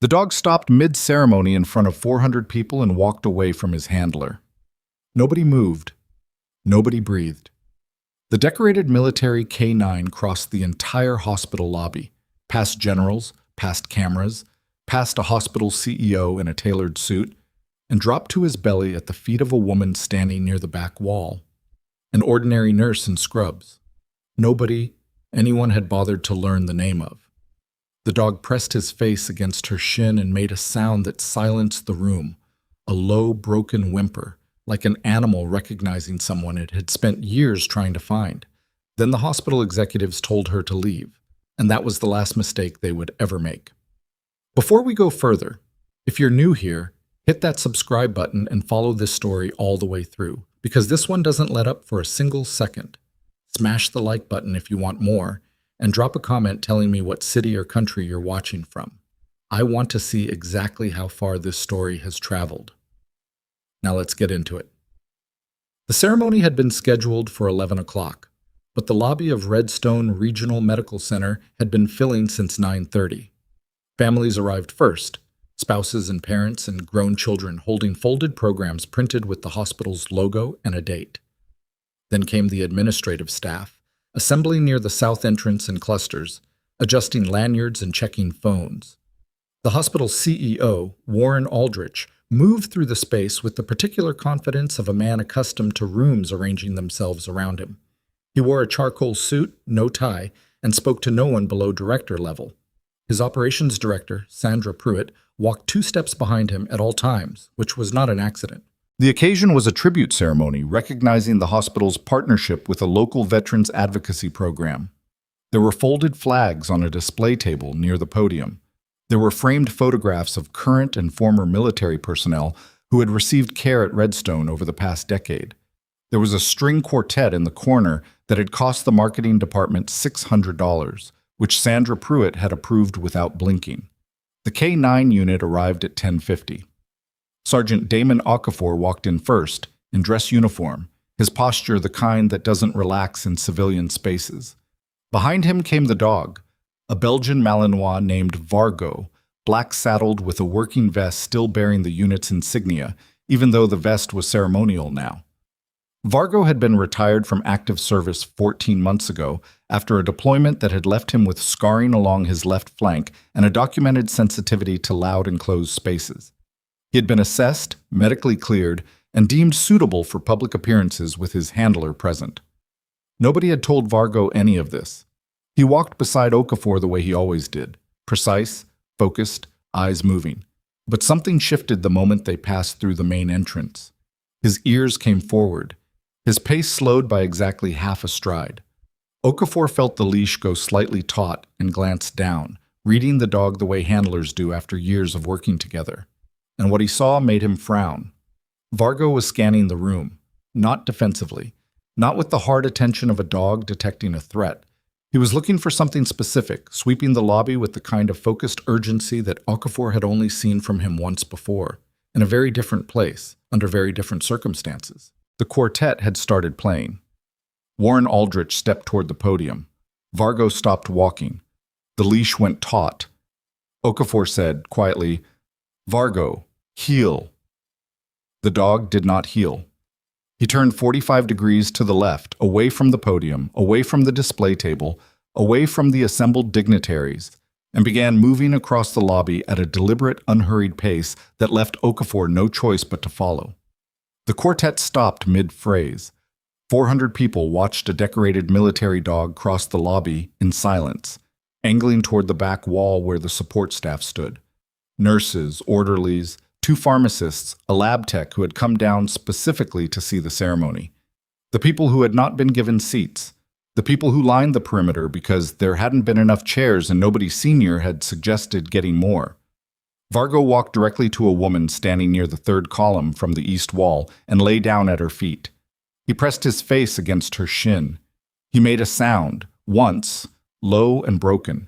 The dog stopped mid-ceremony in front of 400 people and walked away from his handler. Nobody moved. Nobody breathed. The decorated military K9 crossed the entire hospital lobby, past generals, past cameras, past a hospital CEO in a tailored suit, and dropped to his belly at the feet of a woman standing near the back wall, an ordinary nurse in scrubs. Nobody, anyone had bothered to learn the name of. The dog pressed his face against her shin and made a sound that silenced the room, a low, broken whimper, like an animal recognizing someone it had spent years trying to find. Then the hospital executives told her to leave, and that was the last mistake they would ever make. Before we go further, if you're new here, hit that subscribe button and follow this story all the way through, because this one doesn't let up for a single second. Smash the like button if you want more, and drop a comment telling me what city or country you're watching from. I want to see exactly how far this story has traveled. Now let's get into it. The ceremony had been scheduled for 11 o'clock, but the lobby of Redstone Regional Medical Center had been filling since 9:30. Families arrived first, spouses and parents and grown children holding folded programs printed with the hospital's logo and a date. Then came the administrative staff, assembling near the south entrance in clusters, adjusting lanyards and checking phones. The hospital's CEO, Warren Aldrich, moved through the space with the particular confidence of a man accustomed to rooms arranging themselves around him. He wore a charcoal suit, no tie, and spoke to no one below director level. His operations director, Sandra Pruitt, walked 2 steps behind him at all times, which was not an accident. The occasion was a tribute ceremony recognizing the hospital's partnership with a local veterans advocacy program. There were folded flags on a display table near the podium. There were framed photographs of current and former military personnel who had received care at Redstone over the past decade. There was a string quartet in the corner that had cost the marketing department $600, which Sandra Pruitt had approved without blinking. The K9 unit arrived at 10:50. Sergeant Damon Okafor walked in first, in dress uniform, his posture the kind that doesn't relax in civilian spaces. Behind him came the dog, a Belgian Malinois named Vargo, black-saddled with a working vest still bearing the unit's insignia, even though the vest was ceremonial now. Vargo had been retired from active service 14 months ago after a deployment that had left him with scarring along his left flank and a documented sensitivity to loud enclosed spaces. He had been assessed, medically cleared, and deemed suitable for public appearances with his handler present. Nobody had told Vargo any of this. He walked beside Okafor the way he always did, precise, focused, eyes moving. But something shifted the moment they passed through the main entrance. His ears came forward. His pace slowed by exactly half a stride. Okafor felt the leash go slightly taut and glanced down, reading the dog the way handlers do after years of working together. And what he saw made him frown. Vargo was scanning the room, not defensively, not with the hard attention of a dog detecting a threat. He was looking for something specific, sweeping the lobby with the kind of focused urgency that Okafor had only seen from him once before, in a very different place, under very different circumstances. The quartet had started playing. Warren Aldrich stepped toward the podium. Vargo stopped walking. The leash went taut. Okafor said, quietly, "Vargo, heel." The dog did not heel. He turned 45 degrees to the left, away from the podium, away from the display table, away from the assembled dignitaries, and began moving across the lobby at a deliberate, unhurried pace that left Okafor no choice but to follow. The quartet stopped mid-phrase. 400 people watched a decorated military dog cross the lobby in silence, angling toward the back wall where the support staff stood. Nurses, orderlies, 2 pharmacists, a lab tech who had come down specifically to see the ceremony. The people who had not been given seats. The people who lined the perimeter because there hadn't been enough chairs and nobody senior had suggested getting more. Vargo walked directly to a woman standing near the 3rd column from the east wall and lay down at her feet. He pressed his face against her shin. He made a sound, once, low and broken,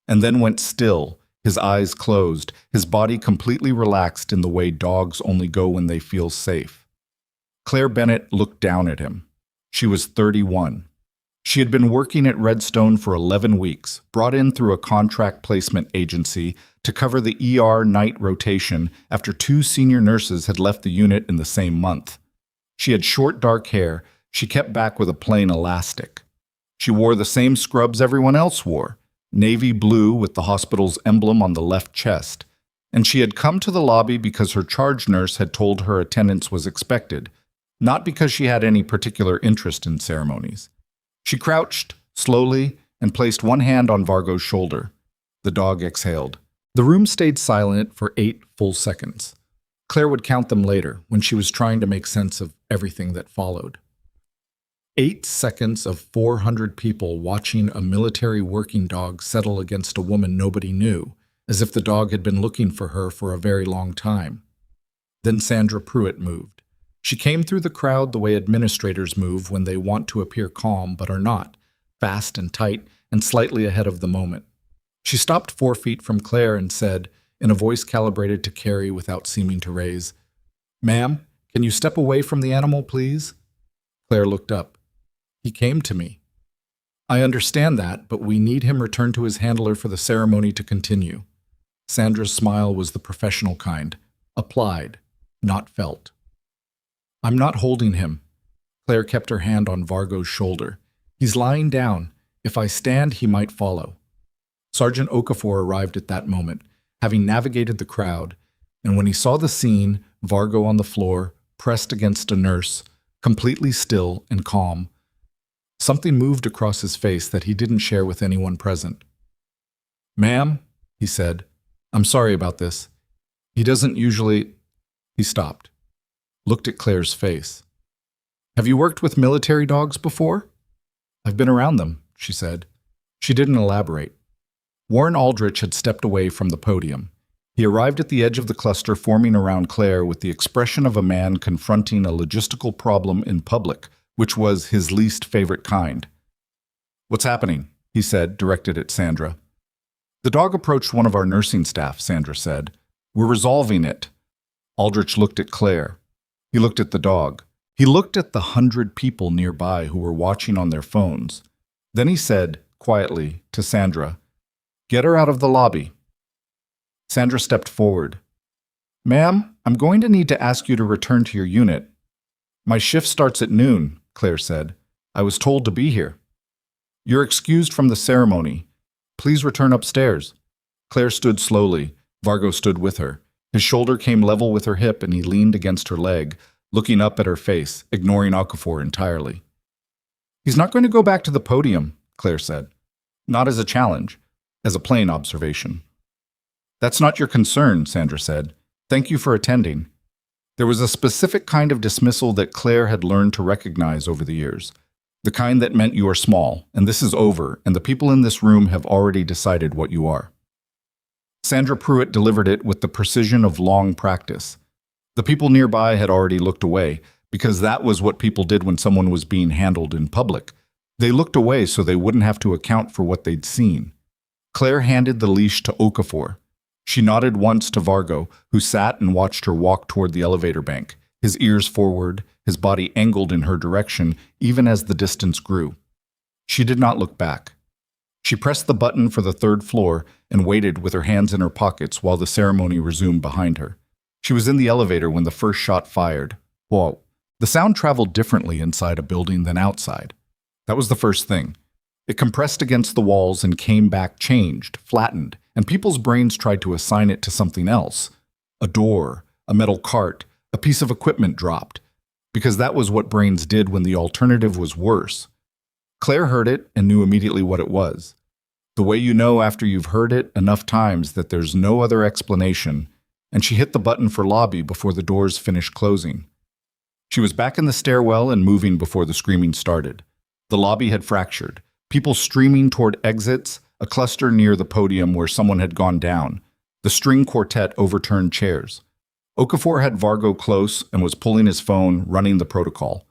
and then went still, his eyes closed, his body completely relaxed in the way dogs only go when they feel safe. Claire Bennett looked down at him. She was 31. She had been working at Redstone for 11 weeks, brought in through a contract placement agency to cover the ER night rotation after 2 senior nurses had left the unit in the same month. She had short dark hair she kept back with a plain elastic. She wore the same scrubs everyone else wore, navy blue with the hospital's emblem on the left chest, and she had come to the lobby because her charge nurse had told her attendance was expected, not because she had any particular interest in ceremonies. She crouched, slowly, and placed one hand on Vargo's shoulder. The dog exhaled. The room stayed silent for 8 full seconds. Claire would count them later, when she was trying to make sense of everything that followed. 8 seconds of 400 people watching a military working dog settle against a woman nobody knew, as if the dog had been looking for her for a very long time. Then Sandra Pruitt moved. She came through the crowd the way administrators move when they want to appear calm but are not, fast and tight and slightly ahead of the moment. She stopped 4 feet from Claire and said, in a voice calibrated to carry without seeming to raise, "Ma'am, can you step away from the animal, please?" Claire looked up. "He came to me." "I understand that, but we need him returned to his handler for the ceremony to continue." Sandra's smile was the professional kind, applied, not felt. "I'm not holding him." Claire kept her hand on Vargo's shoulder. "He's lying down. If I stand, he might follow." Sergeant Okafor arrived at that moment, having navigated the crowd, and when he saw the scene, Vargo on the floor, pressed against a nurse, completely still and calm, something moved across his face that he didn't share with anyone present. "Ma'am," he said, "I'm sorry about this. He doesn't usually—" He stopped, looked at Claire's face. "Have you worked with military dogs before?" "I've been around them," she said. She didn't elaborate. Warren Aldrich had stepped away from the podium. He arrived at the edge of the cluster forming around Claire with the expression of a man confronting a logistical problem in public, which was his least favorite kind. "What's happening?" he said, directed at Sandra. "The dog approached one of our nursing staff," Sandra said. "We're resolving it." Aldrich looked at Claire. He looked at the dog. He looked at the 100 people nearby who were watching on their phones. Then he said, quietly, to Sandra, "Get her out of the lobby." Sandra stepped forward. "Ma'am, I'm going to need to ask you to return to your unit." "My shift starts at noon," Claire said. "I was told to be here." "You're excused from the ceremony. Please return upstairs." Claire stood slowly. Vargo stood with her. His shoulder came level with her hip and he leaned against her leg, looking up at her face, ignoring Okafor entirely. "He's not going to go back to the podium," Claire said. "Not as a challenge. As a plain observation." "That's not your concern," Sandra said. "Thank you for attending." There was a specific kind of dismissal that Claire had learned to recognize over the years. The kind that meant you are small, and this is over, and the people in this room have already decided what you are. Sandra Pruitt delivered it with the precision of long practice. The people nearby had already looked away, because that was what people did when someone was being handled in public. They looked away so they wouldn't have to account for what they'd seen. Claire handed the leash to Okafor. She nodded once to Vargo, who sat and watched her walk toward the elevator bank, his ears forward, his body angled in her direction even as the distance grew. She did not look back. She pressed the button for the 3rd floor and waited with her hands in her pockets while the ceremony resumed behind her. She was in the elevator when the first shot fired. Whoa. The sound traveled differently inside a building than outside. That was the first thing. It compressed against the walls and came back changed, flattened, and people's brains tried to assign it to something else. A door, a metal cart, a piece of equipment dropped, because that was what brains did when the alternative was worse. Claire heard it and knew immediately what it was. The way you know after you've heard it enough times that there's no other explanation, and she hit the button for lobby before the doors finished closing. She was back in the stairwell and moving before the screaming started. The lobby had fractured. People streaming toward exits, a cluster near the podium where someone had gone down. The string quartet overturned chairs. Okafor had Vargo close and was pulling his phone, running the protocol.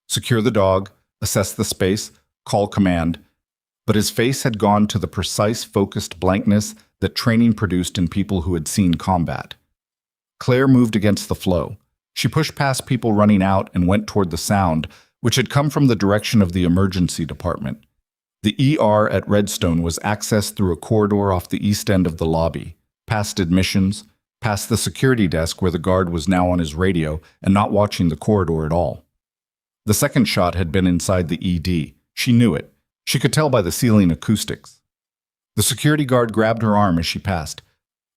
Secure the dog, assess the space, call command. But his face had gone to the precise, focused blankness that training produced in people who had seen combat. Claire moved against the flow. She pushed past people running out and went toward the sound, which had come from the direction of the emergency department. The ER at Redstone was accessed through a corridor off the east end of the lobby, past admissions, past the security desk where the guard was now on his radio and not watching the corridor at all. The second shot had been inside the ED. She knew it. She could tell by the ceiling acoustics. The security guard grabbed her arm as she passed.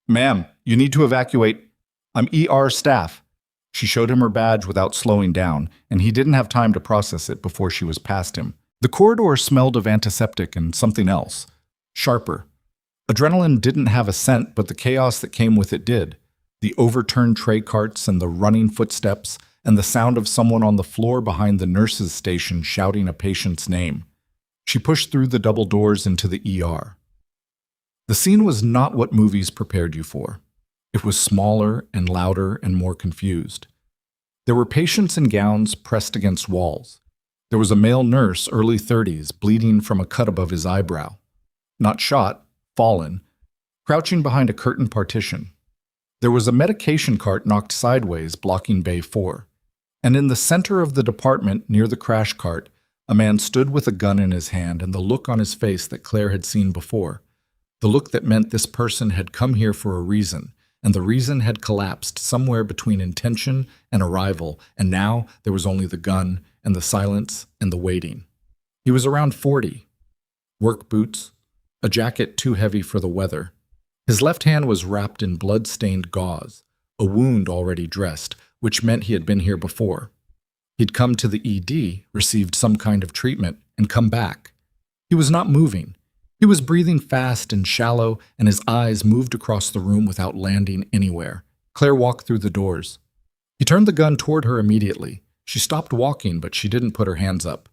"Ma'am, you need to evacuate. I'm ER staff." She showed him her badge without slowing down, and he didn't have time to process it before she was past him. The corridor smelled of antiseptic and something else, sharper. Adrenaline didn't have a scent, but the chaos that came with it did. The overturned tray carts and the running footsteps and the sound of someone on the floor behind the nurse's station shouting a patient's name. She pushed through the double doors into the ER. The scene was not what movies prepared you for. It was smaller and louder and more confused. There were patients in gowns pressed against walls. There was a male nurse, early 30s, bleeding from a cut above his eyebrow. Not shot, fallen, crouching behind a curtain partition. There was a medication cart knocked sideways, blocking Bay 4. And in the center of the department, near the crash cart, a man stood with a gun in his hand and the look on his face that Claire had seen before. The look that meant this person had come here for a reason, and the reason had collapsed somewhere between intention and arrival, and now there was only the gun and the silence and the waiting. He was around 40. Work boots, a jacket too heavy for the weather. His left hand was wrapped in blood-stained gauze, a wound already dressed, which meant he had been here before. He'd come to the ED, received some kind of treatment, and come back. He was not moving. He was breathing fast and shallow, and his eyes moved across the room without landing anywhere. Claire walked through the doors. He turned the gun toward her immediately. She stopped walking, but she didn't put her hands up.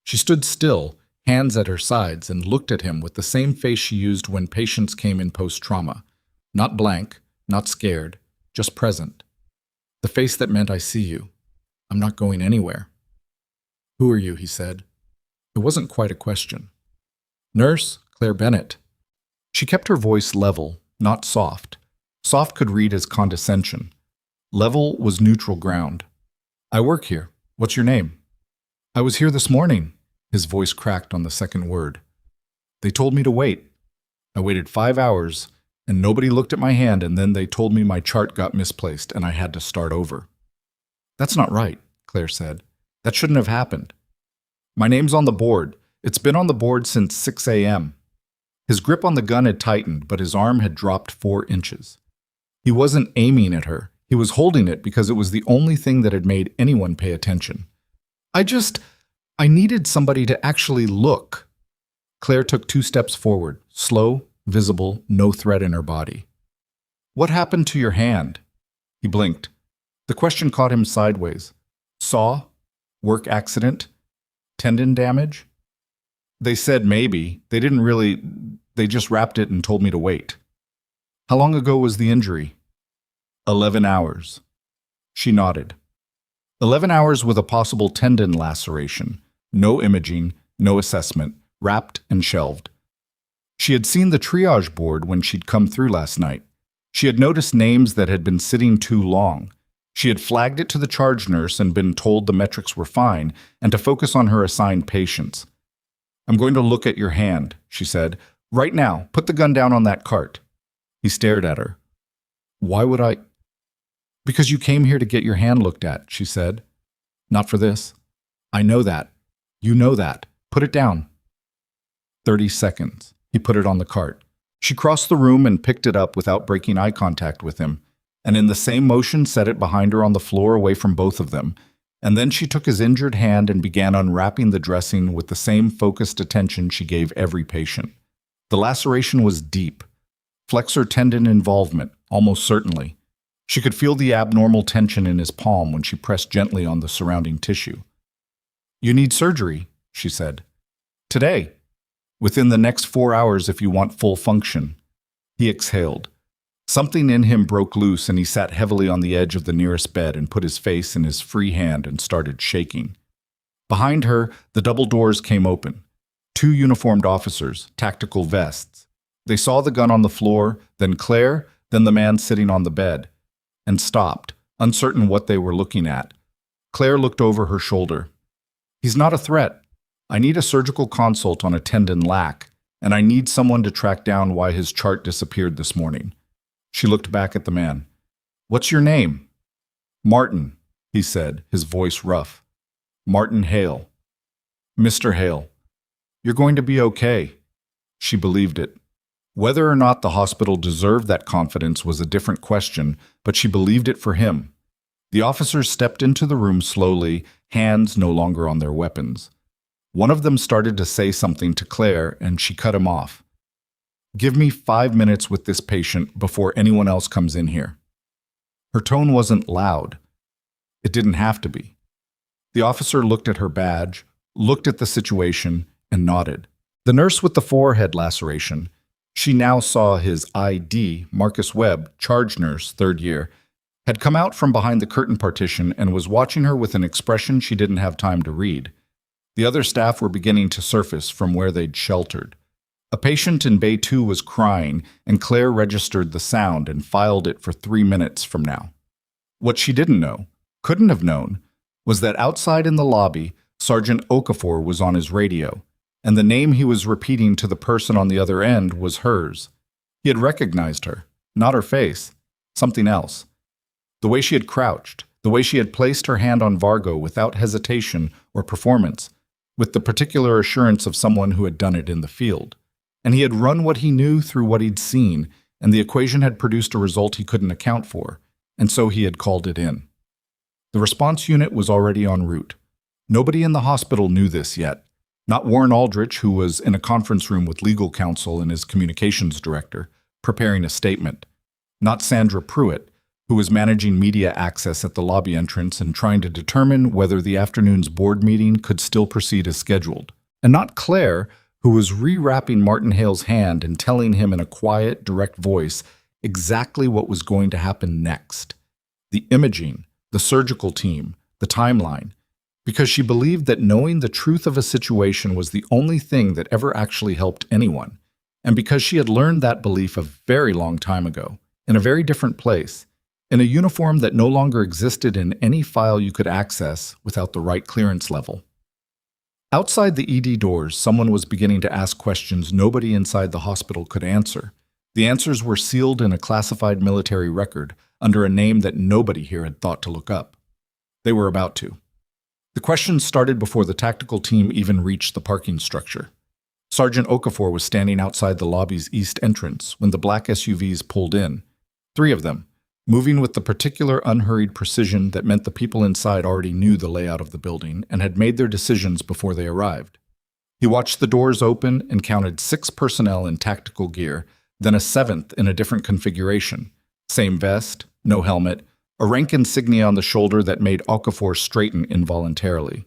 She stood still, hands at her sides, and looked at him with the same face she used when patients came in post-trauma. Not blank, not scared, just present. The face that meant, "I see you. I'm not going anywhere." "Who are you?" he said. It wasn't quite a question. "Nurse, Claire Bennett." She kept her voice level, not soft. Soft could read as condescension. Level was neutral ground. "I work here. What's your name?" "I was here this morning." His voice cracked on the second word. "They told me to wait. I waited 5 hours, and nobody looked at my hand, and then they told me my chart got misplaced and I had to start over." "That's not right," Claire said. "That shouldn't have happened." "My name's on the board. It's been on the board since 6 a.m. His grip on the gun had tightened, but his arm had dropped 4 inches. He wasn't aiming at her. He was holding it because it was the only thing that had made anyone pay attention. I needed somebody to actually look." Claire took 2 steps forward, slow, visible, no threat in her body. "What happened to your hand?" He blinked. The question caught him sideways. "Saw? Work accident? Tendon damage?" "They said maybe. They just wrapped it and told me to wait." "How long ago was the injury?" 11 hours. She nodded. 11 hours with a possible tendon laceration. No imaging, no assessment, wrapped and shelved. She had seen the triage board when she'd come through last night. She had noticed names that had been sitting too long. She had flagged it to the charge nurse and been told the metrics were fine and to focus on her assigned patients. "I'm going to look at your hand," she said. "Right now, put the gun down on that cart." He stared at her. "Why would I?" "Because you came here to get your hand looked at," she said. "Not for this." "I know that. You know that. Put it down." 30 seconds. He put it on the cart. She crossed the room and picked it up without breaking eye contact with him, and in the same motion set it behind her on the floor away from both of them. And then she took his injured hand and began unwrapping the dressing with the same focused attention she gave every patient. The laceration was deep. Flexor tendon involvement, almost certainly. She could feel the abnormal tension in his palm when she pressed gently on the surrounding tissue. "You need surgery," she said. "Today. Within the next 4 hours if you want full function." He exhaled. Something in him broke loose and he sat heavily on the edge of the nearest bed and put his face in his free hand and started shaking. Behind her, the double doors came open. 2 uniformed officers, tactical vests. They saw the gun on the floor, then Claire, then the man sitting on the bed, and stopped, uncertain what they were looking at. Claire looked over her shoulder. He's not a threat. I need a surgical consult on a tendon lac, and I need someone to track down why his chart disappeared this morning. She looked back at the man. What's your name? Martin, he said, his voice rough. Martin Hale. Mr. Hale, you're going to be okay. She believed it. Whether or not the hospital deserved that confidence was a different question, but she believed it for him. The officers stepped into the room slowly, hands no longer on their weapons. One of them started to say something to Claire, and she cut him off. Give me 5 minutes with this patient before anyone else comes in here. Her tone wasn't loud. It didn't have to be. The officer looked at her badge, looked at the situation, and nodded. The nurse with the forehead laceration, she now saw his ID, Marcus Webb, charge nurse, 3rd year, had come out from behind the curtain partition and was watching her with an expression she didn't have time to read. The other staff were beginning to surface from where they'd sheltered. A patient in Bay 2 was crying, and Claire registered the sound and filed it for 3 minutes from now. What she didn't know, couldn't have known, was that outside in the lobby, Sergeant Okafor was on his radio, and the name he was repeating to the person on the other end was hers. He had recognized her, not her face, something else. The way she had crouched, the way she had placed her hand on Vargo without hesitation or performance, with the particular assurance of someone who had done it in the field. And he had run what he knew through what he'd seen, and the equation had produced a result he couldn't account for, and so he had called it in. The response unit was already en route. Nobody in the hospital knew this yet. Not Warren Aldrich, who was in a conference room with legal counsel and his communications director, preparing a statement. Not Sandra Pruitt, who was managing media access at the lobby entrance and trying to determine whether the afternoon's board meeting could still proceed as scheduled. And not Claire, who was rewrapping Martin Hale's hand and telling him in a quiet, direct voice exactly what was going to happen next. The imaging, the surgical team, the timeline. Because she believed that knowing the truth of a situation was the only thing that ever actually helped anyone. And because she had learned that belief a very long time ago, in a very different place, in a uniform that no longer existed in any file you could access without the right clearance level. Outside the ED doors, someone was beginning to ask questions nobody inside the hospital could answer. The answers were sealed in a classified military record under a name that nobody here had thought to look up. They were about to. The questions started before the tactical team even reached the parking structure. Sergeant Okafor was standing outside the lobby's east entrance when the black SUVs pulled in. 3 of them, moving with the particular unhurried precision that meant the people inside already knew the layout of the building and had made their decisions before they arrived. He watched the doors open and counted 6 personnel in tactical gear, then a 7th in a different configuration. Same vest, no helmet, a rank insignia on the shoulder that made Okafor straighten involuntarily.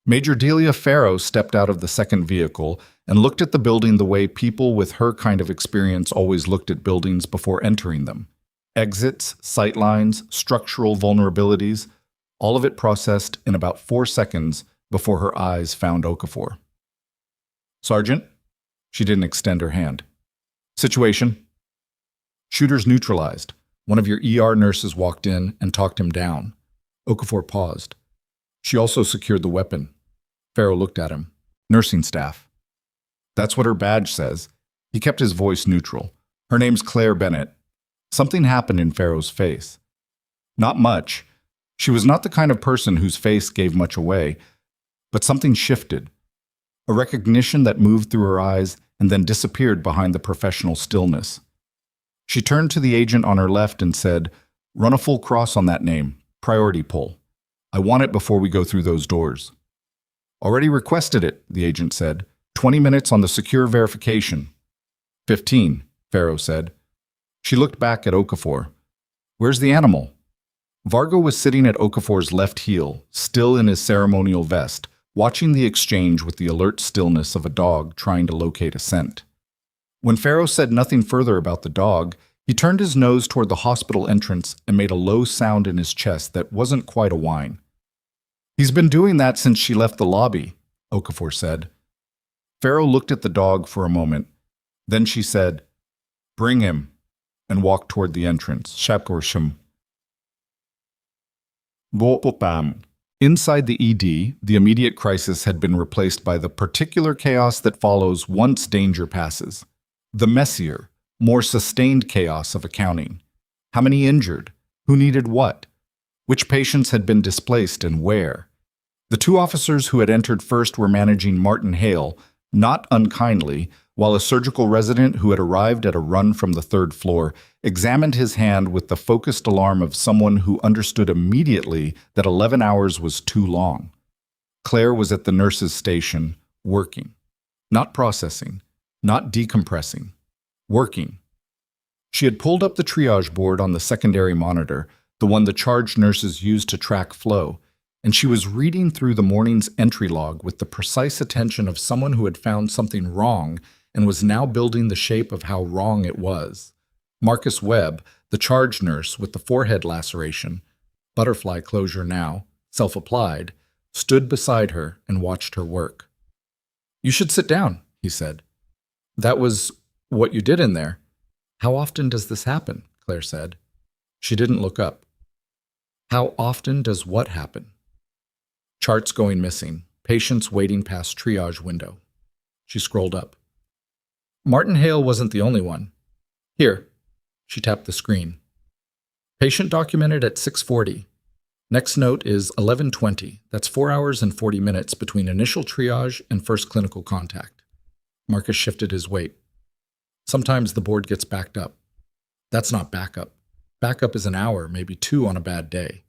Major Delia Farrow stepped out of the second vehicle and looked at the building the way people with her kind of experience always looked at buildings before entering them. Exits, sightlines, structural vulnerabilities, all of it processed in about 4 seconds before her eyes found Okafor. Sergeant? She didn't extend her hand. Situation? Shooters neutralized. One of your ER nurses walked in and talked him down. Okafor paused. She also secured the weapon. Farrow looked at him. Nursing staff. That's what her badge says. He kept his voice neutral. Her name's Claire Bennett. Something happened in Farrow's face. Not much. She was not the kind of person whose face gave much away, but something shifted. A recognition that moved through her eyes and then disappeared behind the professional stillness. She turned to the agent on her left and said, "Run a full cross on that name. Priority pull. I want it before we go through those doors." "Already requested it," the agent said. 20 minutes on the secure verification." 15, Farrow said. She looked back at Okafor. "Where's the animal?" Vargo was sitting at Okafor's left heel, still in his ceremonial vest, watching the exchange with the alert stillness of a dog trying to locate a scent. When Farrow said nothing further about the dog, he turned his nose toward the hospital entrance and made a low sound in his chest that wasn't quite a whine. "He's been doing that since she left the lobby," Okafor said. Farrow looked at the dog for a moment. Then she said, "Bring him," and walked toward the entrance. Shapkorsham. Bopam. Inside the ED, the immediate crisis had been replaced by the particular chaos that follows once danger passes. The messier, more sustained chaos of accounting. How many injured? Who needed what? Which patients had been displaced and where? The two officers who had entered first were managing Martin Hale, not unkindly, while a surgical resident who had arrived at a run from the third floor examined his hand with the focused alarm of someone who understood immediately that 11 hours was too long. Claire was at the nurse's station, working. Not processing, not decompressing. Working. She had pulled up the triage board on the secondary monitor, the one the charge nurses used to track flow, and she was reading through the morning's entry log with the precise attention of someone who had found something wrong and was now building the shape of how wrong it was. Marcus Webb, the charge nurse with the forehead laceration, butterfly closure now, self-applied, stood beside her and watched her work. "You should sit down," he said. "That was what you did in there." "How often does this happen?" Claire said. She didn't look up. "How often does what happen?" "Charts going missing, patients waiting past triage window." She scrolled up. Martin Hale wasn't the only one. "Here." She tapped the screen. "Patient documented at 6:40. Next note is 11:20. That's 4 hours and 40 minutes between initial triage and first clinical contact." Marcus shifted his weight. "Sometimes the board gets backed up." "That's not backup. Backup is an hour, maybe 2 on a bad day."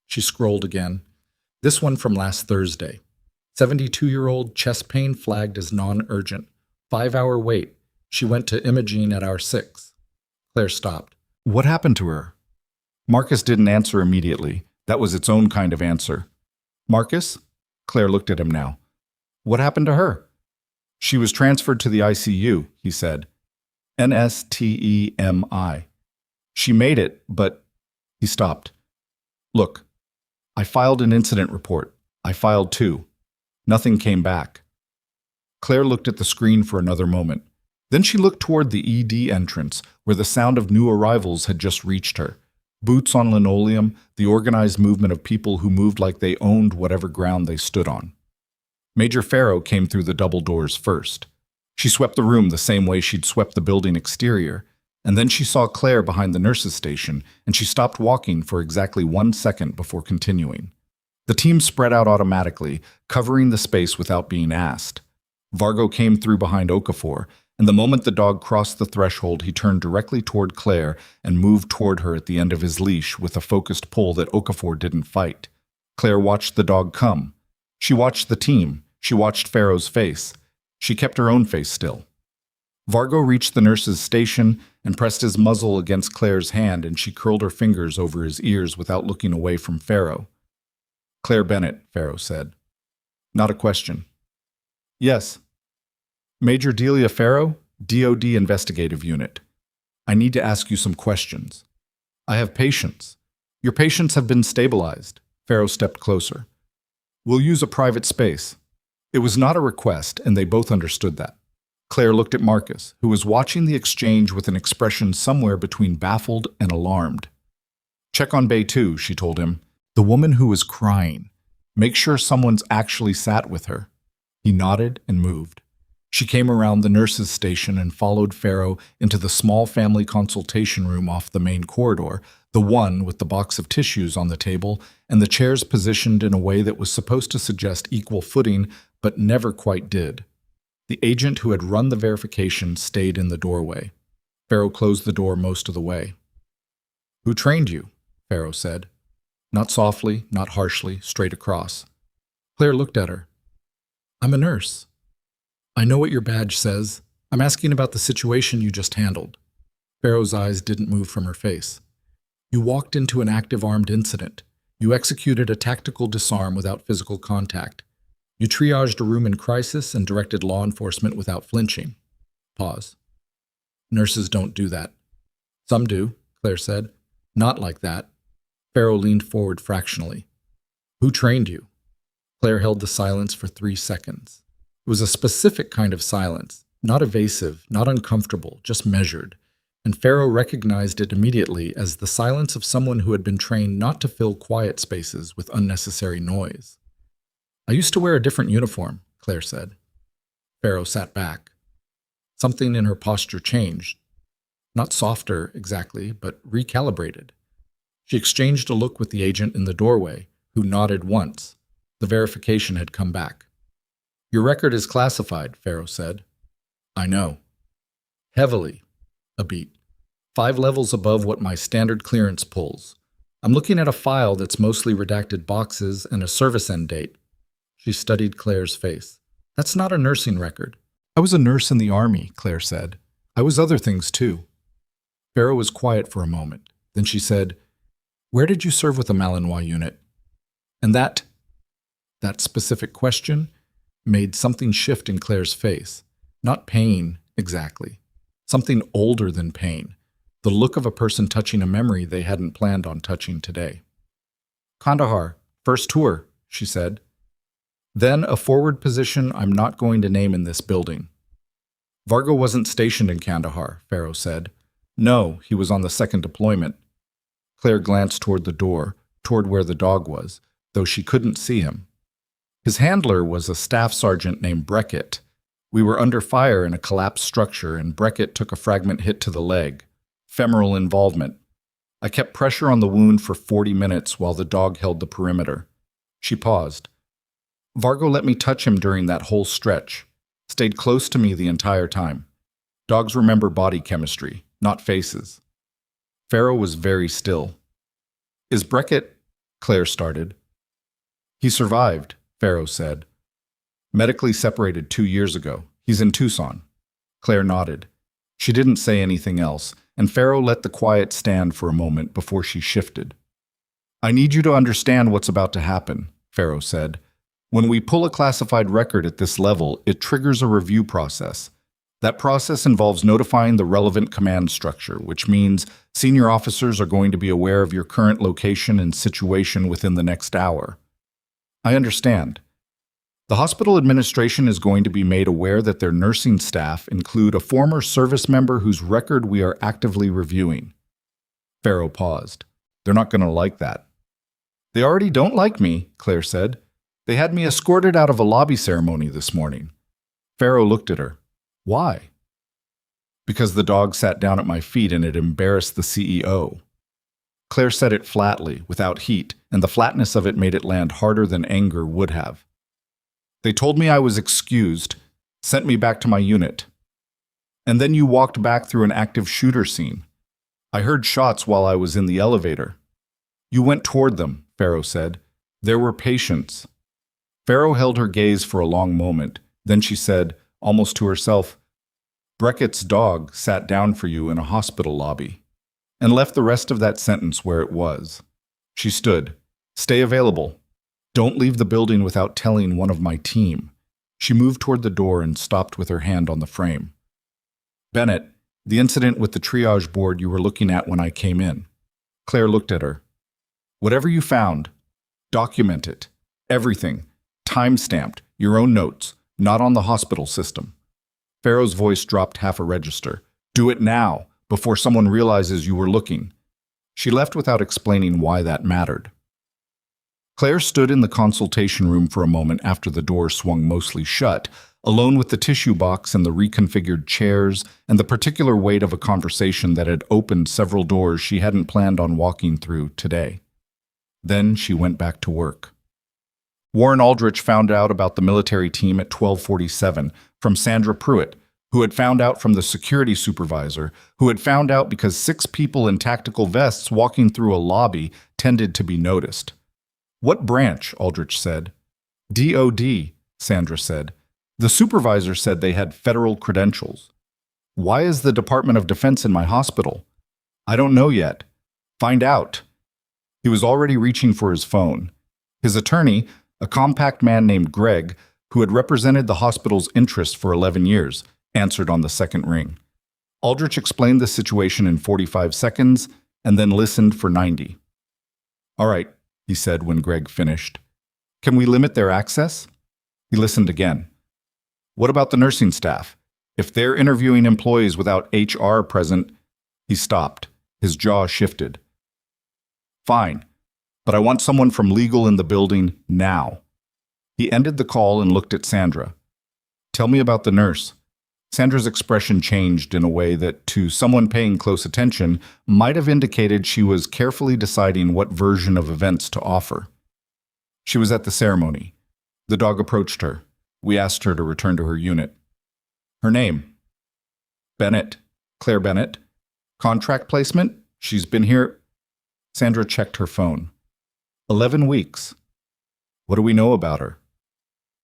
She scrolled again. This one from last Thursday. 72-year-old chest pain flagged as non-urgent. 5-hour wait. She went to imaging at hour 6. Claire stopped. "What happened to her?" Marcus didn't answer immediately. That was its own kind of answer. "Marcus?" Claire looked at him now. "What happened to her?" "She was transferred to the ICU," he said. NSTEMI. "She made it, but—" He stopped. "Look, I filed an incident report. I filed 2. Nothing came back." Claire looked at the screen for another moment. Then she looked toward the ED entrance, where the sound of new arrivals had just reached her. Boots on linoleum, the organized movement of people who moved like they owned whatever ground they stood on. Major Farrow came through the double doors first. She swept the room the same way she'd swept the building exterior, and then she saw Claire behind the nurse's station, and she stopped walking for exactly 1 second before continuing. The team spread out automatically, covering the space without being asked. Vargo came through behind Okafor, and the moment the dog crossed the threshold, he turned directly toward Claire and moved toward her at the end of his leash with a focused pull that Okafor didn't fight. Claire watched the dog come. She watched the team. She watched Farrow's face. She kept her own face still. Vargo reached the nurse's station and pressed his muzzle against Claire's hand, and she curled her fingers over his ears without looking away from Farrow. "Claire Bennett," Farrow said. "Not a question." "Yes." "Major Delia Farrow, DOD Investigative Unit. I need to ask you some questions. I have patients. Your patients have been stabilized." Farrow stepped closer. "We'll use a private space." It was not a request, and they both understood that. Claire looked at Marcus, who was watching the exchange with an expression somewhere between baffled and alarmed. "Check on Bay 2, she told him. "The woman who was crying. Make sure someone's actually sat with her." He nodded and moved. She came around the nurse's station and followed Farrow into the small family consultation room off the main corridor, the one with the box of tissues on the table and the chairs positioned in a way that was supposed to suggest equal footing, but never quite did. The agent who had run the verification stayed in the doorway. Farrow closed the door most of the way. "Who trained you?" Farrow said. Not softly, not harshly, straight across. Claire looked at her. "I'm a nurse." "I know what your badge says. I'm asking about the situation you just handled." Farrow's eyes didn't move from her face. "You walked into an active armed incident. You executed a tactical disarm without physical contact. You triaged a room in crisis and directed law enforcement without flinching." Pause. "Nurses don't do that." "Some do," Claire said. "Not like that." Farrow leaned forward fractionally. "Who trained you?" Claire held the silence for 3 seconds. It was a specific kind of silence, not evasive, not uncomfortable, just measured. and Pharaoh recognized it immediately as the silence of someone who had been trained not to fill quiet spaces with unnecessary noise. "I used to wear a different uniform," Claire said. Pharaoh sat back. Something in her posture changed. Not softer, exactly, but recalibrated. She exchanged a look with the agent in the doorway, who nodded once. The verification had come back. "Your record is classified," Pharaoh said. "I know." "Heavily." A beat. 5 levels above what my standard clearance pulls. "I'm looking at a file that's mostly redacted boxes and a service end date." She studied Claire's face. "That's not a nursing record." "I was a nurse in the army," Claire said. "I was other things too." Pharaoh was quiet for a moment. Then she said, "Where did you serve with the Malinois unit?" And that specific question made something shift in Claire's face. Not pain, exactly. Something older than pain. The look of a person touching a memory they hadn't planned on touching today. "Kandahar, first tour," she said. "Then a forward position I'm not going to name in this building." "Vargo wasn't stationed in Kandahar," Pharaoh said. "No, he was on the second deployment." Claire glanced toward the door, toward where the dog was, though she couldn't see him. "His handler was a staff sergeant named Breckett. We were under fire in a collapsed structure, and Breckett took a fragment hit to the leg. Femoral involvement. I kept pressure on the wound for 40 minutes while the dog held the perimeter." She paused. "Vargo let me touch him during that whole stretch. Stayed close to me the entire time. Dogs remember body chemistry, not faces." Pharaoh was very still. "Is Breckett—" Claire started. "He survived," Pharaoh said. "Medically separated 2 years ago. He's in Tucson." Claire nodded. She didn't say anything else, and Pharaoh let the quiet stand for a moment before she shifted. "I need you to understand what's about to happen," Pharaoh said. "When we pull a classified record at this level, it triggers a review process. That process involves notifying the relevant command structure, which means senior officers are going to be aware of your current location and situation within the next hour." "I understand." "The hospital administration is going to be made aware that their nursing staff include a former service member whose record we are actively reviewing." Pharaoh paused. "They're not going to like that." "They already don't like me," Claire said. "They had me escorted out of a lobby ceremony this morning." Pharaoh looked at her. "Why?" "Because the dog sat down at my feet and it embarrassed the CEO." Claire said it flatly, without heat, and the flatness of it made it land harder than anger would have. "They told me I was excused, sent me back to my unit. And then you walked back through an active shooter scene. I heard shots while I was in the elevator." "You went toward them," Pharaoh said. "There were patients." Pharaoh held her gaze for a long moment. Then she said, almost to herself, "Breckett's dog sat down for you in a hospital lobby," and left the rest of that sentence where it was. She stood. "Stay available. Don't leave the building without telling one of my team." She moved toward the door and stopped with her hand on the frame. "Bennett, the incident with the triage board you were looking at when I came in." Claire looked at her. "Whatever you found, document it. Everything. Time-stamped. Your own notes. Not on the hospital system." Pharaoh's voice dropped half a register. "Do it now, before someone realizes you were looking." She left without explaining why that mattered. Claire stood in the consultation room for a moment after the door swung mostly shut, alone with the tissue box and the reconfigured chairs and the particular weight of a conversation that had opened several doors she hadn't planned on walking through today. Then she went back to work. Warren Aldrich found out about the military team at 12:47 from Sandra Pruitt, who had found out from the security supervisor, who had found out because 6 people in tactical vests walking through a lobby tended to be noticed. "What branch?" Aldrich said. "DOD," Sandra said. "The supervisor said they had federal credentials." "Why is the Department of Defense in my hospital?" "I don't know yet." "Find out." He was already reaching for his phone. His attorney, a compact man named Greg, who had represented the hospital's interest for 11 years, answered on the second ring. Aldrich explained the situation in 45 seconds and then listened for 90. "All right," he said when Greg finished. "Can we limit their access?" He listened again. "What about the nursing staff? If they're interviewing employees without HR present..." He stopped. His jaw shifted. Fine, but I want someone from legal in the building now. He ended the call and looked at Sandra. Tell me about the nurse. Sandra's expression changed in a way that, to someone paying close attention, might have indicated she was carefully deciding what version of events to offer. She was at the ceremony. The dog approached her. We asked her to return to her unit. Her name? Bennett. Claire Bennett. Contract placement? She's been here. Sandra checked her phone. 11 weeks. What do we know about her?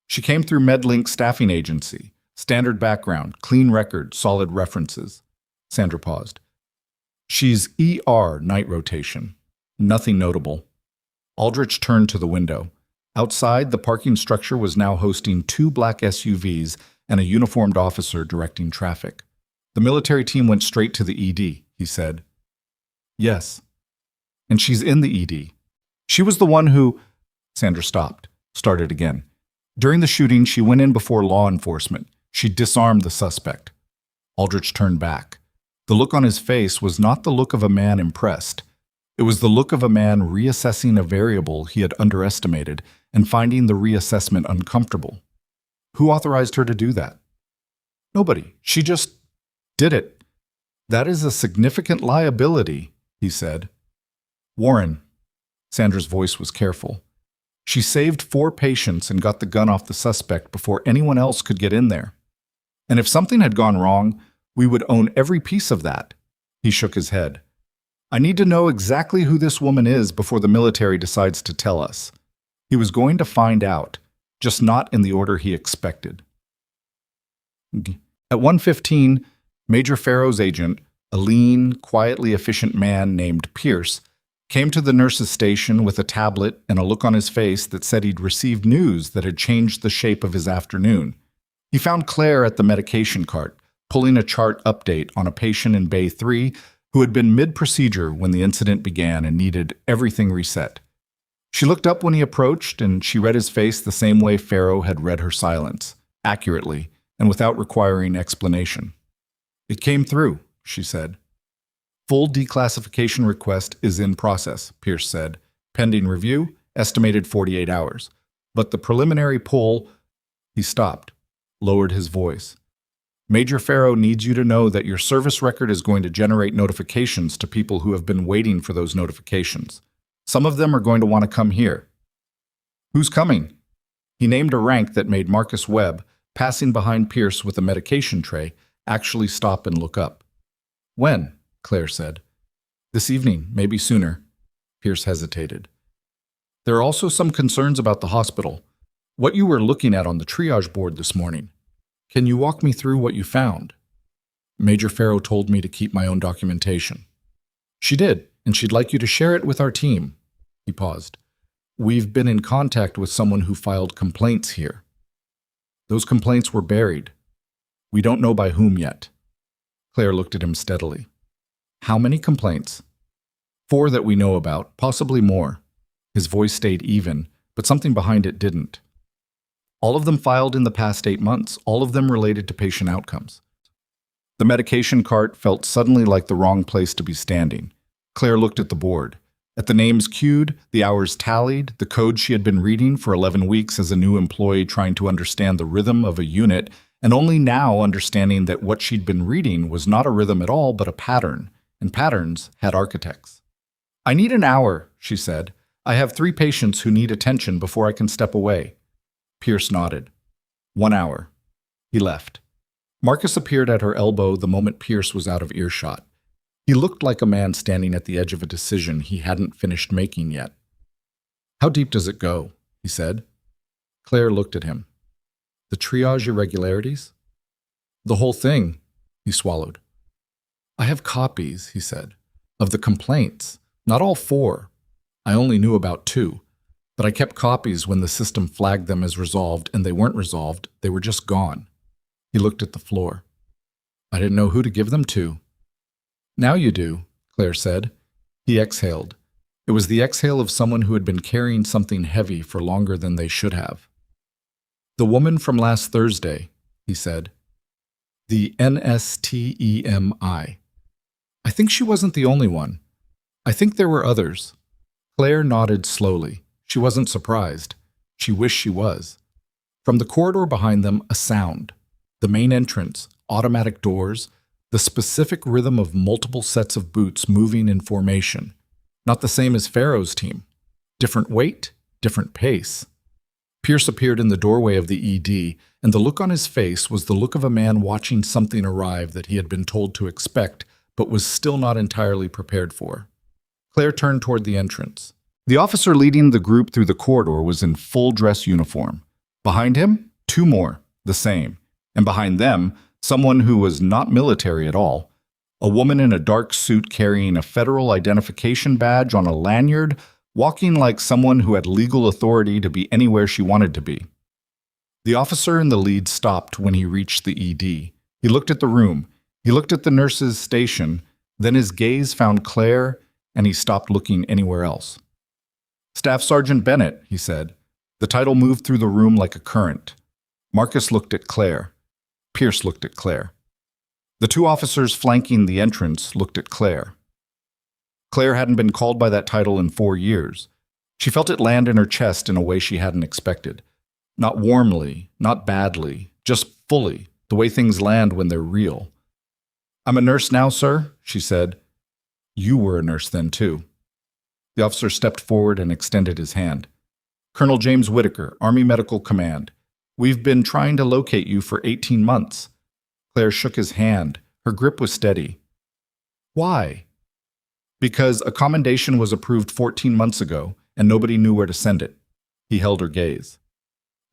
She came through MedLink staffing agency. Standard background, clean record, solid references. Sandra paused. She's ER night rotation. Nothing notable. Aldrich turned to the window. Outside, the parking structure was now hosting 2 black SUVs and a uniformed officer directing traffic. The military team went straight to the ED, he said. Yes. And she's in the ED. She was the one who... Sandra stopped, started again. During the shooting, she went in before law enforcement. She disarmed the suspect. Aldrich turned back. The look on his face was not the look of a man impressed. It was the look of a man reassessing a variable he had underestimated and finding the reassessment uncomfortable. Who authorized her to do that? Nobody. She just did it. That is a significant liability, he said. Warren. Sandra's voice was careful. She saved 4 patients and got the gun off the suspect before anyone else could get in there. And if something had gone wrong, we would own every piece of that. He shook his head. I need to know exactly who this woman is before the military decides to tell us. He was going to find out, just not in the order he expected. At 1:15, Major Farrow's agent, a lean, quietly efficient man named Pierce, came to the nurse's station with a tablet and a look on his face that said he'd received news that had changed the shape of his afternoon. He found Claire at the medication cart, pulling a chart update on a patient in Bay 3 who had been mid-procedure when the incident began and needed everything reset. She looked up when he approached, and she read his face the same way Farrow had read her silence, accurately and without requiring explanation. It came through, she said. Full declassification request is in process, Pierce said. Pending review, estimated 48 hours. But the preliminary pull... He stopped, lowered his voice. Major Farrow needs you to know that your service record is going to generate notifications to people who have been waiting for those notifications. Some of them are going to want to come here. Who's coming? He named a rank that made Marcus Webb, passing behind Pierce with a medication tray, actually stop and look up. When? Claire said. This evening, maybe sooner. Pierce hesitated. There are also some concerns about the hospital. What you were looking at on the triage board this morning. Can you walk me through what you found? Major Farrow told me to keep my own documentation. She did, and she'd like you to share it with our team. He paused. We've been in contact with someone who filed complaints here. Those complaints were buried. We don't know by whom yet. Claire looked at him steadily. How many complaints? 4 that we know about, possibly more. His voice stayed even, but something behind it didn't. All of them filed in the past 8 months, all of them related to patient outcomes. The medication cart felt suddenly like the wrong place to be standing. Claire looked at the board. At the names cued, the hours tallied, the code she had been reading for 11 weeks as a new employee trying to understand the rhythm of a unit, and only now understanding that what she'd been reading was not a rhythm at all but a pattern, and patterns had architects. I need an hour, she said. I have 3 patients who need attention before I can step away. Pierce nodded. 1 hour. He left. Marcus appeared at her elbow the moment Pierce was out of earshot. He looked like a man standing at the edge of a decision he hadn't finished making yet. How deep does it go? He said. Claire looked at him. The triage irregularities? The whole thing, he swallowed. I have copies, he said, of the complaints. Not all 4. I only knew about 2. But I kept copies when the system flagged them as resolved, and they weren't resolved, they were just gone. He looked at the floor. I didn't know who to give them to. Now you do, Claire said. He exhaled. It was the exhale of someone who had been carrying something heavy for longer than they should have. The woman from last Thursday, he said. The NSTEMI. I think she wasn't the only one. I think there were others. Claire nodded slowly. She wasn't surprised. She wished she was. From the corridor behind them, a sound. The main entrance, automatic doors, the specific rhythm of multiple sets of boots moving in formation. Not the same as Pharaoh's team. Different weight, different pace. Pierce appeared in the doorway of the ED, and the look on his face was the look of a man watching something arrive that he had been told to expect, but was still not entirely prepared for. Claire turned toward the entrance. The officer leading the group through the corridor was in full dress uniform. Behind him, two more, the same. And behind them, someone who was not military at all. A woman in a dark suit carrying a federal identification badge on a lanyard, walking like someone who had legal authority to be anywhere she wanted to be. The officer in the lead stopped when he reached the ED. He looked at the room. He looked at the nurse's station. Then his gaze found Claire, and he stopped looking anywhere else. "Staff Sergeant Bennett," he said. The title moved through the room like a current. Marcus looked at Claire. Pierce looked at Claire. The two officers flanking the entrance looked at Claire. Claire hadn't been called by that title in 4 years. She felt it land in her chest in a way she hadn't expected. Not warmly, not badly, just fully, the way things land when they're real. "I'm a nurse now, sir," she said. "You were a nurse then, too." The officer stepped forward and extended his hand. "Colonel James Whitaker, Army Medical Command. We've been trying to locate you for 18 months. Claire shook his hand. Her grip was steady. "Why?" "Because a commendation was approved 14 months ago, and nobody knew where to send it." He held her gaze.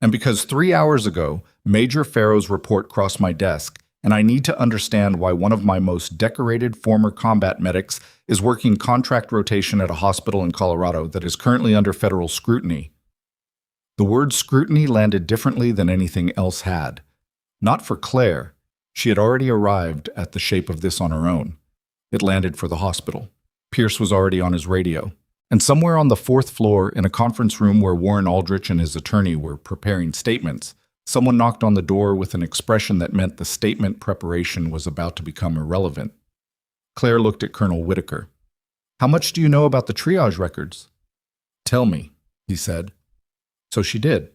"And because 3 hours ago, Major Pharaoh's report crossed my desk, and I need to understand why one of my most decorated former combat medics is working contract rotation at a hospital in Colorado that is currently under federal scrutiny." The word scrutiny landed differently than anything else had. Not for Claire. She had already arrived at the shape of this on her own. It landed for the hospital. Pierce was already on his radio. And somewhere on the 4th floor, in a conference room where Warren Aldrich and his attorney were preparing statements, someone knocked on the door with an expression that meant the statement preparation was about to become irrelevant. Claire looked at Colonel Whitaker. "How much do you know about the triage records?" "Tell me," he said. So she did.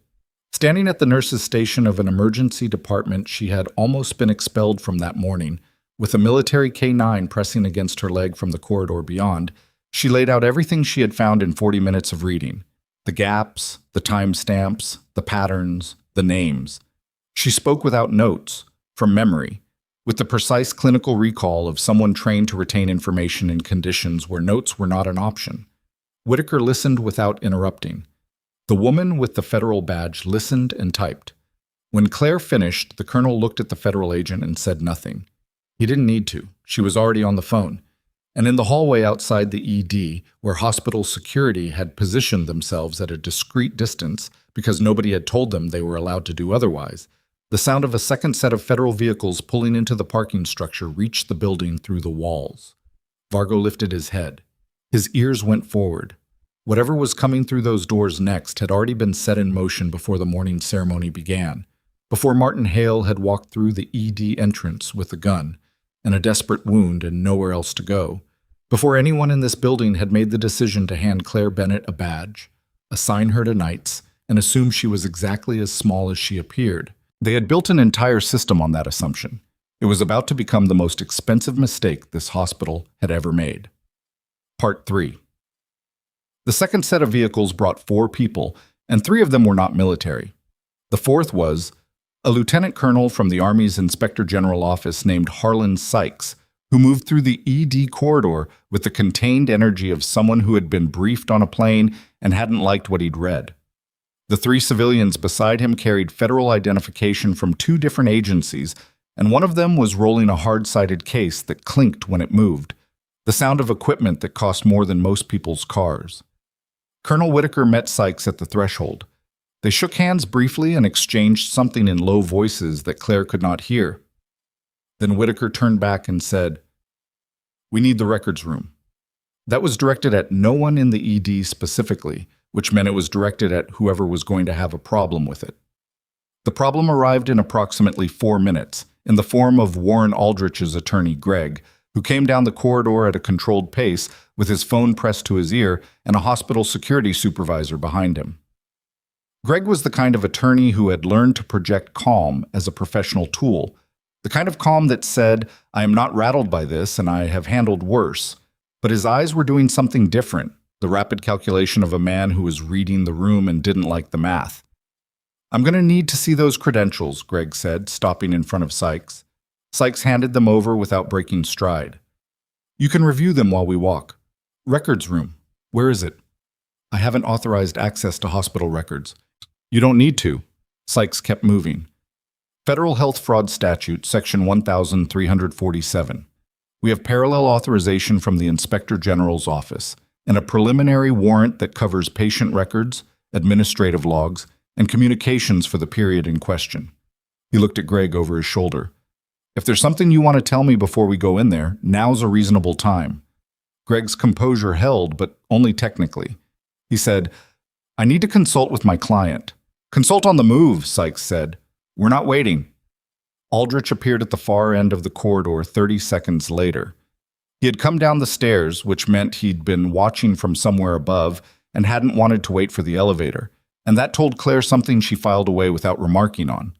Standing at the nurse's station of an emergency department she had almost been expelled from that morning, with a military K9 pressing against her leg from the corridor beyond, she laid out everything she had found in 40 minutes of reading. The gaps, the timestamps, the patterns, the names. She spoke without notes, from memory, with the precise clinical recall of someone trained to retain information in conditions where notes were not an option. Whitaker listened without interrupting. The woman with the federal badge listened and typed. When Claire finished, the colonel looked at the federal agent and said nothing. He didn't need to. She was already on the phone. And in the hallway outside the ED, where hospital security had positioned themselves at a discreet distance because nobody had told them they were allowed to do otherwise, the sound of a second set of federal vehicles pulling into the parking structure reached the building through the walls. Vargo lifted his head. His ears went forward. Whatever was coming through those doors next had already been set in motion before the morning ceremony began, before Martin Hale had walked through the ED entrance with a gun and a desperate wound and nowhere else to go, before anyone in this building had made the decision to hand Claire Bennett a badge, assign her to nights, and assume she was exactly as small as she appeared. They had built an entire system on that assumption. It was about to become the most expensive mistake this hospital had ever made. Part 3. The second set of vehicles brought 4 people, and 3 of them were not military. The 4th was a lieutenant colonel from the Army's Inspector General office named Harlan Sykes, who moved through the ED corridor with the contained energy of someone who had been briefed on a plane and hadn't liked what he'd read. The 3 civilians beside him carried federal identification from 2 different agencies, and one of them was rolling a hard-sided case that clinked when it moved, the sound of equipment that cost more than most people's cars. Colonel Whitaker met Sykes at the threshold. They shook hands briefly and exchanged something in low voices that Claire could not hear. Then Whitaker turned back and said, "We need the records room." That was directed at no one in the ED specifically, which meant it was directed at whoever was going to have a problem with it. The problem arrived in approximately 4 minutes, in the form of Warren Aldrich's attorney, Greg, who came down the corridor at a controlled pace with his phone pressed to his ear and a hospital security supervisor behind him. Greg was the kind of attorney who had learned to project calm as a professional tool, the kind of calm that said, "I am not rattled by this and I have handled worse." But his eyes were doing something different, the rapid calculation of a man who was reading the room and didn't like the math. "I'm going to need to see those credentials," Greg said, stopping in front of Sykes. Sykes handed them over without breaking stride. "You can review them while we walk." "Records room. Where is it?" "I haven't authorized access to hospital records." "You don't need to." Sykes kept moving. Federal Health Fraud Statute, Section 1347. We have parallel authorization from the Inspector General's office and a preliminary warrant that covers patient records, administrative logs, and communications for the period in question. He looked at Greg over his shoulder. "If there's something you want to tell me before we go in there, now's a reasonable time." Greg's composure held, but only technically. He said, "I need to consult with my client." "Consult on the move," Sykes said. "We're not waiting." Aldrich appeared at the far end of the corridor 30 seconds later. He had come down the stairs, which meant he'd been watching from somewhere above and hadn't wanted to wait for the elevator, and that told Claire something she filed away without remarking on.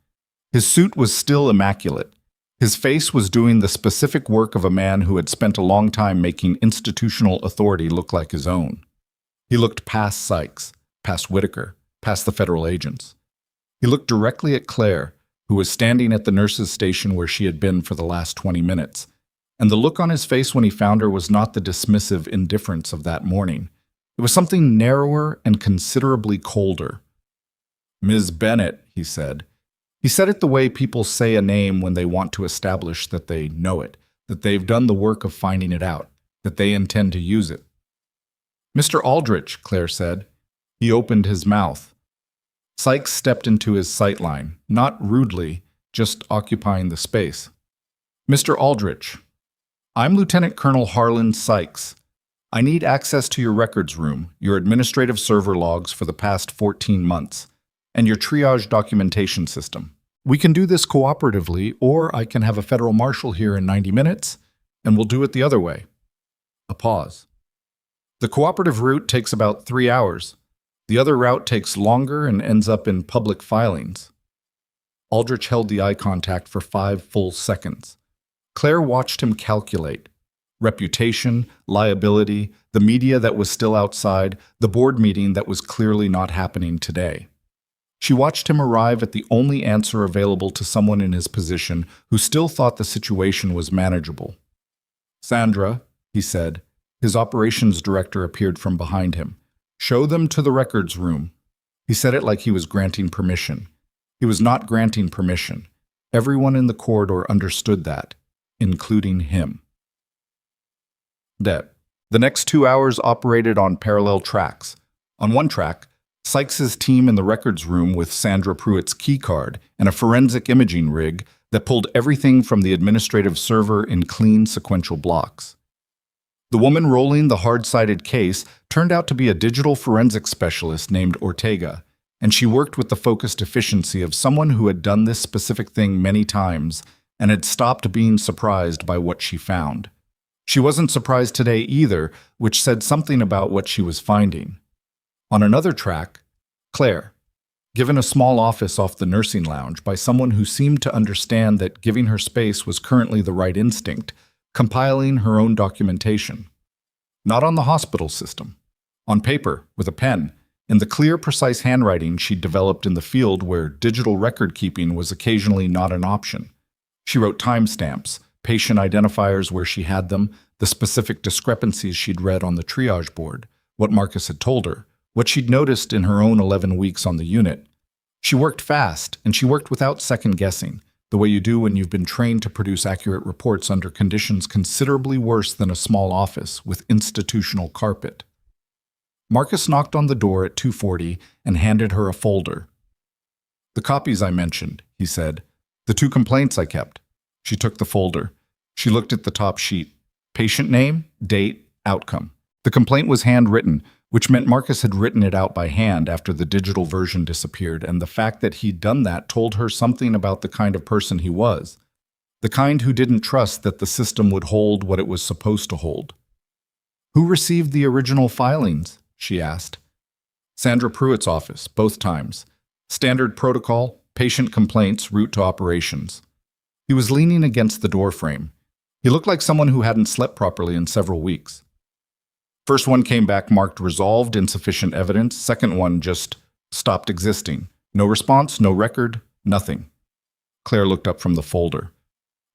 His suit was still immaculate. His face was doing the specific work of a man who had spent a long time making institutional authority look like his own. He looked past Sykes, past Whitaker, past the federal agents. He looked directly at Claire, who was standing at the nurse's station where she had been for the last 20 minutes, and the look on his face when he found her was not the dismissive indifference of that morning. It was something narrower and considerably colder. "Ms. Bennett," he said. He said it the way people say a name when they want to establish that they know it, that they've done the work of finding it out, that they intend to use it. "Mr. Aldrich," Claire said. He opened his mouth. Sykes stepped into his sightline, not rudely, just occupying the space. "Mr. Aldrich, I'm Lieutenant Colonel Harlan Sykes. I need access to your records room, your administrative server logs for the past 14 months, and your triage documentation system. We can do this cooperatively, or I can have a federal marshal here in 90 minutes, and we'll do it the other way." A pause. "The cooperative route takes about 3 hours. The other route takes longer and ends up in public filings." Aldrich held the eye contact for 5 full seconds. Claire watched him calculate. Reputation, liability, the media that was still outside, the board meeting that was clearly not happening today. She watched him arrive at the only answer available to someone in his position who still thought the situation was manageable. "Sandra," he said. His operations director appeared from behind him. "Show them to the records room." He said it like he was granting permission. He was not granting permission. Everyone in the corridor understood that, including him. The next 2 hours operated on parallel tracks. On one track, Sykes' team in the records room with Sandra Pruitt's keycard and a forensic imaging rig that pulled everything from the administrative server in clean sequential blocks. The woman rolling the hard-sided case turned out to be a digital forensic specialist named Ortega, and she worked with the focused efficiency of someone who had done this specific thing many times and had stopped being surprised by what she found. She wasn't surprised today either, which said something about what she was finding. On another track, Claire, given a small office off the nursing lounge by someone who seemed to understand that giving her space was currently the right instinct, compiling her own documentation. Not on the hospital system. On paper, with a pen, in the clear, precise handwriting she'd developed in the field where digital record-keeping was occasionally not an option. She wrote timestamps, patient identifiers where she had them, the specific discrepancies she'd read on the triage board, what Marcus had told her, what she'd noticed in her own 11 weeks on the unit. She worked fast, and she worked without second-guessing, the way you do when you've been trained to produce accurate reports under conditions considerably worse than a small office with institutional carpet. Marcus knocked on the door at 2:40 and handed her a folder. "The copies I mentioned," he said. "The 2 complaints I kept." She took the folder. She looked at the top sheet. Patient name, date, outcome. The complaint was handwritten, which meant Marcus had written it out by hand after the digital version disappeared, and the fact that he'd done that told her something about the kind of person he was. The kind who didn't trust that the system would hold what it was supposed to hold. Who received the original filings? She asked. Sandra Pruitt's office, both times. Standard protocol, patient complaints, route to operations. He was leaning against the doorframe. He looked like someone who hadn't slept properly in several weeks. First one came back marked resolved, insufficient evidence. Second one just stopped existing. No response, no record, nothing. Claire looked up from the folder.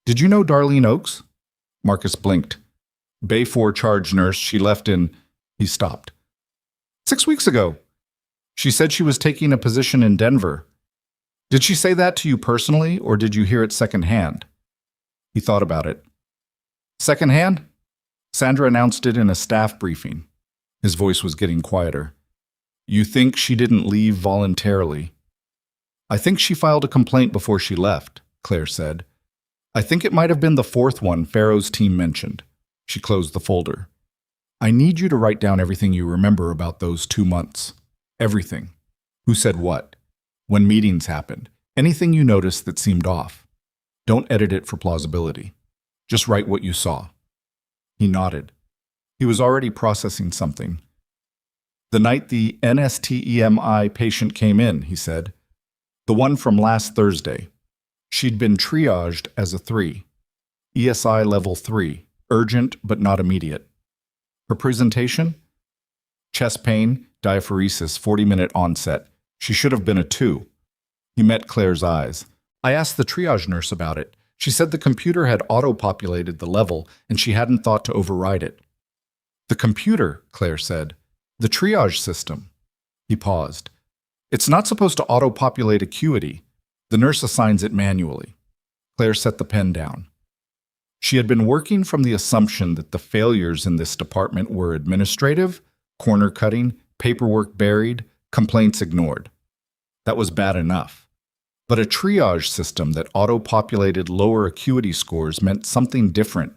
Did you know Darlene Oakes? Marcus blinked. Bay 4 charge nurse, she left in... He stopped. 6 weeks ago. She said she was taking a position in Denver. Did she say that to you personally, or did you hear it secondhand? He thought about it. Secondhand? Sandra announced it in a staff briefing. His voice was getting quieter. You think she didn't leave voluntarily? I think she filed a complaint before she left, Claire said. I think it might have been the fourth one Farrow's team mentioned. She closed the folder. I need you to write down everything you remember about those 2 months. Everything. Who said what? When meetings happened. Anything you noticed that seemed off. Don't edit it for plausibility. Just write what you saw. He nodded. He was already processing something. The night the NSTEMI patient came in, he said. The one from last Thursday. She'd been triaged as a 3. ESI level 3. Urgent but not immediate. Her presentation? Chest pain, diaphoresis, 40-minute onset. She should have been a 2. He met Claire's eyes. I asked the triage nurse about it. She said the computer had auto-populated the level and she hadn't thought to override it. The computer, Claire said. The triage system. He paused. It's not supposed to auto-populate acuity. The nurse assigns it manually. Claire set the pen down. She had been working from the assumption that the failures in this department were administrative, corner-cutting, paperwork buried, complaints ignored. That was bad enough. But a triage system that auto-populated lower acuity scores meant something different.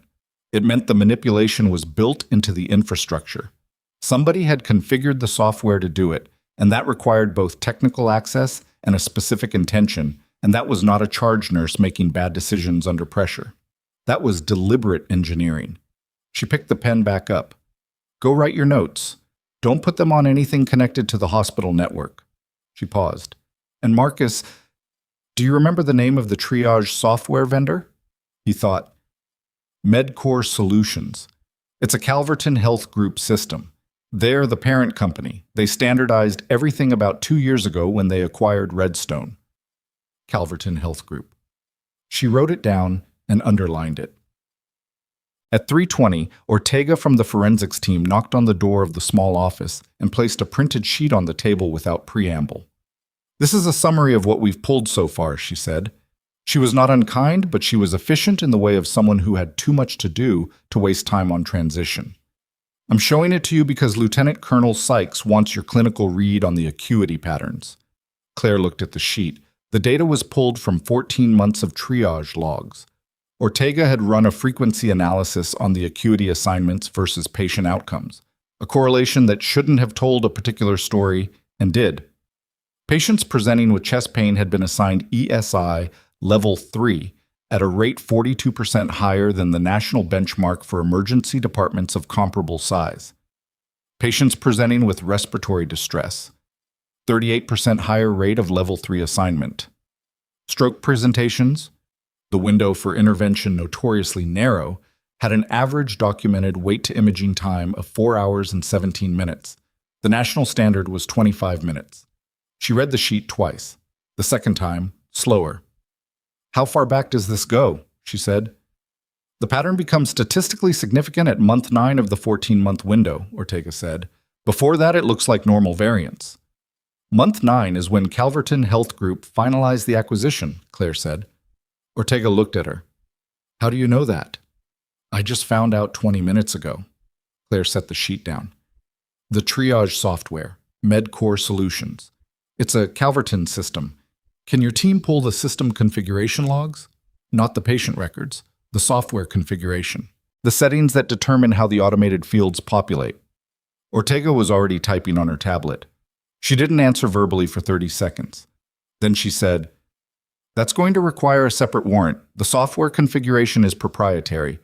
It meant the manipulation was built into the infrastructure. Somebody had configured the software to do it, and that required both technical access and a specific intention, and that was not a charge nurse making bad decisions under pressure. That was deliberate engineering. She picked the pen back up. Go write your notes. Don't put them on anything connected to the hospital network. She paused. And Marcus, do you remember the name of the triage software vendor? He thought. MedCore Solutions. It's a Calverton Health Group system. They're the parent company. They standardized everything about 2 years ago when they acquired Redstone. Calverton Health Group. She wrote it down and underlined it. At 3:20, Ortega from the forensics team knocked on the door of the small office and placed a printed sheet on the table without preamble. This is a summary of what we've pulled so far, she said. She was not unkind, but she was efficient in the way of someone who had too much to do to waste time on transition. I'm showing it to you because Lieutenant Colonel Sykes wants your clinical read on the acuity patterns. Claire looked at the sheet. The data was pulled from 14 months of triage logs. Ortega had run a frequency analysis on the acuity assignments versus patient outcomes, a correlation that shouldn't have told a particular story and did. Patients presenting with chest pain had been assigned ESI level 3 at a rate 42% higher than the national benchmark for emergency departments of comparable size. Patients presenting with respiratory distress, 38% higher rate of level 3 assignment. Stroke presentations, the window for intervention notoriously narrow, had an average documented wait-to-imaging time of 4 hours and 17 minutes. The national standard was 25 minutes. She read the sheet twice. The second time, slower. How far back does this go? She said. The pattern becomes statistically significant at month 9 of the 14-month window, Ortega said. Before that, it looks like normal variance. Month 9 is when Calverton Health Group finalized the acquisition, Claire said. Ortega looked at her. How do you know that? I just found out 20 minutes ago. Claire set the sheet down. The triage software, MedCore Solutions. It's a Calverton system. Can your team pull the system configuration logs? Not the patient records, the software configuration. The settings that determine how the automated fields populate. Ortega was already typing on her tablet. She didn't answer verbally for 30 seconds. Then she said, That's going to require a separate warrant. The software configuration is proprietary.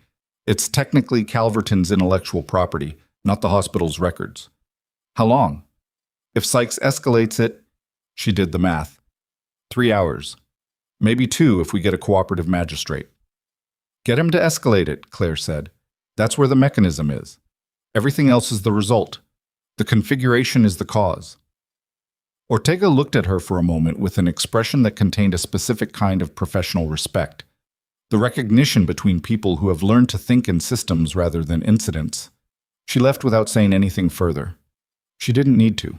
It's technically Calverton's intellectual property, not the hospital's records. How long? If Sykes escalates it, she did the math. 3 hours. Maybe 2 if we get a cooperative magistrate. Get him to escalate it, Claire said. That's where the mechanism is. Everything else is the result. The configuration is the cause. Ortega looked at her for a moment with an expression that contained a specific kind of professional respect. The recognition between people who have learned to think in systems rather than incidents. She left without saying anything further. She didn't need to.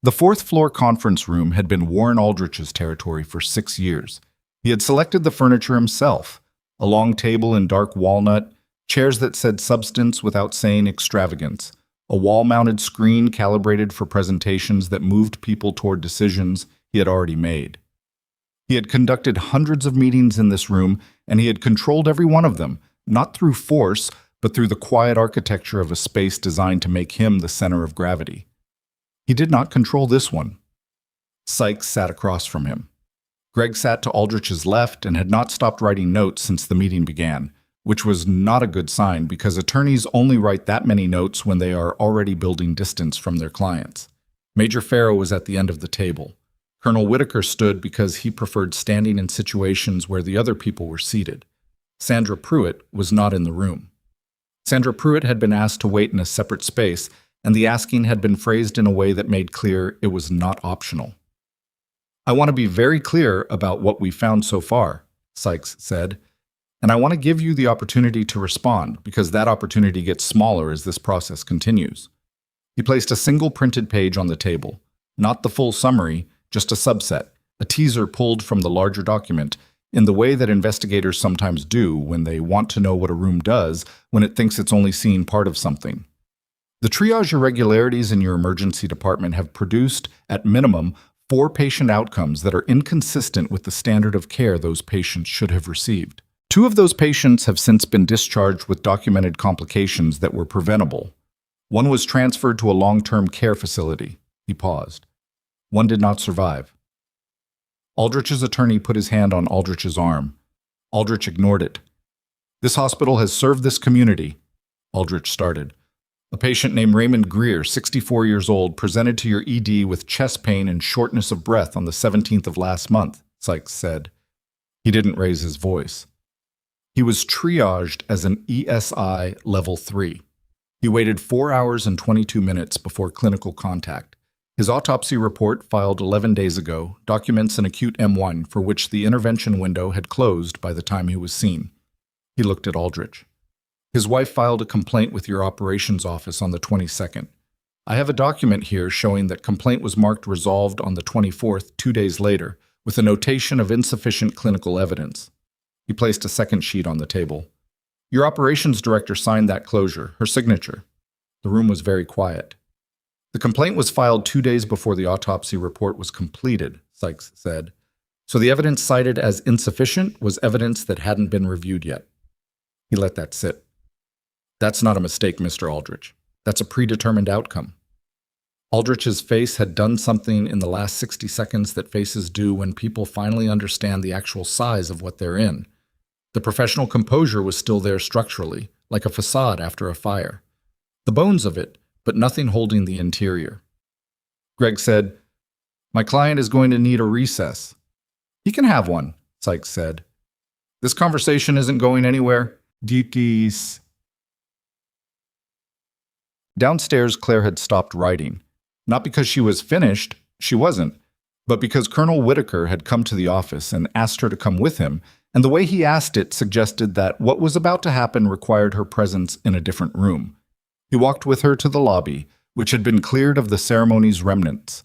The 4th floor conference room had been Warren Aldrich's territory for 6 years. He had selected the furniture himself, a long table in dark walnut, chairs that said substance without saying extravagance, a wall-mounted screen calibrated for presentations that moved people toward decisions he had already made. He had conducted hundreds of meetings in this room, and he had controlled every one of them, not through force, but through the quiet architecture of a space designed to make him the center of gravity. He did not control this one. Sykes sat across from him. Greg sat to Aldrich's left and had not stopped writing notes since the meeting began, which was not a good sign because attorneys only write that many notes when they are already building distance from their clients. Major Farrow was at the end of the table. Colonel Whitaker stood because he preferred standing in situations where the other people were seated. Sandra Pruitt was not in the room. Sandra Pruitt had been asked to wait in a separate space, and the asking had been phrased in a way that made clear it was not optional. I want to be very clear about what we found so far, Sykes said, and I want to give you the opportunity to respond because that opportunity gets smaller as this process continues. He placed a single printed page on the table, not the full summary, just a subset, a teaser pulled from the larger document, in the way that investigators sometimes do when they want to know what a room does when it thinks it's only seen part of something. The triage irregularities in your emergency department have produced, at minimum, 4 patient outcomes that are inconsistent with the standard of care those patients should have received. 2 of those patients have since been discharged with documented complications that were preventable. 1 was transferred to a long-term care facility. He paused. 1 did not survive. Aldrich's attorney put his hand on Aldrich's arm. Aldrich ignored it. This hospital has served this community, Aldrich started. A patient named Raymond Greer, 64 years old, presented to your ED with chest pain and shortness of breath on the 17th of last month, Sykes said. He didn't raise his voice. He was triaged as an ESI Level 3. He waited 4 hours and 22 minutes before clinical contact. His autopsy report, filed 11 days ago, documents an acute M1 for which the intervention window had closed by the time he was seen. He looked at Aldrich. His wife filed a complaint with your operations office on the 22nd. I have a document here showing that complaint was marked resolved on the 24th, 2 days later, with a notation of insufficient clinical evidence. He placed a second sheet on the table. Your operations director signed that closure, her signature. The room was very quiet. The complaint was filed 2 days before the autopsy report was completed, Sykes said. So the evidence cited as insufficient was evidence that hadn't been reviewed yet. He let that sit. That's not a mistake, Mr. Aldrich. That's a predetermined outcome. Aldrich's face had done something in the last 60 seconds that faces do when people finally understand the actual size of what they're in. The professional composure was still there structurally, like a facade after a fire. The bones of it, but nothing holding the interior. Greg said, My client is going to need a recess. He can have one, Sykes said. This conversation isn't going anywhere. Duties. Downstairs, Claire had stopped writing. Not because she was finished, she wasn't, but because Colonel Whitaker had come to the office and asked her to come with him, and the way he asked it suggested that what was about to happen required her presence in a different room. He walked with her to the lobby, which had been cleared of the ceremony's remnants.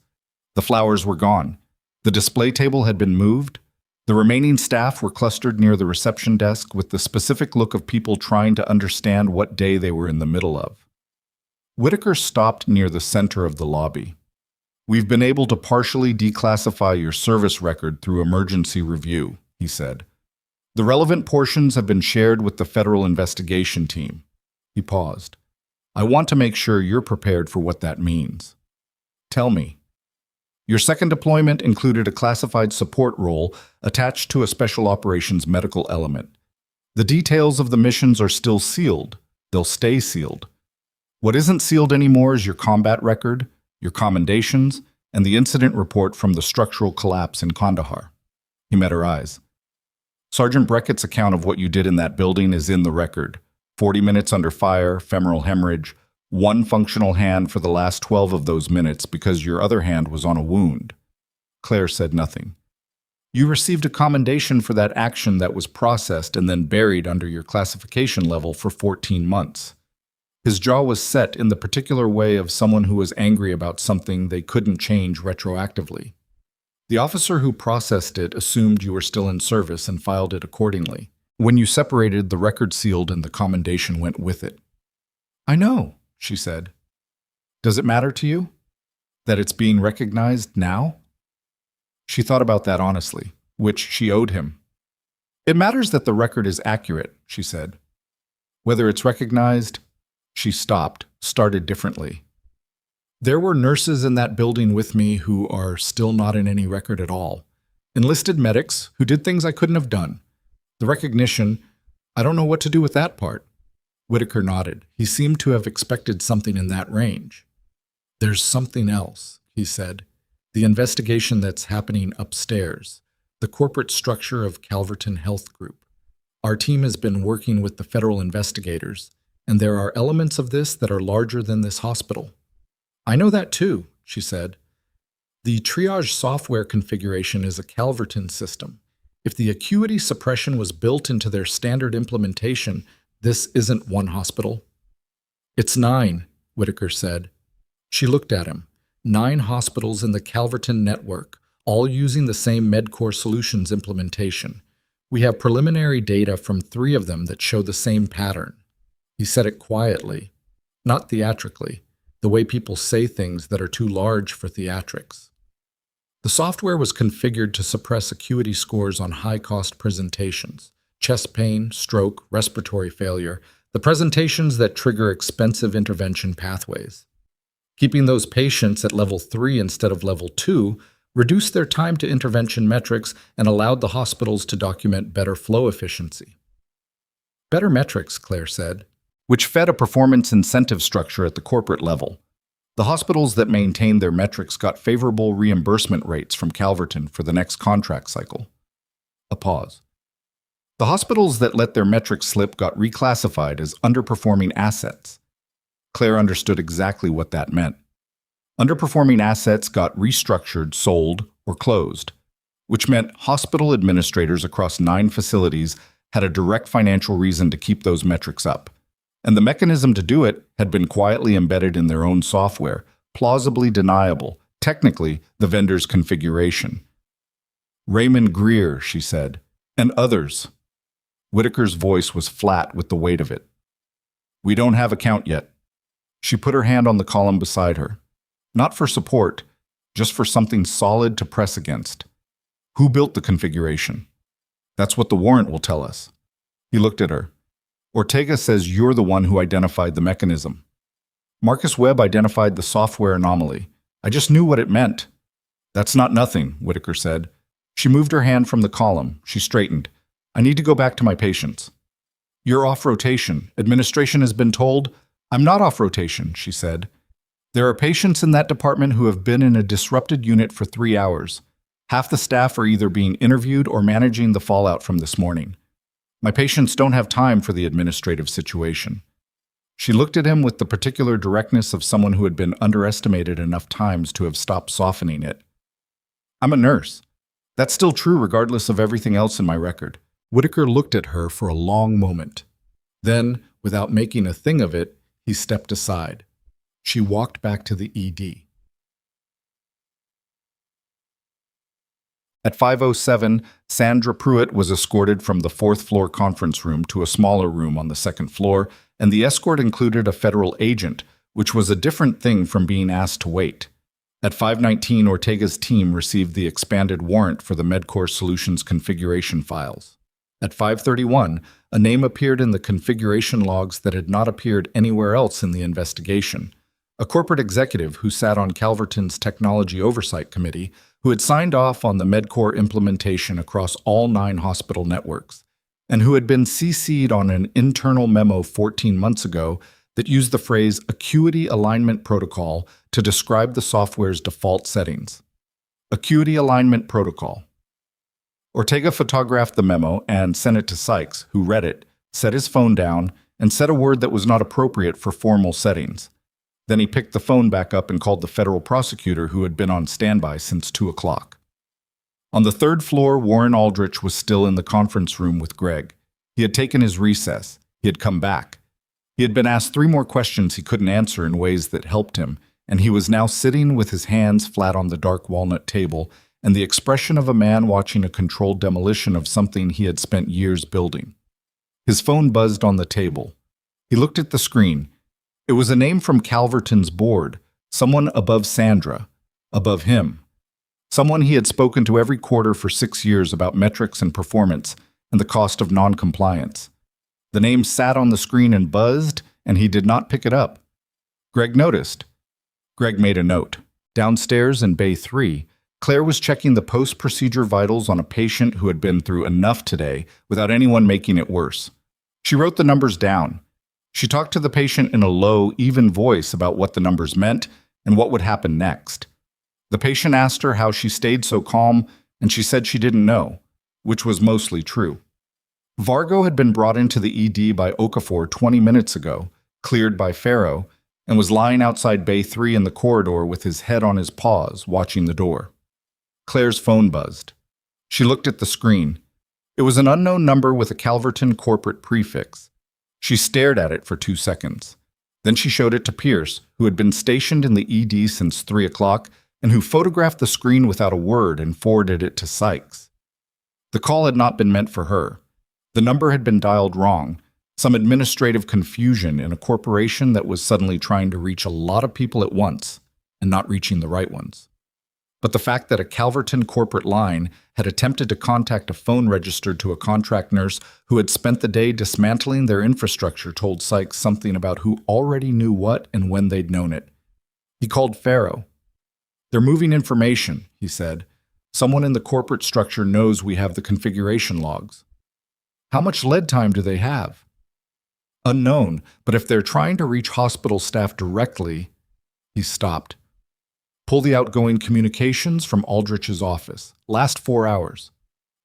The flowers were gone. The display table had been moved. The remaining staff were clustered near the reception desk with the specific look of people trying to understand what day they were in the middle of. Whitaker stopped near the center of the lobby. We've been able to partially declassify your service record through emergency review, he said. The relevant portions have been shared with the federal investigation team. He paused. I want to make sure you're prepared for what that means. Tell me. Your second deployment included a classified support role attached to a special operations medical element. The details of the missions are still sealed. They'll stay sealed. What isn't sealed anymore is your combat record, your commendations, and the incident report from the structural collapse in Kandahar. He met her eyes. Sergeant Brackett's account of what you did in that building is in the record. 40 minutes under fire, femoral hemorrhage, one functional hand for the last 12 of those minutes because your other hand was on a wound. Claire said nothing. You received a commendation for that action that was processed and then buried under your classification level for 14 months. His jaw was set in the particular way of someone who was angry about something they couldn't change retroactively. The officer who processed it assumed you were still in service and filed it accordingly. When you separated, the record sealed and the commendation went with it. I know, she said. Does it matter to you? That it's being recognized now? She thought about that honestly, which she owed him. It matters that the record is accurate, she said. Whether it's recognized, she stopped, started differently. There were nurses in that building with me who are still not in any record at all. Enlisted medics who did things I couldn't have done. The recognition, I don't know what to do with that part. Whitaker nodded. He seemed to have expected something in that range. There's something else, he said. The investigation that's happening upstairs. The corporate structure of Calverton Health Group. Our team has been working with the federal investigators, and there are elements of this that are larger than this hospital. I know that too, she said. The triage software configuration is a Calverton system. If the acuity suppression was built into their standard implementation, this isn't one hospital. It's 9, Whitaker said. She looked at him. 9 hospitals in the Calverton network, all using the same MedCore Solutions implementation. We have preliminary data from 3 of them that show the same pattern. He said it quietly, not theatrically, the way people say things that are too large for theatrics. The software was configured to suppress acuity scores on high-cost presentations, chest pain, stroke, respiratory failure, the presentations that trigger expensive intervention pathways. Keeping those patients at level 3 instead of level 2 reduced their time to intervention metrics and allowed the hospitals to document better flow efficiency. Better metrics, Claire said, which fed a performance incentive structure at the corporate level. The hospitals that maintained their metrics got favorable reimbursement rates from Calverton for the next contract cycle. A pause. The hospitals that let their metrics slip got reclassified as underperforming assets. Claire understood exactly what that meant. Underperforming assets got restructured, sold, or closed, which meant hospital administrators across 9 facilities had a direct financial reason to keep those metrics up. And the mechanism to do it had been quietly embedded in their own software, plausibly deniable, technically the vendor's configuration. Raymond Greer, she said, and others. Whitaker's voice was flat with the weight of it. We don't have a count yet. She put her hand on the column beside her. Not for support, just for something solid to press against. Who built the configuration? That's what the warrant will tell us. He looked at her. Ortega says you're the one who identified the mechanism. Marcus Webb identified the software anomaly. I just knew what it meant. That's not nothing, Whitaker said. She moved her hand from the column. She straightened. I need to go back to my patients. You're off rotation. Administration has been told. I'm not off rotation, she said. There are patients in that department who have been in a disrupted unit for 3 hours. Half the staff are either being interviewed or managing the fallout from this morning. My patients don't have time for the administrative situation. She looked at him with the particular directness of someone who had been underestimated enough times to have stopped softening it. I'm a nurse. That's still true regardless of everything else in my record. Whitaker looked at her for a long moment. Then, without making a thing of it, he stepped aside. She walked back to the ED. At 5:07, Sandra Pruitt was escorted from the 4th floor conference room to a smaller room on the 2nd floor, and the escort included a federal agent, which was a different thing from being asked to wait. At 5:19, Ortega's team received the expanded warrant for the MedCore Solutions configuration files. At 5:31, a name appeared in the configuration logs that had not appeared anywhere else in the investigation. a corporate executive who sat on Calverton's Technology Oversight Committee, who had signed off on the MedCore implementation across all 9 hospital networks, and who had been CC'd on an internal memo 14 months ago that used the phrase Acuity Alignment Protocol to describe the software's default settings. Acuity Alignment Protocol. Ortega photographed the memo and sent it to Sykes, who read it, set his phone down, and said a word that was not appropriate for formal settings. Then he picked the phone back up and called the federal prosecutor who had been on standby since 2 o'clock. On the 3rd floor, Warren Aldrich was still in the conference room with Greg. He had taken his recess. He had come back. He had been asked 3 more questions he couldn't answer in ways that helped him, and he was now sitting with his hands flat on the dark walnut table and the expression of a man watching a controlled demolition of something he had spent years building. His phone buzzed on the table. He looked at the screen. It was a name from Calverton's board, someone above Sandra, above him. Someone he had spoken to every quarter for 6 years about metrics and performance and the cost of non-compliance. The name sat on the screen and buzzed, and he did not pick it up. Greg noticed. Greg made a note. Downstairs in Bay 3, Claire was checking the post-procedure vitals on a patient who had been through enough today without anyone making it worse. She wrote the numbers down. She talked to the patient in a low, even voice about what the numbers meant and what would happen next. The patient asked her how she stayed so calm, and she said she didn't know, which was mostly true. Vargo had been brought into the ED by Okafor 20 minutes ago, cleared by Farrow, and was lying outside Bay 3 in the corridor with his head on his paws, watching the door. Claire's phone buzzed. She looked at the screen. It was an unknown number with a Calverton corporate prefix. She stared at it for 2 seconds. Then she showed it to Pierce, who had been stationed in the ED since 3 o'clock and who photographed the screen without a word and forwarded it to Sykes. The call had not been meant for her. The number had been dialed wrong, some administrative confusion in a corporation that was suddenly trying to reach a lot of people at once and not reaching the right ones. But the fact that a Calverton corporate line had attempted to contact a phone registered to a contract nurse who had spent the day dismantling their infrastructure told Sykes something about who already knew what and when they'd known it. He called Farrow. "They're moving information," he said. "Someone in the corporate structure knows we have the configuration logs." "How much lead time do they have?" "Unknown, but if they're trying to reach hospital staff directly..." He stopped. "Pull the outgoing communications from Aldrich's office. Last 4 hours.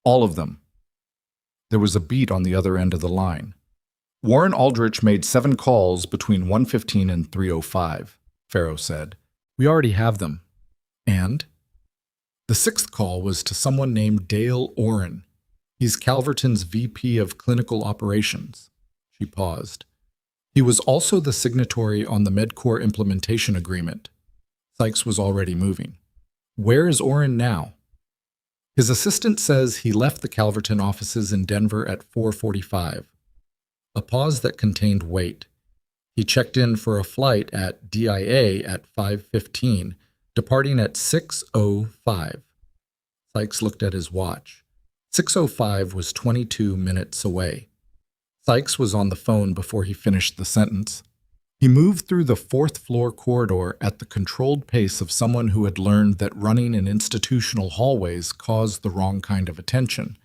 All of them." There was a beat on the other end of the line. "Warren Aldrich made 7 calls between 1:15 and 3:05, Farrow said. "We already have them." "And?" "The 6th call was to someone named Dale Oren. He's Calverton's VP of Clinical Operations." She paused. "He was also the signatory on the MedCore implementation agreement." Sykes was already moving. "Where is Oren now?" "His assistant says he left the Calverton offices in Denver at 4:45. A pause that contained weight. He checked in for a flight at DIA at 5:15, departing at 6:05. Sykes looked at his watch. 6:05 was 22 minutes away. Sykes was on the phone before he finished the sentence. He moved through the 4th floor corridor at the controlled pace of someone who had learned that running in institutional hallways caused the wrong kind of attention,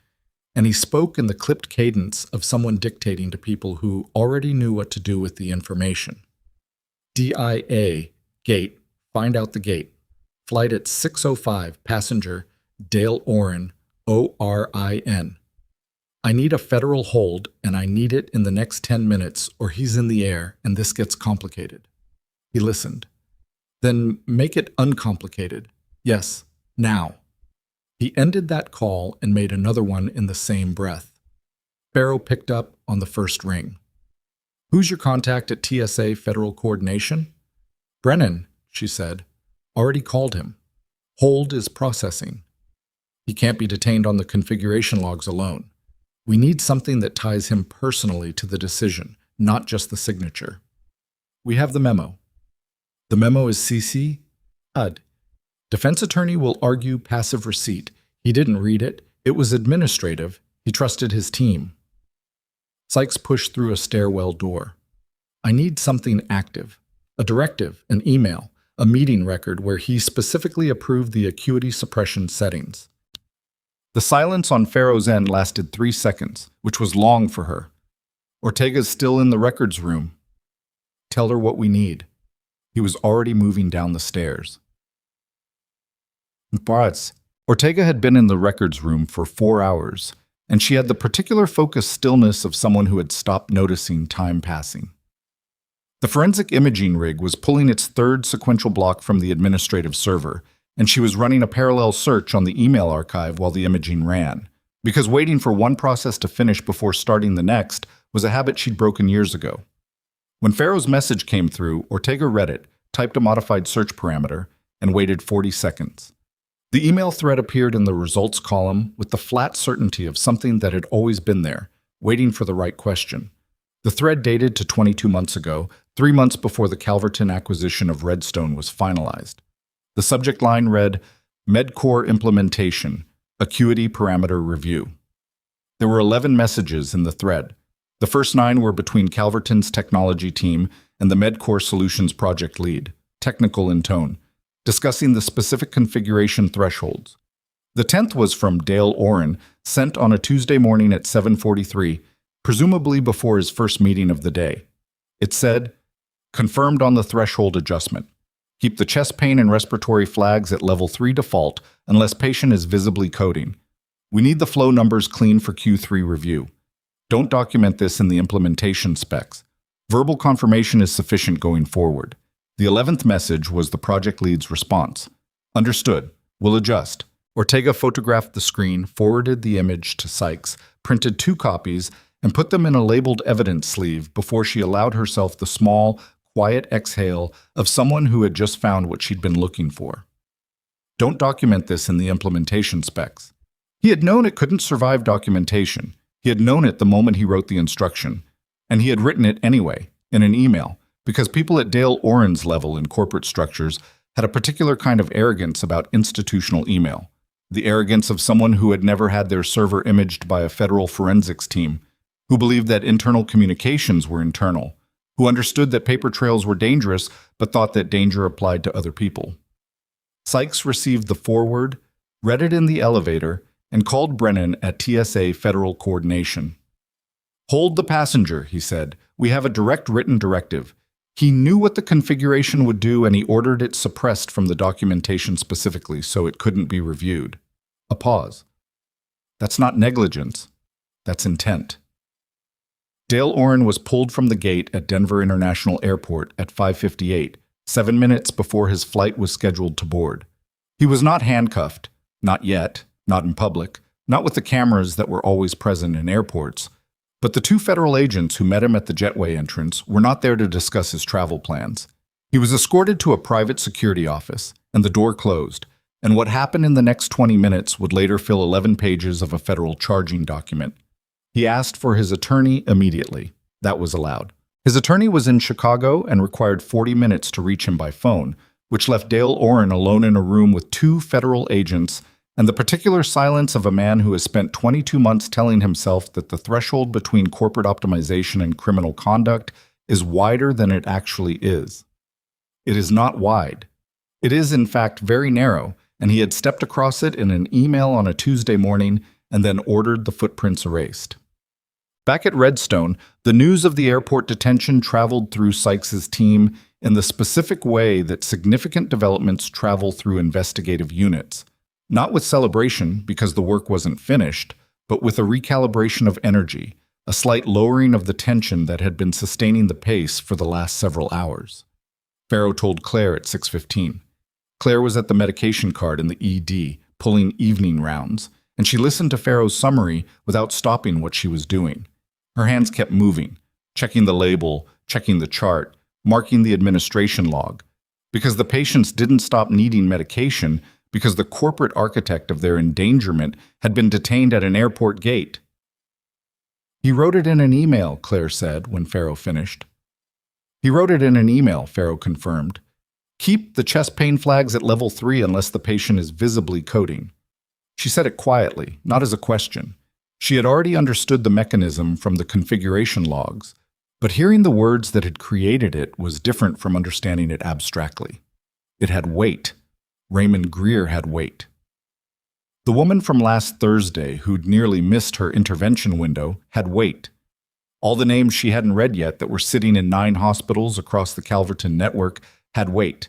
and he spoke in the clipped cadence of someone dictating to people who already knew what to do with the information. DIA, gate, find out the gate. Flight at 6:05, passenger, Dale Oren, ORIN. I need a federal hold, and I need it in the next 10 minutes, or he's in the air, and this gets complicated. He listened. Then make it uncomplicated. Yes, now. He ended that call and made another one in the same breath. Farrow picked up on the first ring. "Who's your contact at TSA Federal Coordination?" "Brennan," she said. "Already called him. Hold is processing. He can't be detained on the configuration logs alone. We need something that ties him personally to the decision, not just the signature. We have the memo. The memo is CC, HUD. Defense attorney will argue passive receipt. He didn't read it. It was administrative. He trusted his team." Sykes pushed through a stairwell door. "I need something active. A directive, an email, a meeting record where he specifically approved the acuity suppression settings. The silence on Pharaoh's end lasted 3 seconds, which was long for her. Ortega's still in the records room. Tell her what we need. He was already moving down the stairs. Ortega had been in the records room for 4 hours, and she had the particular focused stillness of someone who had stopped noticing time passing. The forensic imaging rig was pulling its third sequential block from the administrative server, and she was running a parallel search on the email archive while the imaging ran, because waiting for one process to finish before starting the next was a habit she'd broken years ago. When Pharaoh's message came through, Ortega read it, typed a modified search parameter, and waited 40 seconds. The email thread appeared in the results column with the flat certainty of something that had always been there, waiting for the right question. The thread dated to 22 months ago, 3 months before the Calverton acquisition of Redstone was finalized. The subject line read, MedCore Implementation, Acuity Parameter Review. There were 11 messages in the thread. The first 9 were between Calverton's technology team and the MedCore Solutions project lead, technical in tone, discussing the specific configuration thresholds. The 10th was from Dale Oren, sent on a Tuesday morning at 7:43, presumably before his first meeting of the day. It said, confirmed on the threshold adjustment. Keep the chest pain and respiratory flags at level 3 default unless patient is visibly coding. We need the flow numbers clean for Q3 review. Don't document this in the implementation specs. Verbal confirmation is sufficient going forward. The 11th message was the project lead's response. Understood. We'll adjust. Ortega photographed the screen, forwarded the image to Sykes, printed 2 copies, and put them in a labeled evidence sleeve before she allowed herself the small, quiet exhale of someone who had just found what she'd been looking for. Don't document this in the implementation specs. He had known it couldn't survive documentation. He had known it the moment he wrote the instruction. And he had written it anyway, in an email, because people at Dale Oren's level in corporate structures had a particular kind of arrogance about institutional email. The arrogance of someone who had never had their server imaged by a federal forensics team, who believed that internal communications were internal, who understood that paper trails were dangerous but thought that danger applied to other people. Sykes received the forward, read it in the elevator, and called Brennan at TSA Federal Coordination. Hold the passenger, he said. We have a direct written directive. He knew what the configuration would do and he ordered it suppressed from the documentation specifically so it couldn't be reviewed. A pause. That's not negligence. That's intent. Dale Oren was pulled from the gate at Denver International Airport at 5:58, 7 minutes before his flight was scheduled to board. He was not handcuffed, not yet, not in public, not with the cameras that were always present in airports, but the 2 federal agents who met him at the jetway entrance were not there to discuss his travel plans. He was escorted to a private security office, and the door closed, and what happened in the next 20 minutes would later fill 11 pages of a federal charging document. He asked for his attorney immediately. That was allowed. His attorney was in Chicago and required 40 minutes to reach him by phone, which left Dale Oren alone in a room with 2 federal agents and the particular silence of a man who has spent 22 months telling himself that the threshold between corporate optimization and criminal conduct is wider than it actually is. It is not wide. It is, in fact, very narrow, and he had stepped across it in an email on a Tuesday morning and then ordered the footprints erased. Back at Redstone, the news of the airport detention traveled through Sykes' team in the specific way that significant developments travel through investigative units. Not with celebration, because the work wasn't finished, but with a recalibration of energy, a slight lowering of the tension that had been sustaining the pace for the last several hours. Pharaoh told Claire at 6:15. Claire was at the medication cart in the ED, pulling evening rounds, and she listened to Pharaoh's summary without stopping what she was doing. Her hands kept moving, checking the label, checking the chart, marking the administration log, because the patients didn't stop needing medication because the corporate architect of their endangerment had been detained at an airport gate. He wrote it in an email, Claire said when Pharaoh finished. He wrote it in an email, Pharaoh confirmed. Keep the chest pain flags at level 3 unless the patient is visibly coding. She said it quietly, not as a question. She had already understood the mechanism from the configuration logs, But hearing the words that had created it was different from understanding it abstractly. It had weight. Raymond Greer had weight. The woman from last Thursday, who'd nearly missed her intervention window, had weight. All the names she hadn't read yet that were sitting in 9 hospitals across the Calverton network had weight.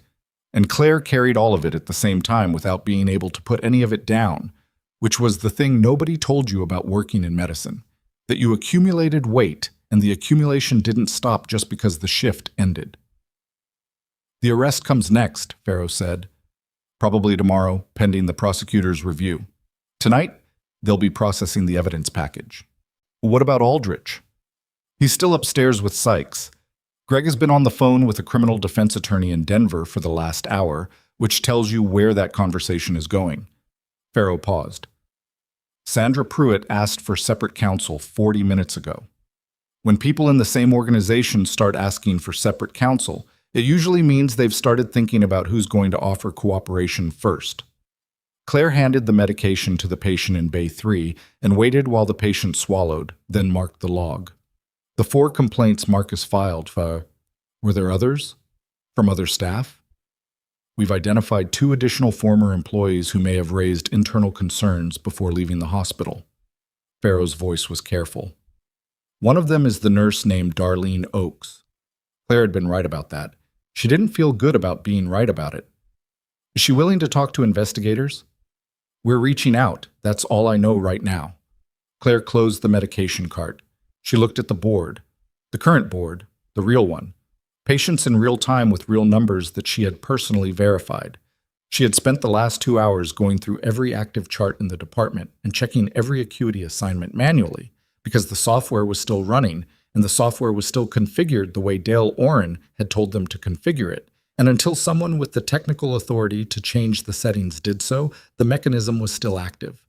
And Claire carried all of it at the same time without being able to put any of it down, which was the thing nobody told you about working in medicine, that you accumulated weight, and the accumulation didn't stop just because the shift ended. "The arrest comes next," Farrow said. "Probably tomorrow, pending the prosecutor's review. Tonight, they'll be processing the evidence package." "What about Aldrich?" "He's still upstairs with Sykes. Greg has been on the phone with a criminal defense attorney in Denver for the last hour, which tells you where that conversation is going." Farrow paused. "Sandra Pruitt asked for separate counsel 40 minutes ago. When people in the same organization start asking for separate counsel, it usually means they've started thinking about who's going to offer cooperation first." Claire handed the medication to the patient in Bay 3 and waited while the patient swallowed, then marked the log. The 4 complaints Marcus filed for. Were there others? From other staff? "We've identified 2 additional former employees who may have raised internal concerns before leaving the hospital." Farrow's voice was careful. "One of them is the nurse named Darlene Oakes." Claire had been right about that. She didn't feel good about being right about it. "Is she willing to talk to investigators?" "We're reaching out. That's all I know right now." Claire closed the medication cart. She looked at the board. The current board, the real one. Patients in real time with real numbers that she had personally verified. She had spent the last 2 hours going through every active chart in the department and checking every acuity assignment manually, because the software was still running and the software was still configured the way Dale Oren had told them to configure it. And until someone with the technical authority to change the settings did so, the mechanism was still active.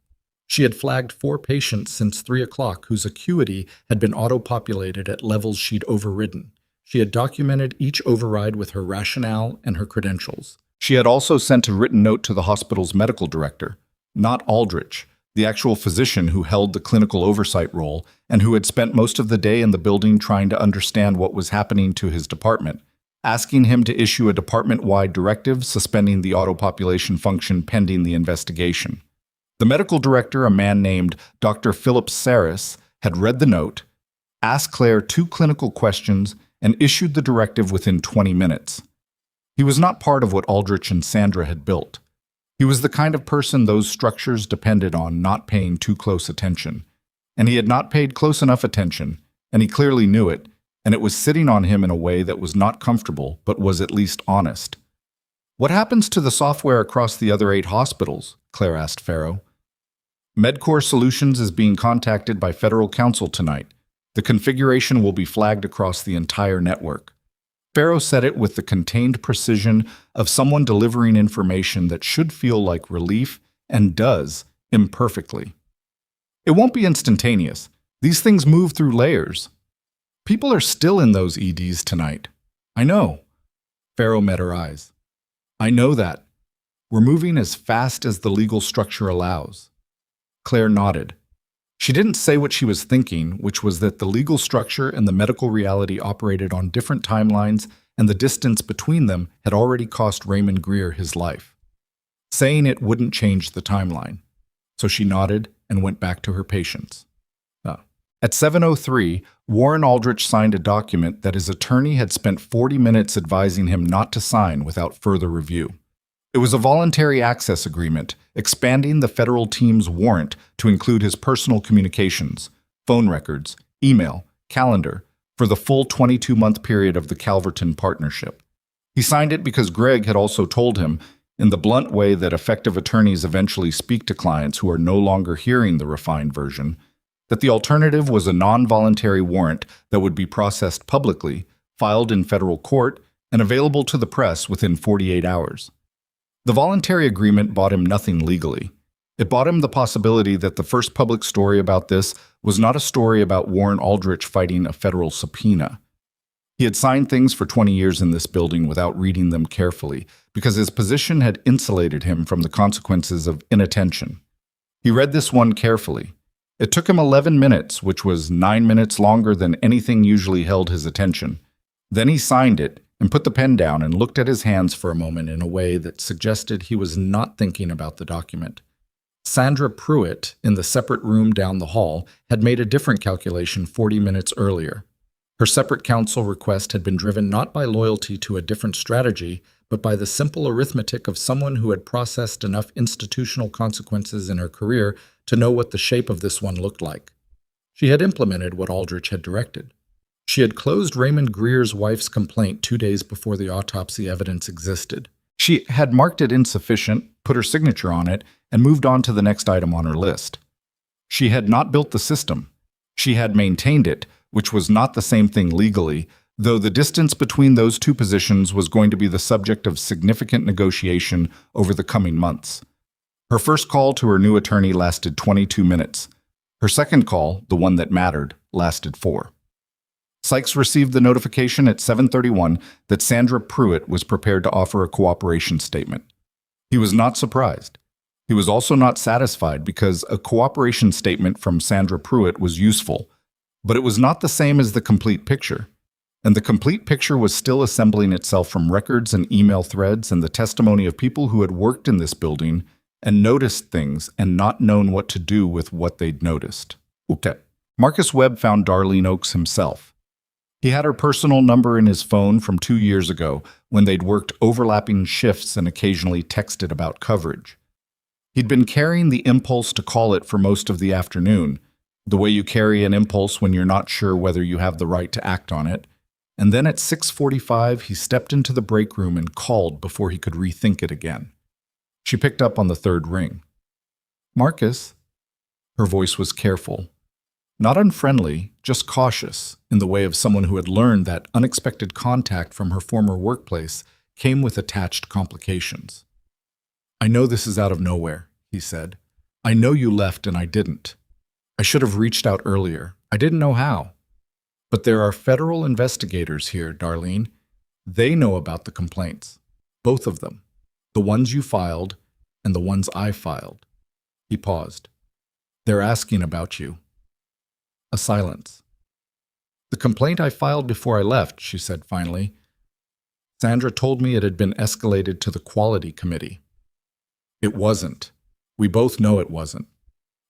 She had flagged 4 patients since 3 o'clock whose acuity had been auto-populated at levels she'd overridden. She had documented each override with her rationale and her credentials. She had also sent a written note to the hospital's medical director, not Aldrich, the actual physician who held the clinical oversight role and who had spent most of the day in the building trying to understand what was happening to his department, asking him to issue a department-wide directive suspending the auto-population function pending the investigation. The medical director, a man named Dr. Philip Saris, had read the note, asked Claire 2 clinical questions, and issued the directive within 20 minutes. He was not part of what Aldrich and Sandra had built. He was the kind of person those structures depended on not paying too close attention. And he had not paid close enough attention, and he clearly knew it, and it was sitting on him in a way that was not comfortable but was at least honest. "What happens to the software across the other 8 hospitals?" Claire asked Farrow. "MedCore Solutions is being contacted by federal counsel tonight. The configuration will be flagged across the entire network." Farrow said it with the contained precision of someone delivering information that should feel like relief and does, imperfectly. "It won't be instantaneous. These things move through layers. People are still in those EDs tonight." "I know." Farrow met her eyes. "I know that. We're moving as fast as the legal structure allows." Claire nodded. She didn't say what she was thinking, which was that the legal structure and the medical reality operated on different timelines, and the distance between them had already cost Raymond Greer his life. Saying it wouldn't change the timeline. So she nodded and went back to her patients. At 7:03, Warren Aldrich signed a document that his attorney had spent 40 minutes advising him not to sign without further review. It was a voluntary access agreement, expanding the federal team's warrant to include his personal communications, phone records, email, calendar, for the full 22-month period of the Calverton partnership. He signed it because Greg had also told him, in the blunt way that effective attorneys eventually speak to clients who are no longer hearing the refined version, that the alternative was a non-voluntary warrant that would be processed publicly, filed in federal court, and available to the press within 48 hours. The voluntary agreement bought him nothing legally. It bought him the possibility that the first public story about this was not a story about Warren Aldrich fighting a federal subpoena. He had signed things for 20 years in this building without reading them carefully, because his position had insulated him from the consequences of inattention. He read this one carefully. It took him 11 minutes, which was 9 minutes longer than anything usually held his attention. Then he signed it and put the pen down and looked at his hands for a moment in a way that suggested he was not thinking about the document. Sandra Pruitt, in the separate room down the hall, had made a different calculation 40 minutes earlier. Her separate counsel request had been driven not by loyalty to a different strategy, but by the simple arithmetic of someone who had processed enough institutional consequences in her career to know what the shape of this one looked like. She had implemented what Aldrich had directed. She had closed Raymond Greer's wife's complaint 2 days before the autopsy evidence existed. She had marked it insufficient, put her signature on it, and moved on to the next item on her list. She had not built the system. She had maintained it, which was not the same thing legally, though the distance between those two positions was going to be the subject of significant negotiation over the coming months. Her first call to her new attorney lasted 22 minutes. Her second call, the one that mattered, lasted 4. Sykes received the notification at 7:31 that Sandra Pruitt was prepared to offer a cooperation statement. He was not surprised. He was also not satisfied because a cooperation statement from Sandra Pruitt was useful, but it was not the same as the complete picture. And the complete picture was still assembling itself from records and email threads and the testimony of people who had worked in this building and noticed things and not known what to do with what they'd noticed. Okay. Marcus Webb found Darlene Oaks himself. He had her personal number in his phone from 2 years ago when they'd worked overlapping shifts and occasionally texted about coverage. He'd been carrying the impulse to call it for most of the afternoon, the way you carry an impulse when you're not sure whether you have the right to act on it. And then at 6:45, he stepped into the break room and called before he could rethink it again. She picked up on the third ring. "Marcus." Her voice was careful. Not unfriendly, just cautious, in the way of someone who had learned that unexpected contact from her former workplace came with attached complications. "I know this is out of nowhere," he said. "I know you left and I didn't. I should have reached out earlier. I didn't know how. But there are federal investigators here, Darlene. They know about the complaints. Both of them. The ones you filed and the ones I filed." He paused. "They're asking about you." A silence. "The complaint I filed before I left," she said finally. "Sandra told me it had been escalated to the quality committee." "It wasn't. We both know it wasn't."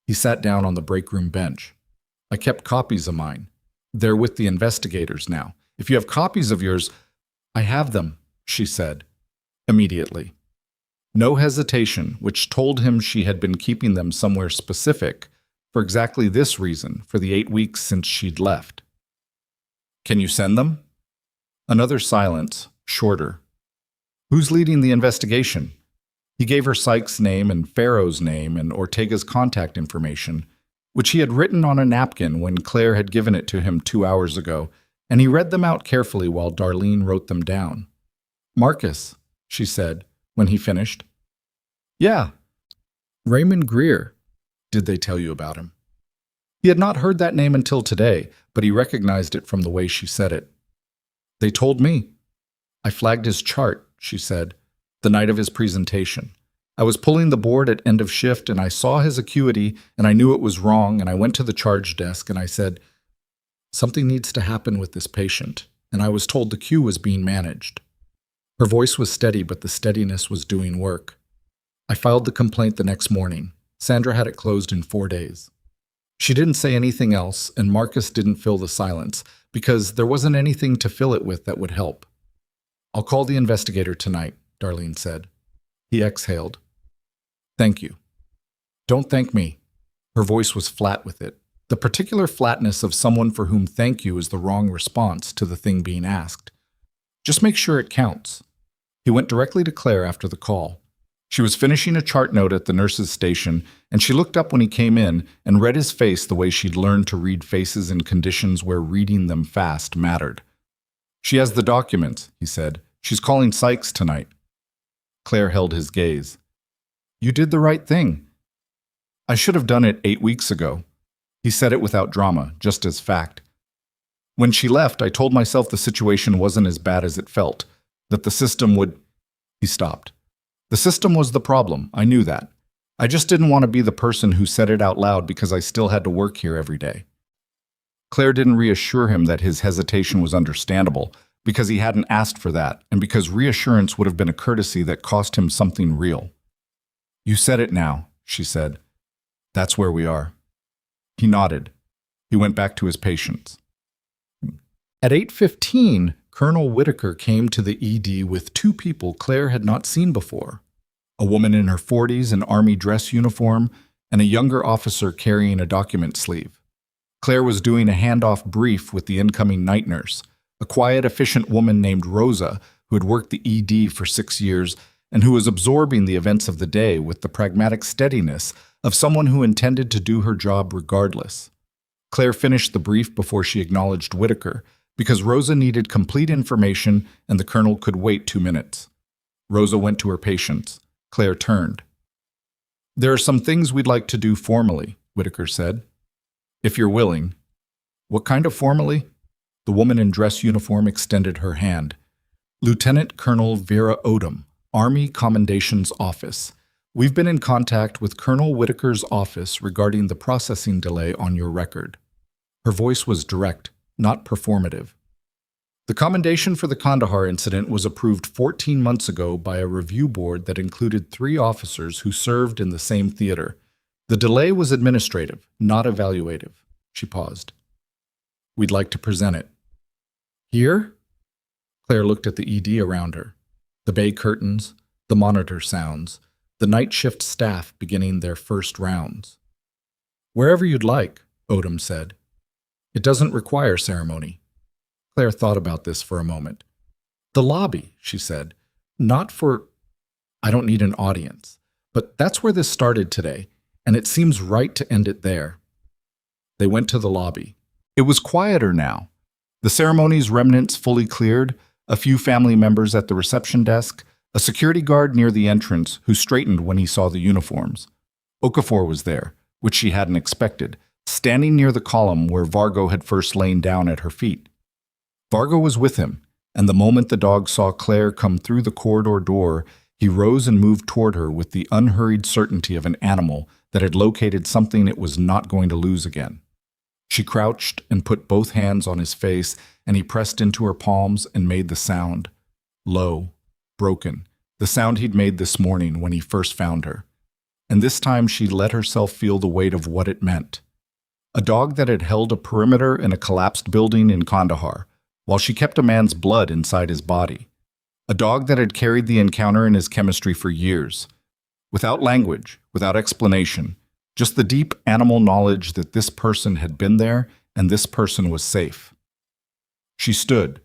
He sat down on the break room bench. "I kept copies of mine. They're with the investigators now. If you have copies of yours—" "I have them," she said, immediately. No hesitation, which told him she had been keeping them somewhere specific, for exactly this reason, for the 8 weeks since she'd left. "Can you send them?" Another silence, shorter. "Who's leading the investigation?" He gave her Sykes' name and Farrow's name and Ortega's contact information, which he had written on a napkin when Claire had given it to him 2 hours ago, and he read them out carefully while Darlene wrote them down. "Marcus," she said, when he finished. "Yeah. Raymond Greer. Did they tell you about him?" He had not heard that name until today, but he recognized it from the way she said it. "They told me. I flagged his chart," she said, "the night of his presentation. I was pulling the board at end of shift, and I saw his acuity, and I knew it was wrong, and I went to the charge desk, and I said, 'Something needs to happen with this patient,' and I was told the queue was being managed." Her voice was steady, but the steadiness was doing work. "I filed the complaint the next morning. Sandra had it closed in 4 days." She didn't say anything else, and Marcus didn't fill the silence, because there wasn't anything to fill it with that would help. "I'll call the investigator tonight," Darlene said. He exhaled. "Thank you." "Don't thank me." Her voice was flat with it, the particular flatness of someone for whom thank you is the wrong response to the thing being asked. "Just make sure it counts." He went directly to Claire after the call. She was finishing a chart note at the nurse's station, and she looked up when he came in and read his face the way she'd learned to read faces in conditions where reading them fast mattered. "She has the documents," he said. "She's calling Sykes tonight." Claire held his gaze. "You did the right thing." "I should have done it 8 weeks ago." He said it without drama, just as fact. "When she left, I told myself the situation wasn't as bad as it felt, that the system would—" He stopped. "The system was the problem, I knew that. I just didn't want to be the person who said it out loud because I still had to work here every day. Claire didn't reassure him that his hesitation was understandable, because he hadn't asked for that, and because reassurance would have been a courtesy that cost him something real. You said it now, she said. That's where we are. He nodded. He went back to his patients. At 8:15, Colonel Whitaker came to the ED with two people Claire had not seen before. A woman in her 40s in army dress uniform, and a younger officer carrying a document sleeve. Claire was doing a handoff brief with the incoming night nurse, a quiet, efficient woman named Rosa, who had worked the ED for 6 years and who was absorbing the events of the day with the pragmatic steadiness of someone who intended to do her job regardless. Claire finished the brief before she acknowledged Whitaker, because Rosa needed complete information and the colonel could wait 2 minutes. Rosa went to her patients. Claire turned. There are some things we'd like to do formally, Whitaker said. If you're willing. What kind of formally? The woman in dress uniform extended her hand. Lieutenant Colonel Vera Odom, Army Commendations Office. We've been in contact with Colonel Whitaker's office regarding the processing delay on your record. Her voice was direct, not performative. The commendation for the Kandahar incident was approved 14 months ago by a review board that included 3 officers who served in the same theater. The delay was administrative, not evaluative. She paused. We'd like to present it. Here? Claire looked at the ED around her. The bay curtains, the monitor sounds, the night shift staff beginning their first rounds. Wherever you'd like, Odom said. It doesn't require ceremony. Claire thought about this for a moment. The lobby, she said. Not for... I don't need an audience. But that's where this started today, and it seems right to end it there. They went to the lobby. It was quieter now. The ceremony's remnants fully cleared, a few family members at the reception desk, a security guard near the entrance who straightened when he saw the uniforms. Okafor was there, which she hadn't expected, standing near the column where Vargo had first lain down at her feet. Vargo was with him, and the moment the dog saw Claire come through the corridor door, he rose and moved toward her with the unhurried certainty of an animal that had located something it was not going to lose again. She crouched and put both hands on his face, and he pressed into her palms and made the sound. Low, broken, the sound he'd made this morning when he first found her. And this time she let herself feel the weight of what it meant. A dog that had held a perimeter in a collapsed building in Kandahar, while she kept a man's blood inside his body. A dog that had carried the encounter in his chemistry for years. Without language, without explanation, just the deep animal knowledge that this person had been there and this person was safe. She stood.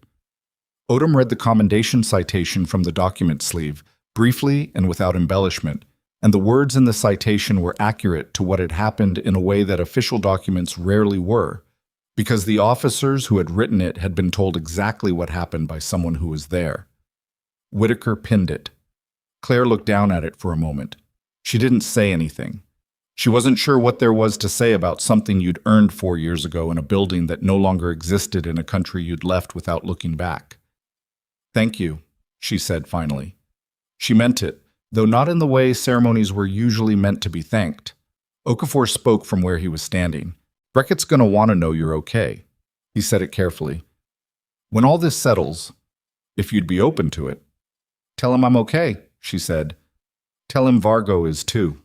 Odom read the commendation citation from the document sleeve, briefly and without embellishment, and the words in the citation were accurate to what had happened in a way that official documents rarely were, because the officers who had written it had been told exactly what happened by someone who was there. Whitaker pinned it. Claire looked down at it for a moment. She didn't say anything. She wasn't sure what there was to say about something you'd earned 4 years ago in a building that no longer existed in a country you'd left without looking back. Thank you, she said finally. She meant it, though not in the way ceremonies were usually meant to be thanked. Okafor spoke from where he was standing. Breckett's going to want to know you're okay. He said it carefully. When all this settles, if you'd be open to it, tell him I'm okay, she said. Tell him Vargo is too.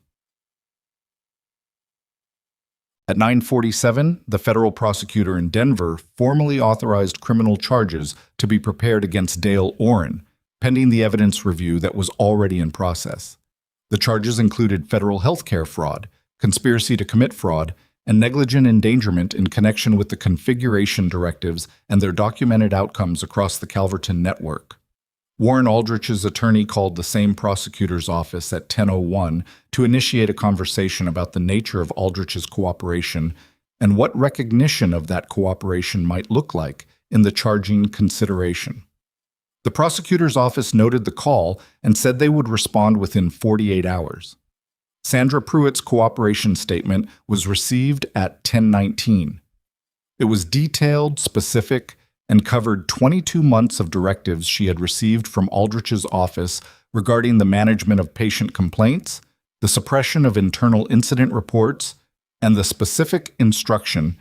At 9:47, the federal prosecutor in Denver formally authorized criminal charges to be prepared against Dale Oren, pending the evidence review that was already in process. The charges included federal health care fraud, conspiracy to commit fraud, and negligent endangerment in connection with the configuration directives and their documented outcomes across the Calverton network. Warren Aldrich's attorney called the same prosecutor's office at 10:01 to initiate a conversation about the nature of Aldrich's cooperation and what recognition of that cooperation might look like in the charging consideration. The prosecutor's office noted the call and said they would respond within 48 hours. Sandra Pruitt's cooperation statement was received at 10:19. It was detailed, specific, and covered 22 months of directives she had received from Aldrich's office regarding the management of patient complaints, the suppression of internal incident reports, and the specific instruction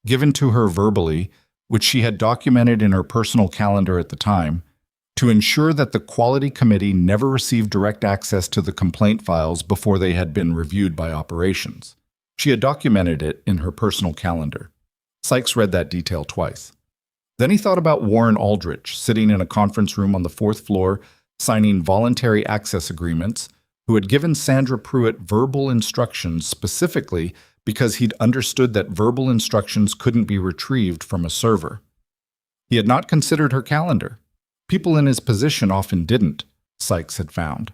given to her verbally, which she had documented in her personal calendar at the time, to ensure that the Quality Committee never received direct access to the complaint files before they had been reviewed by operations. She had documented it in her personal calendar. Sykes read that detail twice. Then he thought about Warren Aldrich, sitting in a conference room on the 4th floor, signing voluntary access agreements, who had given Sandra Pruitt verbal instructions specifically because he'd understood that verbal instructions couldn't be retrieved from a server. He had not considered her calendar. People in his position often didn't, Sykes had found.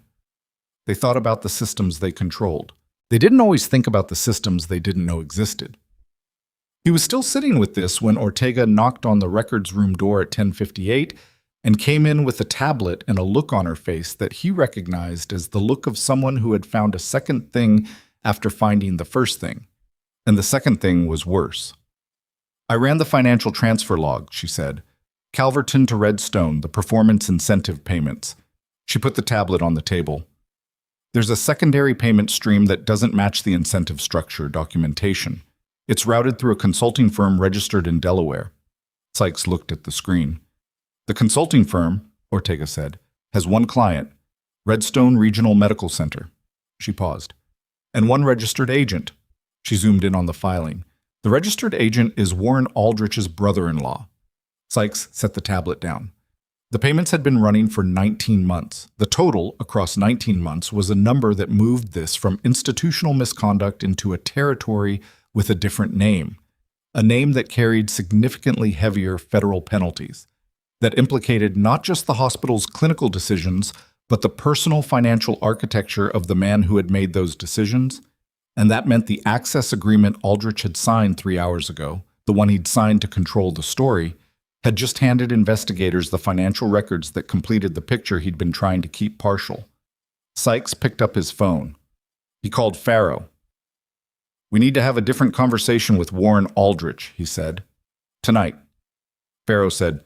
They thought about the systems they controlled. They didn't always think about the systems they didn't know existed. He was still sitting with this when Ortega knocked on the records room door at 10:58 and came in with a tablet and a look on her face that he recognized as the look of someone who had found a second thing after finding the first thing. And the second thing was worse. "I ran the financial transfer log," she said. "Calverton to Redstone, the performance incentive payments." She put the tablet on the table. "There's a secondary payment stream that doesn't match the incentive structure documentation. It's routed through a consulting firm registered in Delaware." Sykes looked at the screen. "The consulting firm," Ortega said, "has one client, Redstone Regional Medical Center." She paused. "And one registered agent." She zoomed in on the filing. "The registered agent is Warren Aldrich's brother-in-law." Sykes set the tablet down. The payments had been running for 19 months. The total, across 19 months, was a number that moved this from institutional misconduct into a territory with a different name, a name that carried significantly heavier federal penalties, that implicated not just the hospital's clinical decisions, but the personal financial architecture of the man who had made those decisions. And that meant the access agreement Aldrich had signed 3 hours ago, the one he'd signed to control the story, had just handed investigators the financial records that completed the picture he'd been trying to keep partial. Sykes picked up his phone. He called Farrow. "We need to have a different conversation with Warren Aldrich," he said. "Tonight." Farrow said,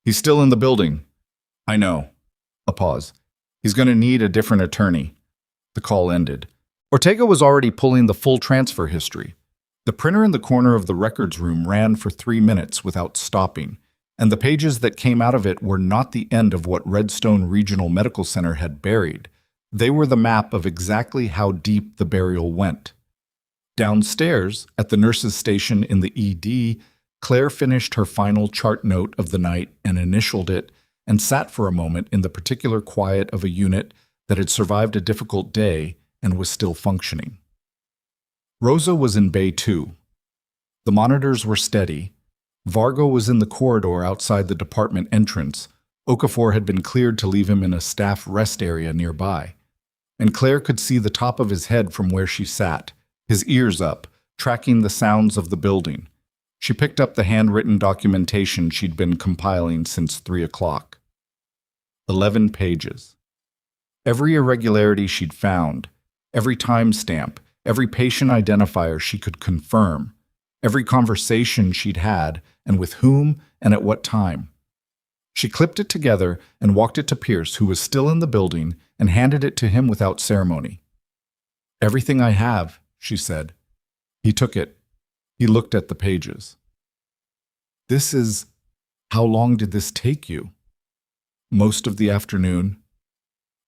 "He's still in the building." "I know." A pause. "He's going to need a different attorney." The call ended. Ortega was already pulling the full transfer history. The printer in the corner of the records room ran for 3 minutes without stopping, and the pages that came out of it were not the end of what Redstone Regional Medical Center had buried. They were the map of exactly how deep the burial went. Downstairs, at the nurse's station in the ED, Claire finished her final chart note of the night and initialed it, and sat for a moment in the particular quiet of a unit that had survived a difficult day and was still functioning. Rosa was in Bay 2. The monitors were steady. Vargo was in the corridor outside the department entrance. Okafor had been cleared to leave him in a staff rest area nearby. And Claire could see the top of his head from where she sat, his ears up, tracking the sounds of the building. She picked up the handwritten documentation she'd been compiling since 3 o'clock. 11 pages. Every irregularity she'd found, every timestamp, every patient identifier she could confirm, every conversation she'd had, and with whom and at what time. She clipped it together and walked it to Pierce, who was still in the building, and handed it to him without ceremony. "Everything I have," she said. He took it. He looked at the pages. "This is... How long did this take you?" "Most of the afternoon."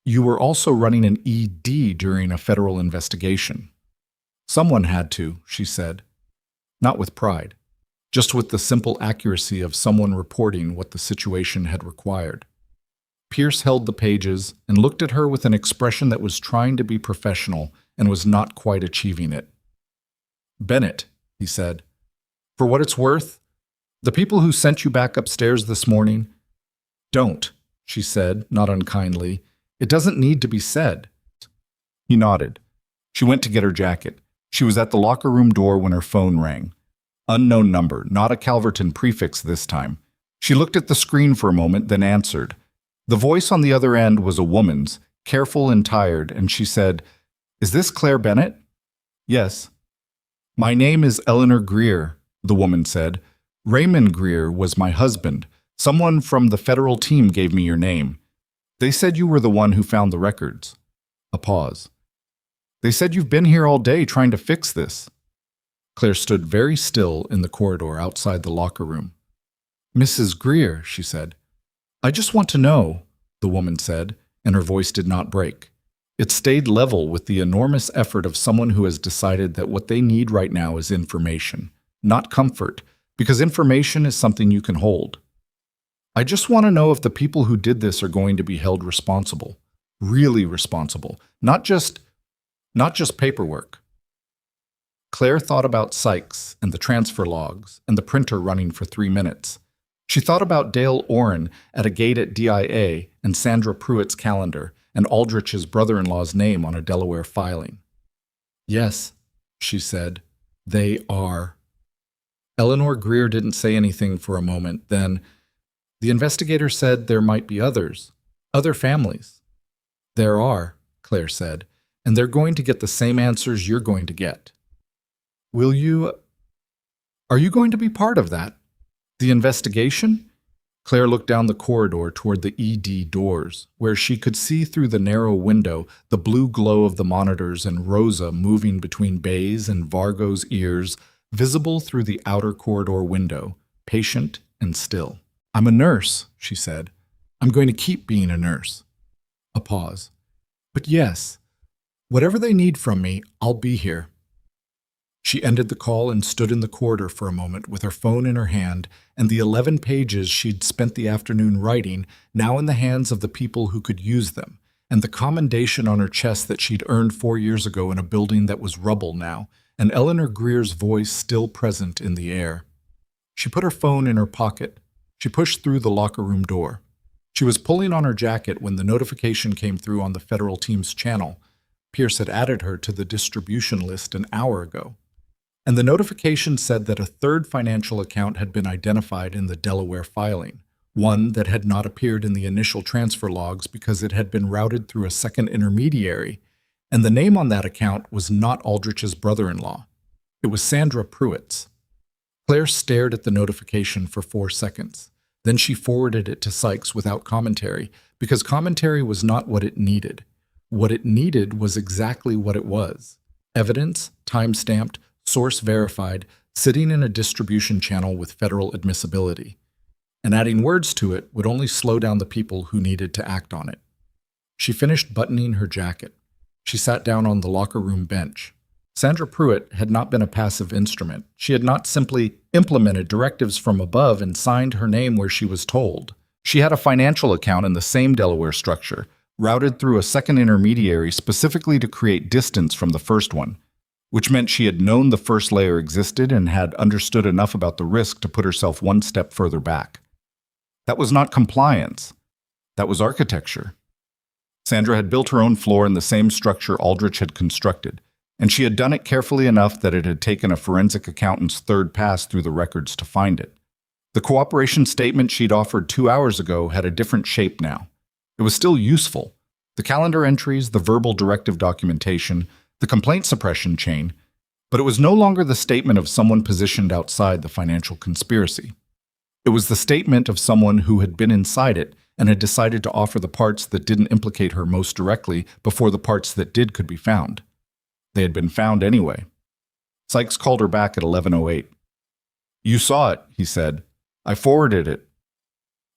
"You were also running an ED during a federal investigation." "Someone had to," she said. Not with pride, just with the simple accuracy of someone reporting what the situation had required. Pierce held the pages and looked at her with an expression that was trying to be professional and was not quite achieving it. "Bennett," he said, "for what it's worth, the people who sent you back upstairs this morning—" "Don't," she said, not unkindly. "It doesn't need to be said." He nodded. She went to get her jacket. She was at the locker room door when her phone rang. Unknown number, not a Calverton prefix this time. She looked at the screen for a moment, then answered. The voice on the other end was a woman's, careful and tired, and she said, "Is this Claire Bennett?" "Yes." "My name is Eleanor Greer," the woman said. "Raymond Greer was my husband. Someone from the federal team gave me your name. They said you were the one who found the records." A pause. They said you've been here all day trying to fix this. Claire stood very still in the corridor outside the locker room. Mrs. Greer, she said. I just want to know, the woman said, and her voice did not break. It stayed level with the enormous effort of someone who has decided that what they need right now is information, not comfort, because information is something you can hold. I just want to know if the people who did this are going to be held responsible, really responsible, not just paperwork. Claire thought about Sykes and the transfer logs and the printer running for 3 minutes. She thought about Dale Oren at a gate at DIA and Sandra Pruitt's calendar and Aldrich's brother-in-law's name on a Delaware filing. Yes, she said, they are. Eleanor Greer didn't say anything for a moment. Then, the investigator said there might be others, other families. There are, Claire said, and they're going to get the same answers you're going to get. Are you going to be part of that? The investigation? Claire looked down the corridor toward the ED doors, where she could see through the narrow window the blue glow of the monitors and Rosa moving between Bay's and Vargo's ears, visible through the outer corridor window, patient and still. I'm a nurse, she said. I'm going to keep being a nurse. A pause. But yes, whatever they need from me, I'll be here. She ended the call and stood in the corridor for a moment with her phone in her hand and the 11 pages she'd spent the afternoon writing now in the hands of the people who could use them, and the commendation on her chest that she'd earned 4 years ago in a building that was rubble now, and Eleanor Greer's voice still present in the air. She put her phone in her pocket. She pushed through the locker room door. She was pulling on her jacket when the notification came through on the Federal Team's channel. Pierce had added her to the distribution list an hour ago. And the notification said that a third financial account had been identified in the Delaware filing, one that had not appeared in the initial transfer logs because it had been routed through a second intermediary, and the name on that account was not Aldrich's brother-in-law. It was Sandra Pruitt's. Claire stared at the notification for 4 seconds. Then she forwarded it to Sykes without commentary, because commentary was not what it needed. What it needed was exactly what it was. Evidence, time-stamped, source verified, sitting in a distribution channel with federal admissibility. And adding words to it would only slow down the people who needed to act on it. She finished buttoning her jacket. She sat down on the locker room bench. Sandra Pruitt had not been a passive instrument. She had not simply implemented directives from above and signed her name where she was told. She had a financial account in the same Delaware structure, routed through a second intermediary specifically to create distance from the first one, which meant she had known the first layer existed and had understood enough about the risk to put herself one step further back. That was not compliance. That was architecture. Sandra had built her own floor in the same structure Aldrich had constructed, and she had done it carefully enough that it had taken a forensic accountant's third pass through the records to find it. The cooperation statement she'd offered 2 hours ago had a different shape now. It was still useful. The calendar entries, the verbal directive documentation, the complaint suppression chain, but it was no longer the statement of someone positioned outside the financial conspiracy. It was the statement of someone who had been inside it and had decided to offer the parts that didn't implicate her most directly before the parts that did could be found. They had been found anyway. Sykes called her back at 11:08. You saw it, he said. I forwarded it.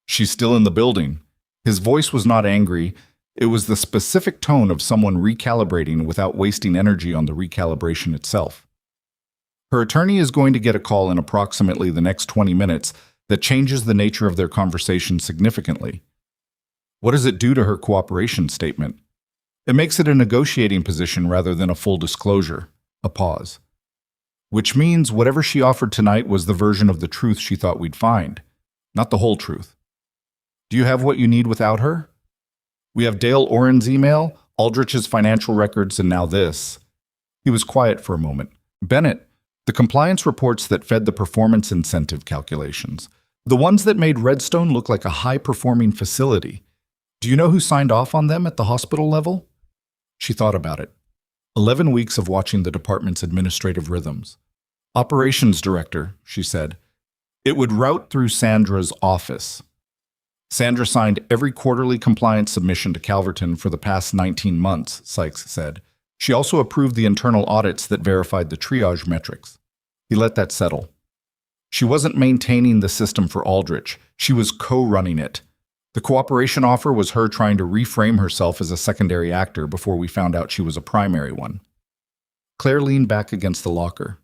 She's still in the building. His voice was not angry. It was the specific tone of someone recalibrating without wasting energy on the recalibration itself. Her attorney is going to get a call in approximately the next 20 minutes that changes the nature of their conversation significantly. What does it do to her cooperation statement? It makes it a negotiating position rather than a full disclosure. A pause. Which means whatever she offered tonight was the version of the truth she thought we'd find, not the whole truth. Do you have what you need without her? We have Dale Oren's email, Aldrich's financial records, and now this. He was quiet for a moment. Bennett, the compliance reports that fed the performance incentive calculations, the ones that made Redstone look like a high-performing facility. Do you know who signed off on them at the hospital level? She thought about it. 11 weeks of watching the department's administrative rhythms. Operations director, she said. It would route through Sandra's office. Sandra signed every quarterly compliance submission to Calverton for the past 19 months, Sykes said. She also approved the internal audits that verified the triage metrics. He let that settle. She wasn't maintaining the system for Aldrich. She was co-running it. The cooperation offer was her trying to reframe herself as a secondary actor before we found out she was a primary one. Claire leaned back against the locker.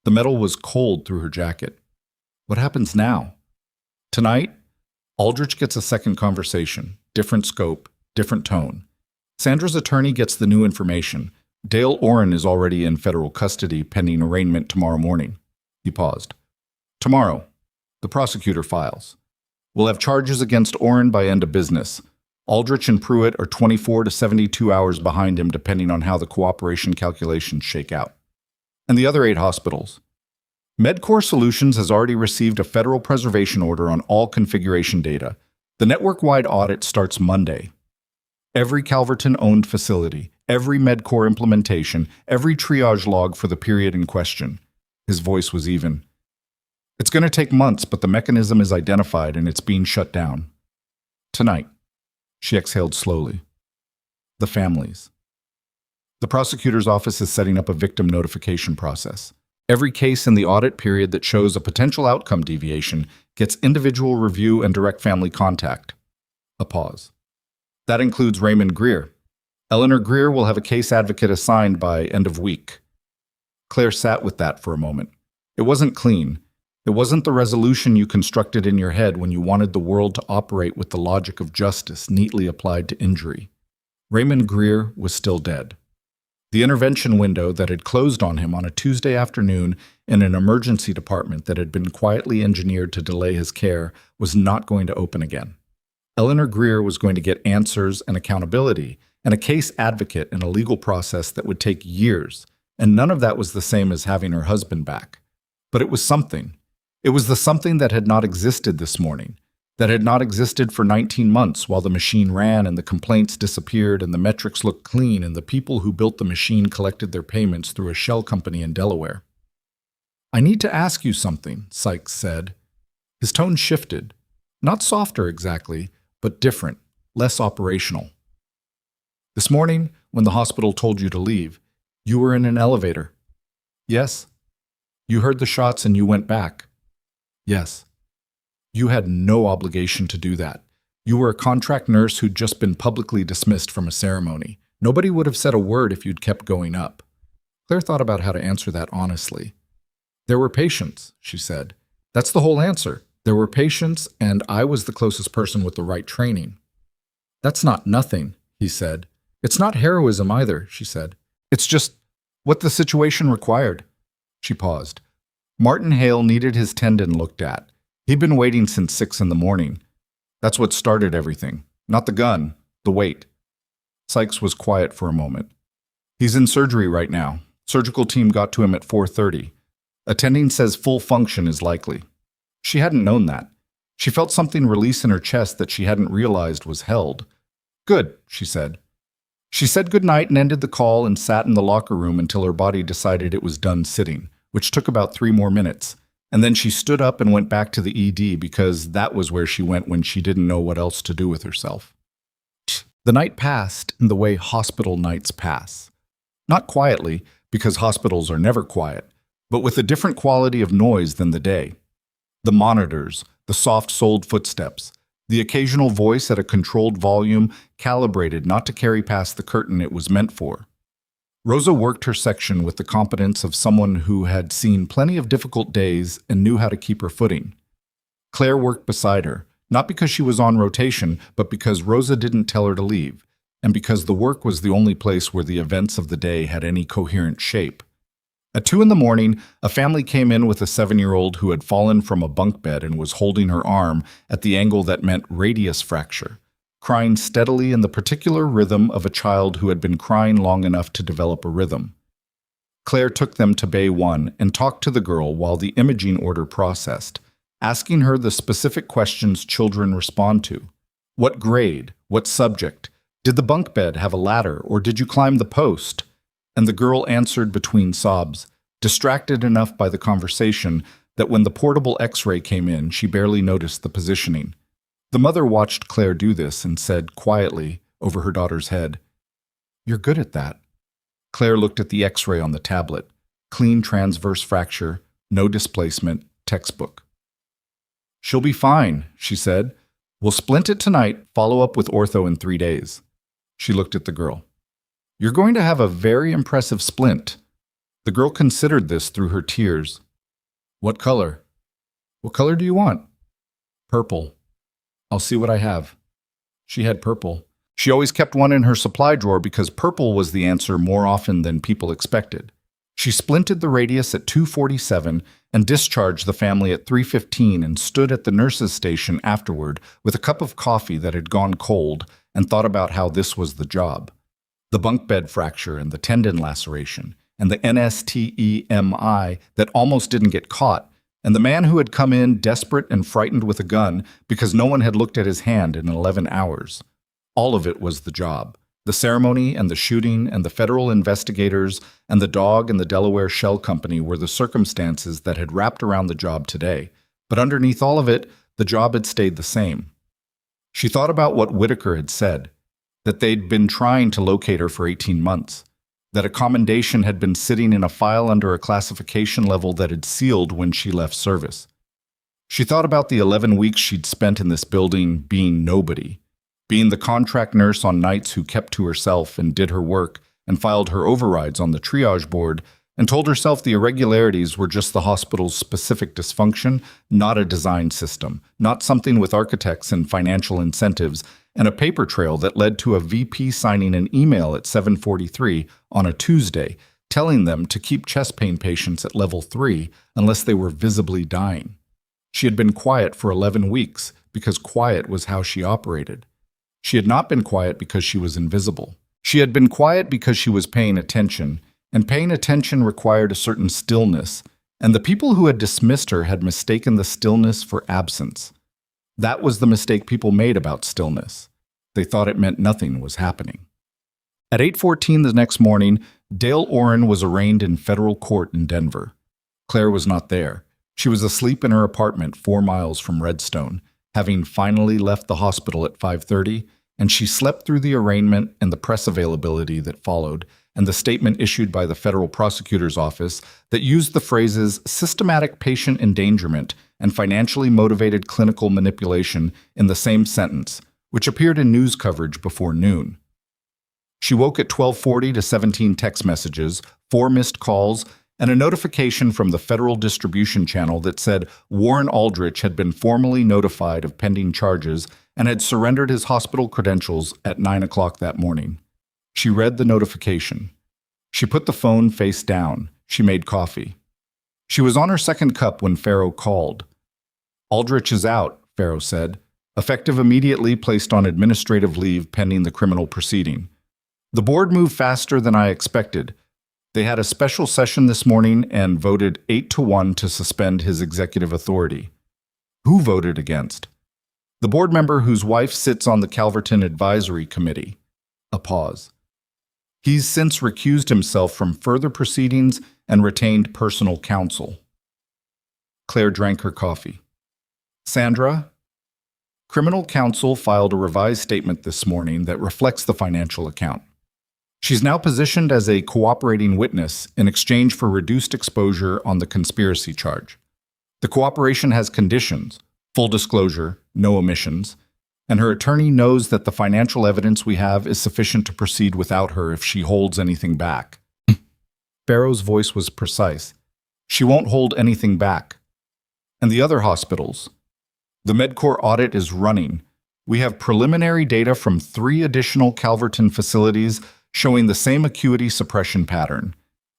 The metal was cold through her jacket. What happens now? Tonight, Aldrich gets a second conversation, different scope, different tone. Sandra's attorney gets the new information. Dale Oren is already in federal custody pending arraignment tomorrow morning. He paused. Tomorrow, the prosecutor files. We'll have charges against Oren by end of business. Aldrich and Pruitt are 24 to 72 hours behind him depending on how the cooperation calculations shake out. And the other 8 hospitals. MedCore Solutions has already received a federal preservation order on all configuration data. The network-wide audit starts Monday. Every Calverton-owned facility, every MedCore implementation, every triage log for the period in question. His voice was even. It's going to take months, but the mechanism is identified and it's being shut down. Tonight. She exhaled slowly. The families. The prosecutor's office is setting up a victim notification process. Every case in the audit period that shows a potential outcome deviation gets individual review and direct family contact. A pause. That includes Raymond Greer. Eleanor Greer will have a case advocate assigned by end of week. Claire sat with that for a moment. It wasn't clean. It wasn't the resolution you constructed in your head when you wanted the world to operate with the logic of justice neatly applied to injury. Raymond Greer was still dead. The intervention window that had closed on him on a Tuesday afternoon in an emergency department that had been quietly engineered to delay his care was not going to open again. Eleanor Greer was going to get answers and accountability and a case advocate in a legal process that would take years, and none of that was the same as having her husband back. But it was something. It was the something that had not existed this morning, that had not existed for 19 months while the machine ran and the complaints disappeared and the metrics looked clean and the people who built the machine collected their payments through a shell company in Delaware. I need to ask you something, Sykes said. His tone shifted. Not softer exactly, but different, less operational. This morning, when the hospital told you to leave, you were in an elevator. Yes. You heard the shots and you went back. Yes. You had no obligation to do that. You were a contract nurse who'd just been publicly dismissed from a ceremony. Nobody would have said a word if you'd kept going up. Claire thought about how to answer that honestly. There were patients, she said. That's the whole answer. There were patients, and I was the closest person with the right training. That's not nothing, he said. It's not heroism either, she said. It's just what the situation required. She paused. Martin Hale needed his tendon looked at. He'd been waiting since 6 a.m. That's what started everything. Not the gun, the wait. Sykes was quiet for a moment. He's in surgery right now. Surgical team got to him at 4:30. Attending says full function is likely. She hadn't known that. She felt something release in her chest that she hadn't realized was held. Good, she said. She said goodnight and ended the call and sat in the locker room until her body decided it was done sitting, which took about 3 more minutes. And then she stood up and went back to the ED because that was where she went when she didn't know what else to do with herself. The night passed in the way hospital nights pass. Not quietly, because hospitals are never quiet, but with a different quality of noise than the day. The monitors, the soft-soled footsteps, the occasional voice at a controlled volume calibrated not to carry past the curtain it was meant for. Rosa worked her section with the competence of someone who had seen plenty of difficult days and knew how to keep her footing. Claire worked beside her, not because she was on rotation, but because Rosa didn't tell her to leave, and because the work was the only place where the events of the day had any coherent shape. At 2 a.m, a family came in with a 7-year-old who had fallen from a bunk bed and was holding her arm at the angle that meant radius fracture, crying steadily in the particular rhythm of a child who had been crying long enough to develop a rhythm. Claire took them to Bay 1 and talked to the girl while the imaging order processed, asking her the specific questions children respond to. What grade? What subject? Did the bunk bed have a ladder, or did you climb the post? And the girl answered between sobs, distracted enough by the conversation that when the portable X-ray came in, she barely noticed the positioning. The mother watched Claire do this and said quietly, over her daughter's head, "You're good at that." Claire looked at the X-ray on the tablet. Clean transverse fracture, no displacement, textbook. "She'll be fine," she said. "We'll splint it tonight, follow up with ortho in 3 days." She looked at the girl. "You're going to have a very impressive splint." The girl considered this through her tears. "What color?" "What color do you want?" "Purple." "I'll see what I have." She had purple. She always kept one in her supply drawer because purple was the answer more often than people expected. She splinted the radius at 2:47 and discharged the family at 3:15 and stood at the nurse's station afterward with a cup of coffee that had gone cold and thought about how this was the job. The bunk bed fracture and the tendon laceration and the NSTEMI that almost didn't get caught, and the man who had come in desperate and frightened with a gun because no one had looked at his hand in 11 hours. All of it was the job. The ceremony and the shooting and the federal investigators and the dog and the Delaware Shell Company were the circumstances that had wrapped around the job today. But underneath all of it, the job had stayed the same. She thought about what Whitaker had said, that they'd been trying to locate her for 18 months, that a commendation had been sitting in a file under a classification level that had sealed when she left service. She thought about the 11 weeks she'd spent in this building being nobody, being the contract nurse on nights who kept to herself and did her work and filed her overrides on the triage board and told herself the irregularities were just the hospital's specific dysfunction, not a design system, not something with architects and financial incentives, and a paper trail that led to a VP signing an email at 7:43 on a Tuesday telling them to keep chest pain patients at level 3 unless they were visibly dying. She had been quiet for 11 weeks because quiet was how she operated. She had not been quiet because she was invisible. She had been quiet because she was paying attention, and paying attention required a certain stillness, and the people who had dismissed her had mistaken the stillness for absence. That was the mistake people made about stillness. They thought it meant nothing was happening. At 8:14 the next morning, Dale Oren was arraigned in federal court in Denver. Claire was not there. She was asleep in her apartment 4 miles from Redstone, having finally left the hospital at 5:30, and she slept through the arraignment and the press availability that followed, and the statement issued by the federal prosecutor's office that used the phrases systematic patient endangerment and financially motivated clinical manipulation in the same sentence, which appeared in news coverage before noon. She woke at 12:40 to 17 text messages, 4 missed calls, and a notification from the federal distribution channel that said Warren Aldrich had been formally notified of pending charges and had surrendered his hospital credentials at 9 o'clock that morning. She read the notification. She put the phone face down. She made coffee. She was on her second cup when Farrow called. "Aldrich is out," Farrow said, "effective immediately, placed on administrative leave pending the criminal proceeding. The board moved faster than I expected. They had a special session this morning and voted 8-1 to suspend his executive authority." "Who voted against?" "The board member whose wife sits on the Calverton Advisory Committee." A pause. "He's since recused himself from further proceedings and retained personal counsel." Claire drank her coffee. "Sandra?" Criminal counsel filed a revised statement this morning that reflects the financial account. She's now positioned as a cooperating witness in exchange for reduced exposure on the conspiracy charge. The cooperation has conditions, full disclosure, no omissions, and her attorney knows that the financial evidence we have is sufficient to proceed without her if she holds anything back. Farrow's voice was precise. She won't hold anything back. And the other hospitals? The MedCorp audit is running. We have preliminary data from 3 additional Calverton facilities showing the same acuity suppression pattern.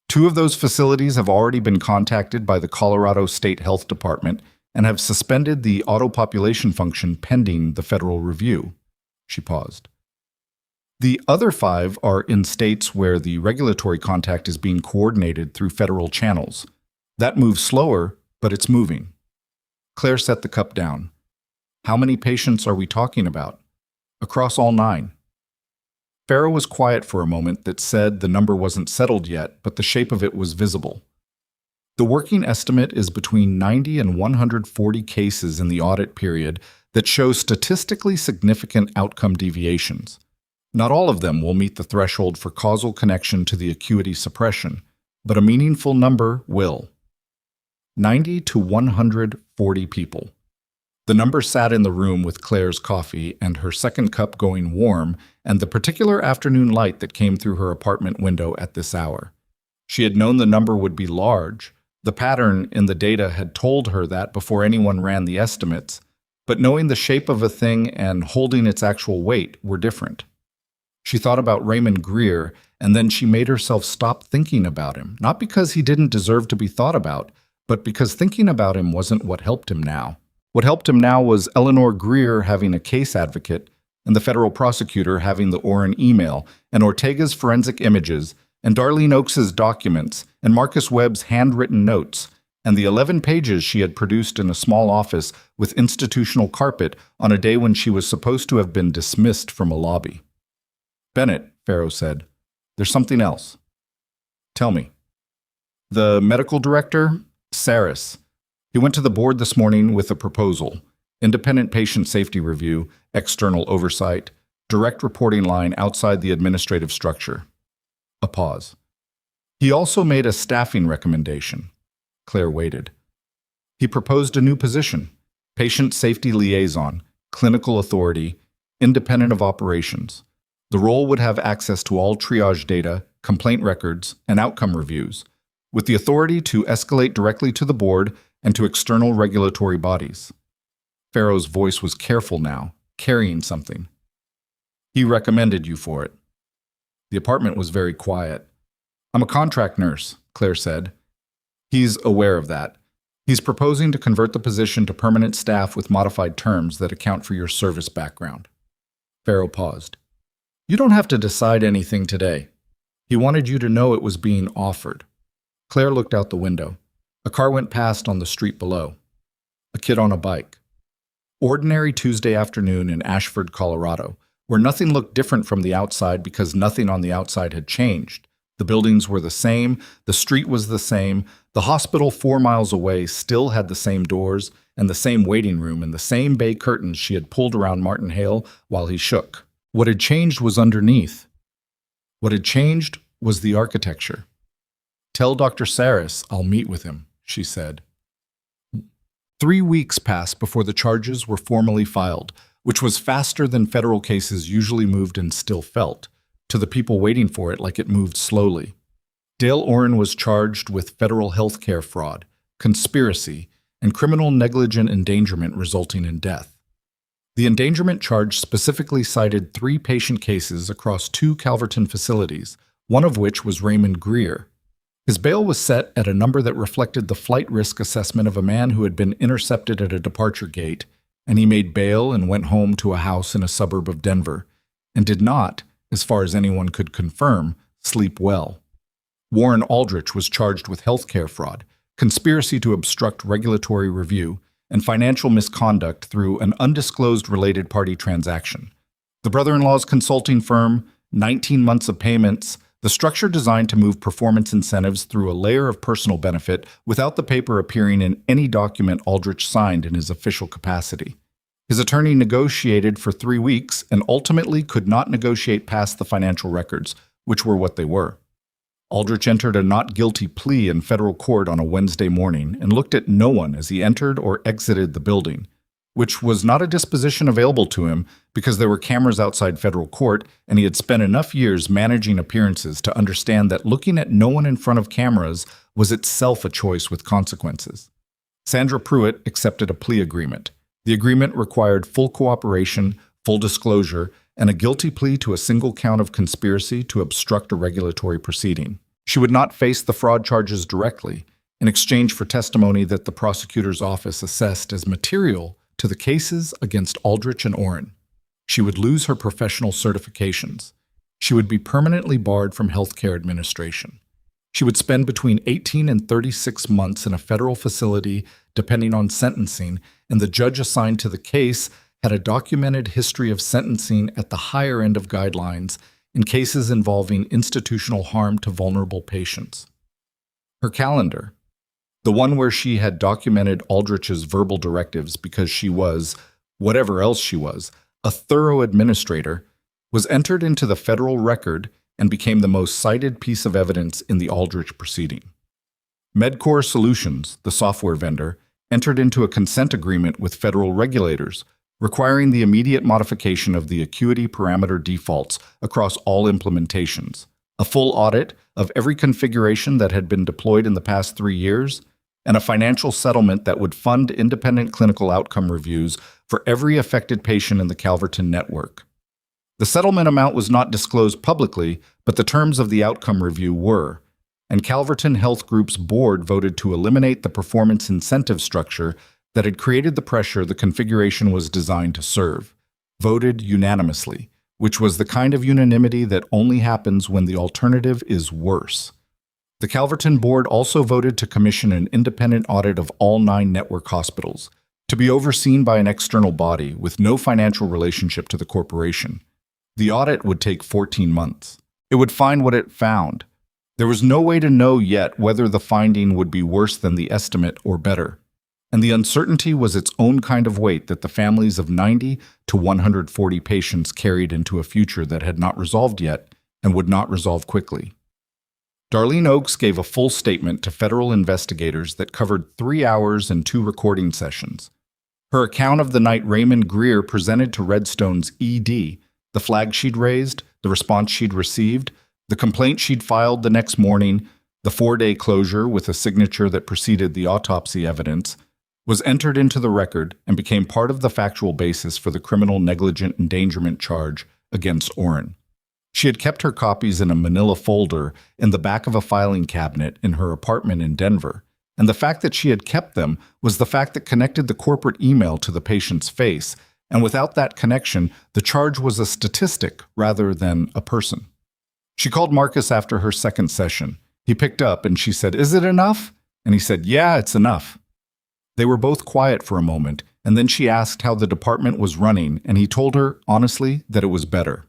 2 of those facilities have already been contacted by the Colorado State Health Department and have suspended the auto-population function pending the federal review. She paused. The other 5 are in states where the regulatory contact is being coordinated through federal channels. That moves slower, but it's moving. Claire set the cup down. How many patients are we talking about? Across all 9. Farrow was quiet for a moment that said the number wasn't settled yet, but the shape of it was visible. The working estimate is between 90 and 140 cases in the audit period that show statistically significant outcome deviations. Not all of them will meet the threshold for causal connection to the acuity suppression, but a meaningful number will. 90 to 140 people. The number sat in the room with Claire's coffee and her second cup going warm and the particular afternoon light that came through her apartment window at this hour. She had known the number would be large. The pattern in the data had told her that before anyone ran the estimates, but knowing the shape of a thing and holding its actual weight were different. She thought about Raymond Greer, and then she made herself stop thinking about him, not because he didn't deserve to be thought about, but because thinking about him wasn't what helped him now. What helped him now was Eleanor Greer having a case advocate, and the federal prosecutor having the Oren email, and Ortega's forensic images, and Darlene Oakes's documents, and Marcus Webb's handwritten notes, and the 11 pages she had produced in a small office with institutional carpet on a day when she was supposed to have been dismissed from a lobby. "Bennett," Farrow said, "there's something else." "Tell me." "The medical director, Saris. He went to the board this morning with a proposal. Independent patient safety review, external oversight, direct reporting line outside the administrative structure." A pause. "He also made a staffing recommendation." Claire waited. "He proposed a new position, patient safety liaison, clinical authority, independent of operations. The role would have access to all triage data, complaint records, and outcome reviews, with the authority to escalate directly to the board and to external regulatory bodies." Farrow's voice was careful now, carrying something. "He recommended you for it." The apartment was very quiet. "I'm a contract nurse," Claire said. "He's aware of that. He's proposing to convert the position to permanent staff with modified terms that account for your service background." Farrow paused. "You don't have to decide anything today. He wanted you to know it was being offered." Claire looked out the window. A car went past on the street below. A kid on a bike. Ordinary Tuesday afternoon in Ashford, Colorado, where nothing looked different from the outside because nothing on the outside had changed. The buildings were the same, the street was the same, the hospital 4 miles away still had the same doors and the same waiting room and the same bay curtains she had pulled around Martin Hale while he shook. What had changed was underneath. What had changed was the architecture. "Tell Dr. Saris I'll meet with him," she said. 3 weeks passed before the charges were formally filed, which was faster than federal cases usually moved and still felt, to the people waiting for it like it moved slowly. Dale Oren was charged with federal health care fraud, conspiracy, and criminal negligent endangerment resulting in death. The endangerment charge specifically cited 3 patient cases across 2 Calverton facilities, one of which was Raymond Greer. His bail was set at a number that reflected the flight risk assessment of a man who had been intercepted at a departure gate, and he made bail and went home to a house in a suburb of Denver, and did not, as far as anyone could confirm, sleep well. Warren Aldrich was charged with health care fraud, conspiracy to obstruct regulatory review, and financial misconduct through an undisclosed related party transaction. The brother-in-law's consulting firm, 19 months of payments, the structure designed to move performance incentives through a layer of personal benefit without the paper appearing in any document Aldrich signed in his official capacity. His attorney negotiated for 3 weeks and ultimately could not negotiate past the financial records, which were what they were. Aldrich entered a not guilty plea in federal court on a Wednesday morning and looked at no one as he entered or exited the building, which was not a disposition available to him because there were cameras outside federal court and he had spent enough years managing appearances to understand that looking at no one in front of cameras was itself a choice with consequences. Sandra Pruitt accepted a plea agreement. The agreement required full cooperation, full disclosure, and a guilty plea to a single count of conspiracy to obstruct a regulatory proceeding. She would not face the fraud charges directly, in exchange for testimony that the prosecutor's office assessed as material to the cases against Aldrich and Oren. She would lose her professional certifications. She would be permanently barred from healthcare administration. She would spend between 18 and 36 months in a federal facility, depending on sentencing, and the judge assigned to the case had a documented history of sentencing at the higher end of guidelines in cases involving institutional harm to vulnerable patients. Her calendar, the one where she had documented Aldrich's verbal directives because she was, whatever else she was, a thorough administrator, was entered into the federal record and became the most cited piece of evidence in the Aldrich proceeding. Medcore Solutions, the software vendor, entered into a consent agreement with federal regulators, requiring the immediate modification of the acuity parameter defaults across all implementations, a full audit of every configuration that had been deployed in the past 3 years, and a financial settlement that would fund independent clinical outcome reviews for every affected patient in the Calverton network. The settlement amount was not disclosed publicly, but the terms of the outcome review were, and Calverton Health Group's board voted to eliminate the performance incentive structure that had created the pressure the configuration was designed to serve, voted unanimously, which was the kind of unanimity that only happens when the alternative is worse. The Calverton board also voted to commission an independent audit of all 9 network hospitals, to be overseen by an external body with no financial relationship to the corporation. The audit would take 14 months. It would find what it found. There was no way to know yet whether the finding would be worse than the estimate or better. And the uncertainty was its own kind of weight that the families of 90 to 140 patients carried into a future that had not resolved yet and would not resolve quickly. Darlene Oakes gave a full statement to federal investigators that covered 3 hours and 2 recording sessions. Her account of the night Raymond Greer presented to Redstone's ED, the flag she'd raised, the response she'd received, the complaint she'd filed the next morning, the 4-day closure with a signature that preceded the autopsy evidence, was entered into the record and became part of the factual basis for the criminal negligent endangerment charge against Orrin. She had kept her copies in a manila folder in the back of a filing cabinet in her apartment in Denver, and the fact that she had kept them was the fact that connected the corporate email to the patient's face, and without that connection, the charge was a statistic rather than a person. She called Marcus after her second session. He picked up and she said, "Is it enough?" And he said, "Yeah, it's enough." They were both quiet for a moment, and then she asked how the department was running, and he told her, honestly, that it was better.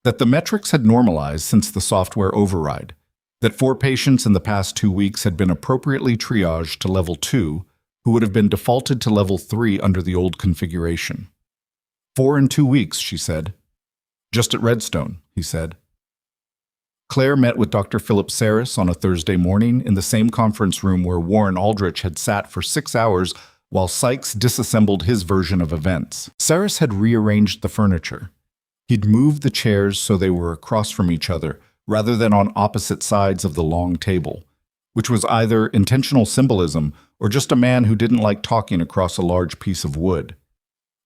That the metrics had normalized since the software override, that 4 patients in the past 2 weeks had been appropriately triaged to level 2, who would have been defaulted to level 3 under the old configuration. 4 in 2 weeks, she said. Just at Redstone, he said. Claire met with Dr. Philip Saris on a Thursday morning in the same conference room where Warren Aldrich had sat for 6 hours while Sykes disassembled his version of events. Saris had rearranged the furniture. He'd moved the chairs so they were across from each other rather than on opposite sides of the long table, which was either intentional symbolism or just a man who didn't like talking across a large piece of wood.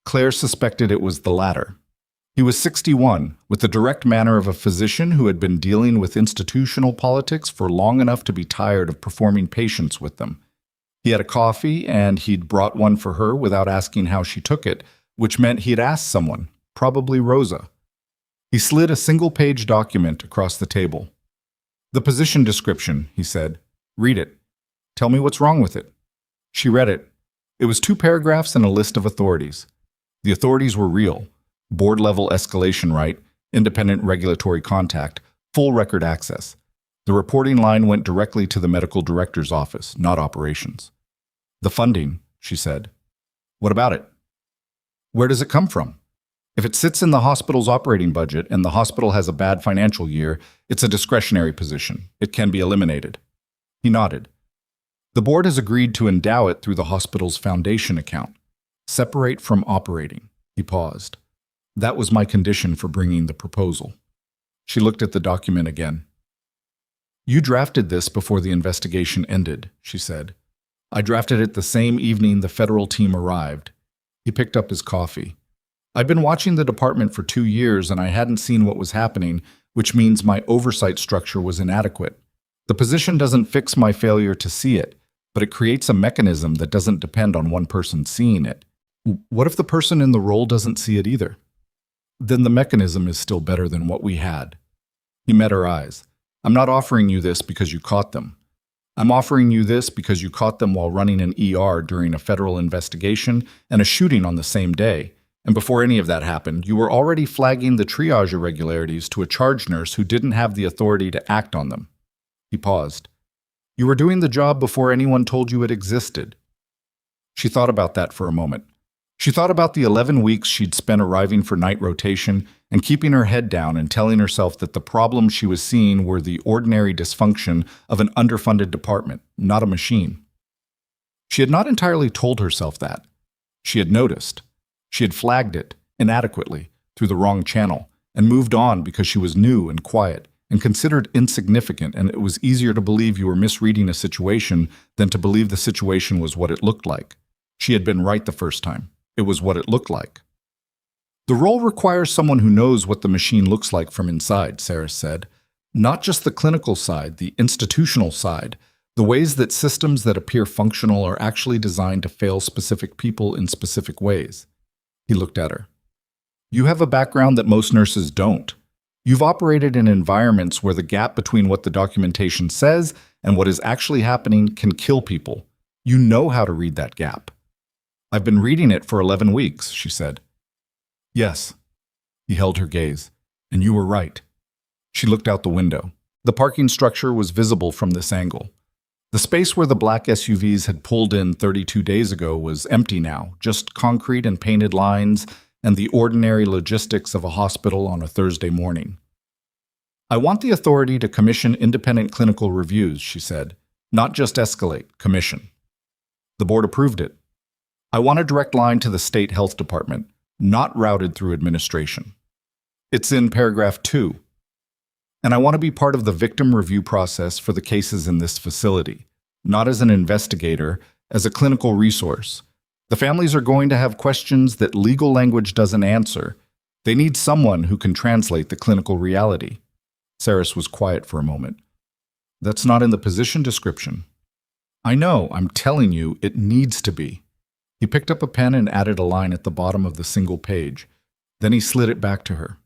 Claire suspected it was the latter. He was 61, with the direct manner of a physician who had been dealing with institutional politics for long enough to be tired of performing patience with them. He had a coffee, and he'd brought one for her without asking how she took it, which meant he'd asked someone, probably Rosa. He slid a single-page document across the table. "The position description," he said. "Read it. Tell me what's wrong with it." She read it. It was 2 paragraphs and a list of authorities. The authorities were real. Board-level escalation right, independent regulatory contact, full record access. The reporting line went directly to the medical director's office, not operations. "The funding," she said. "What about it?" "Where does it come from? If it sits in the hospital's operating budget and the hospital has a bad financial year, it's a discretionary position. It can be eliminated." He nodded. "The board has agreed to endow it through the hospital's foundation account. Separate from operating." He paused. "That was my condition for bringing the proposal." She looked at the document again. "You drafted this before the investigation ended," she said. "I drafted it the same evening the federal team arrived." He picked up his coffee. "I'd been watching the department for 2 years and I hadn't seen what was happening, which means my oversight structure was inadequate. The position doesn't fix my failure to see it, but it creates a mechanism that doesn't depend on one person seeing it. What if the person in the role doesn't see it either? Then the mechanism is still better than what we had." He met her eyes. "I'm not offering you this because you caught them. I'm offering you this because you caught them while running an ER during a federal investigation and a shooting on the same day. And before any of that happened, you were already flagging the triage irregularities to a charge nurse who didn't have the authority to act on them." He paused. "You were doing the job before anyone told you it existed." She thought about that for a moment. She thought about the 11 weeks she'd spent arriving for night rotation and keeping her head down and telling herself that the problems she was seeing were the ordinary dysfunction of an underfunded department, not a machine. She had not entirely told herself that. She had noticed. She had flagged it, inadequately, through the wrong channel, and moved on because she was new and quiet and considered insignificant, and it was easier to believe you were misreading a situation than to believe the situation was what it looked like. She had been right the first time. It was what it looked like. The role requires someone who knows what the machine looks like from inside, Sarah said. Not just the clinical side, the institutional side, the ways that systems that appear functional are actually designed to fail specific people in specific ways. He looked at her. You have a background that most nurses don't. You've operated in environments where the gap between what the documentation says and what is actually happening can kill people. You know how to read that gap. I've been reading it for 11 weeks, she said. Yes. He held her gaze. And you were right. She looked out the window. The parking structure was visible from this angle. The space where the black SUVs had pulled in 32 days ago was empty now, just concrete and painted lines and the ordinary logistics of a hospital on a Thursday morning. I want the authority to commission independent clinical reviews, she said. Not just escalate, commission. The board approved it. I want a direct line to the state health department, not routed through administration. It's in paragraph 2. And I want to be part of the victim review process for the cases in this facility, not as an investigator, as a clinical resource. The families are going to have questions that legal language doesn't answer. They need someone who can translate the clinical reality. Saris was quiet for a moment. That's not in the position description. I know, I'm telling you, it needs to be. He picked up a pen and added a line at the bottom of the single page. Then he slid it back to her.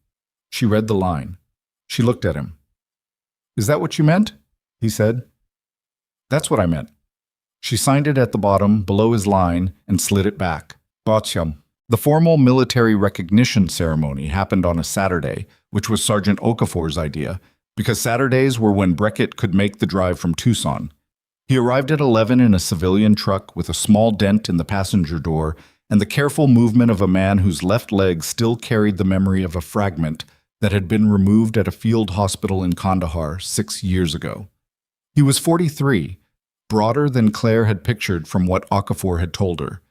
She read the line. She looked at him. Is that what you meant? He said. That's what I meant. She signed it at the bottom, below his line, and slid it back. Bacham. The formal military recognition ceremony happened on a Saturday, which was Sergeant Okafor's idea, because Saturdays were when Beckett could make the drive from Tucson. He arrived at 11 in a civilian truck with a small dent in the passenger door and the careful movement of a man whose left leg still carried the memory of a fragment that had been removed at a field hospital in Kandahar 6 years ago. He was 43, broader than Claire had pictured from what Okafor had told her,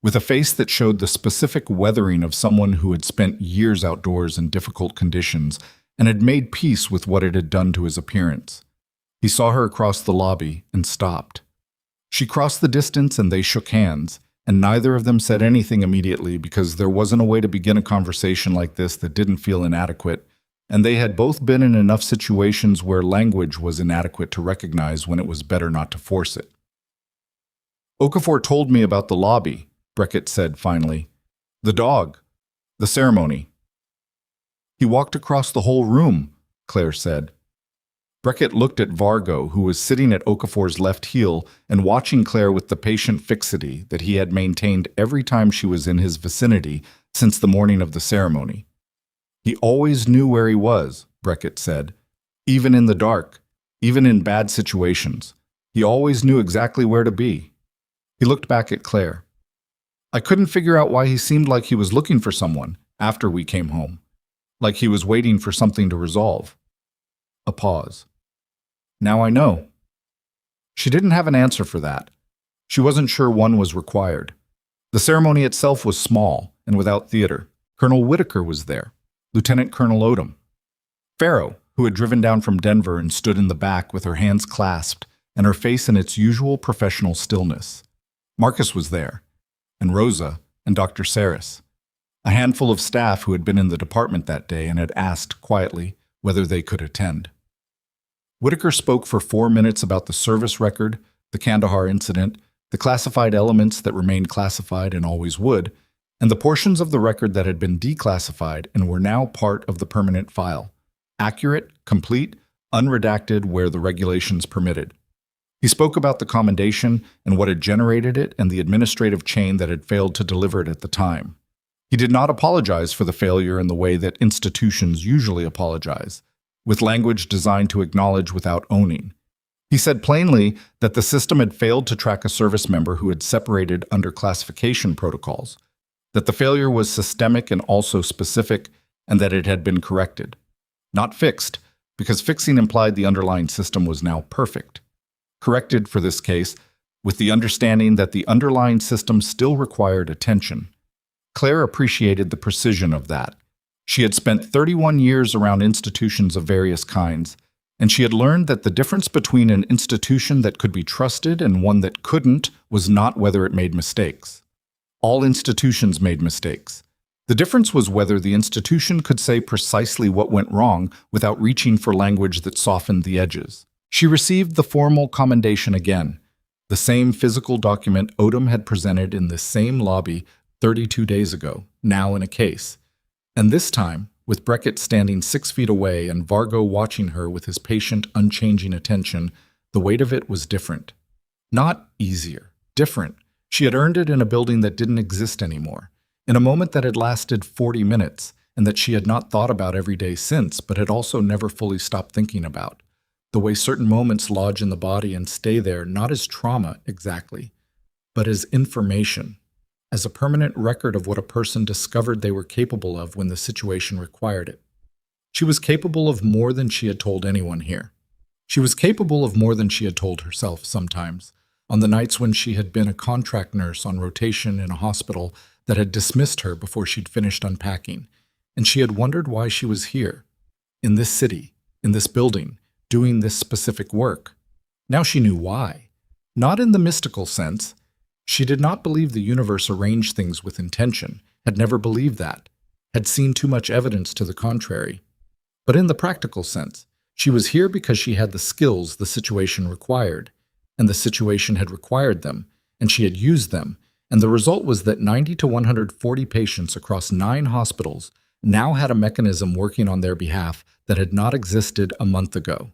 with a face that showed the specific weathering of someone who had spent years outdoors in difficult conditions and had made peace with what it had done to his appearance. He saw her across the lobby and stopped. She crossed the distance and they shook hands, and neither of them said anything immediately because there wasn't a way to begin a conversation like this that didn't feel inadequate, and they had both been in enough situations where language was inadequate to recognize when it was better not to force it. Okafor told me about the lobby, Beckett said finally. The dog. The ceremony. He walked across the whole room, Claire said. Beckett looked at Vargo, who was sitting at Okafor's left heel and watching Claire with the patient fixity that he had maintained every time she was in his vicinity since the morning of the ceremony. He always knew where he was, Beckett said. Even in the dark, even in bad situations. He always knew exactly where to be. He looked back at Claire. I couldn't figure out why he seemed like he was looking for someone after we came home. Like he was waiting for something to resolve. A pause. Now I know. She didn't have an answer for that. She wasn't sure one was required. The ceremony itself was small and without theater. Colonel Whitaker was there. Lieutenant Colonel Odom. Farrow, who had driven down from Denver and stood in the back with her hands clasped and her face in its usual professional stillness. Marcus was there, and Rosa and Dr. Saris. A handful of staff who had been in the department that day and had asked, quietly, whether they could attend. Whitaker spoke for 4 minutes about the service record, the Kandahar incident, the classified elements that remained classified and always would, and the portions of the record that had been declassified and were now part of the permanent file, accurate, complete, unredacted where the regulations permitted. He spoke about the commendation and what had generated it and the administrative chain that had failed to deliver it at the time. He did not apologize for the failure in the way that institutions usually apologize, with language designed to acknowledge without owning. He said plainly that the system had failed to track a service member who had separated under classification protocols, that the failure was systemic and also specific, and that it had been corrected. Not fixed, because fixing implied the underlying system was now perfect. Corrected for this case, with the understanding that the underlying system still required attention. Claire appreciated the precision of that. She had spent 31 years around institutions of various kinds, and she had learned that the difference between an institution that could be trusted and one that couldn't was not whether it made mistakes. All institutions made mistakes. The difference was whether the institution could say precisely what went wrong without reaching for language that softened the edges. She received the formal commendation again, the same physical document Odom had presented in the same lobby 32 days ago, now in a case. And this time, with Beckett standing 6 feet away and Vargo watching her with his patient, unchanging attention, the weight of it was different. Not easier, different. She had earned it in a building that didn't exist anymore, in a moment that had lasted 40 minutes, and that she had not thought about every day since, but had also never fully stopped thinking about. The way certain moments lodge in the body and stay there, not as trauma exactly, but as information, as a permanent record of what a person discovered they were capable of when the situation required it. She was capable of more than she had told anyone here. She was capable of more than she had told herself sometimes, on the nights when she had been a contract nurse on rotation in a hospital that had dismissed her before she'd finished unpacking, and she had wondered why she was here, in this city, in this building, doing this specific work. Now she knew why. Not in the mystical sense. She did not believe the universe arranged things with intention, had never believed that, had seen too much evidence to the contrary. But in the practical sense, she was here because she had the skills the situation required, and the situation had required them, and she had used them, and the result was that 90 to 140 patients across 9 hospitals now had a mechanism working on their behalf that had not existed a month ago.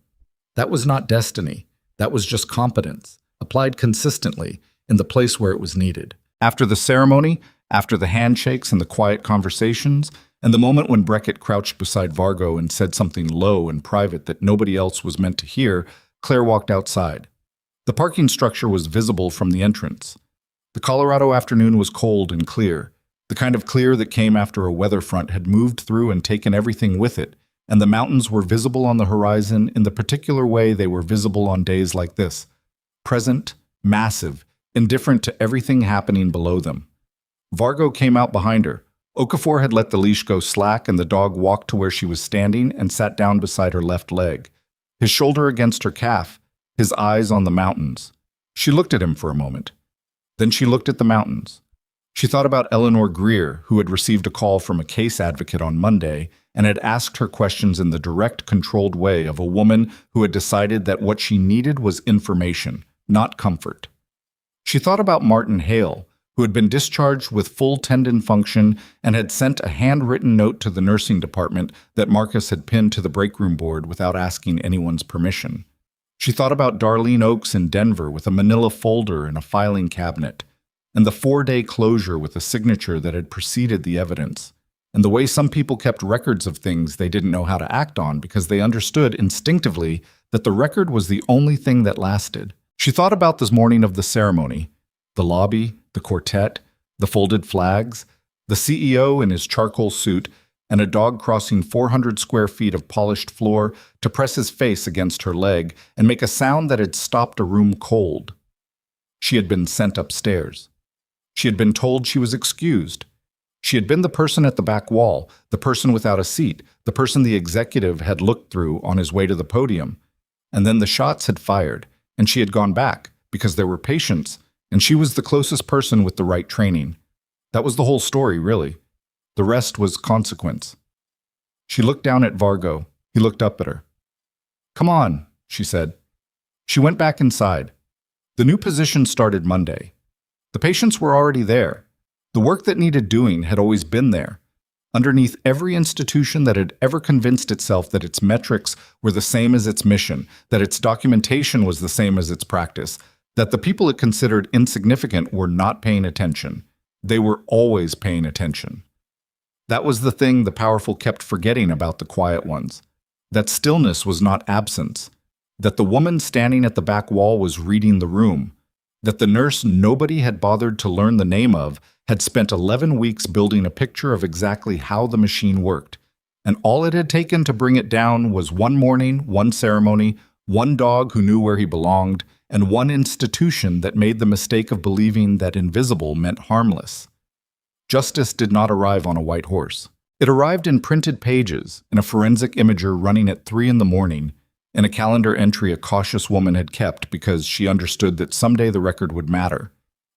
That was not destiny. That was just competence, applied consistently in the place where it was needed. After the ceremony, after the handshakes and the quiet conversations, and the moment when Beckett crouched beside Vargo and said something low and private that nobody else was meant to hear, Claire walked outside. The parking structure was visible from the entrance. The Colorado afternoon was cold and clear, the kind of clear that came after a weather front had moved through and taken everything with it, and the mountains were visible on the horizon in the particular way they were visible on days like this. Present, massive, indifferent to everything happening below them. Vargo came out behind her. Okafor had let the leash go slack, and the dog walked to where she was standing and sat down beside her left leg, his shoulder against her calf, his eyes on the mountains. She looked at him for a moment. Then she looked at the mountains. She thought about Eleanor Greer, who had received a call from a case advocate on Monday and had asked her questions in the direct, controlled way of a woman who had decided that what she needed was information, not comfort. She thought about Martin Hale, who had been discharged with full tendon function and had sent a handwritten note to the nursing department that Marcus had pinned to the break room board without asking anyone's permission. She thought about Darlene Oaks in Denver with a manila folder and a filing cabinet, and the 4-day closure with a signature that had preceded the evidence, and the way some people kept records of things they didn't know how to act on because they understood instinctively that the record was the only thing that lasted. She thought about this morning of the ceremony, the lobby, the quartet, the folded flags, the CEO in his charcoal suit, and a dog crossing 400 square feet of polished floor to press his face against her leg and make a sound that had stopped a room cold. She had been sent upstairs. She had been told she was excused. She had been the person at the back wall, the person without a seat, the person the executive had looked through on his way to the podium. And then the shots had fired, and she had gone back because there were patients, and she was the closest person with the right training. That was the whole story, really. The rest was consequence. She looked down at Vargo. He looked up at her. "Come on," she said. She went back inside. The new position started Monday. The patients were already there. The work that needed doing had always been there. Underneath every institution that had ever convinced itself that its metrics were the same as its mission, that its documentation was the same as its practice, that the people it considered insignificant were not paying attention. They were always paying attention. That was the thing the powerful kept forgetting about the quiet ones. That stillness was not absence. That the woman standing at the back wall was reading the room. that the nurse nobody had bothered to learn the name of had spent 11 weeks building a picture of exactly how the machine worked, and all it had taken to bring it down was one morning, one ceremony, one dog who knew where he belonged, and one institution that made the mistake of believing that invisible meant harmless. Justice did not arrive on a white horse. It arrived in printed pages, in a forensic imager running at 3 in the morning, in a calendar entry a cautious woman had kept because she understood that someday the record would matter.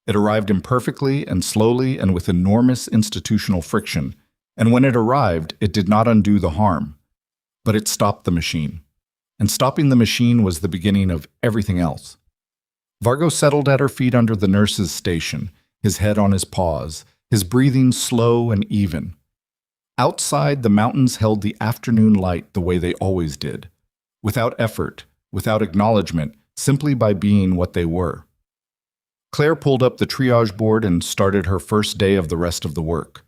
It arrived imperfectly and slowly and with enormous institutional friction, and when it arrived, it did not undo the harm. But it stopped the machine. And stopping the machine was the beginning of everything else. Vargo settled at her feet under the nurse's station, his head on his paws, his breathing slow and even. Outside, the mountains held the afternoon light the way they always did, without effort, without acknowledgement, simply by being what they were. Claire pulled up the triage board and started her first day of the rest of the work.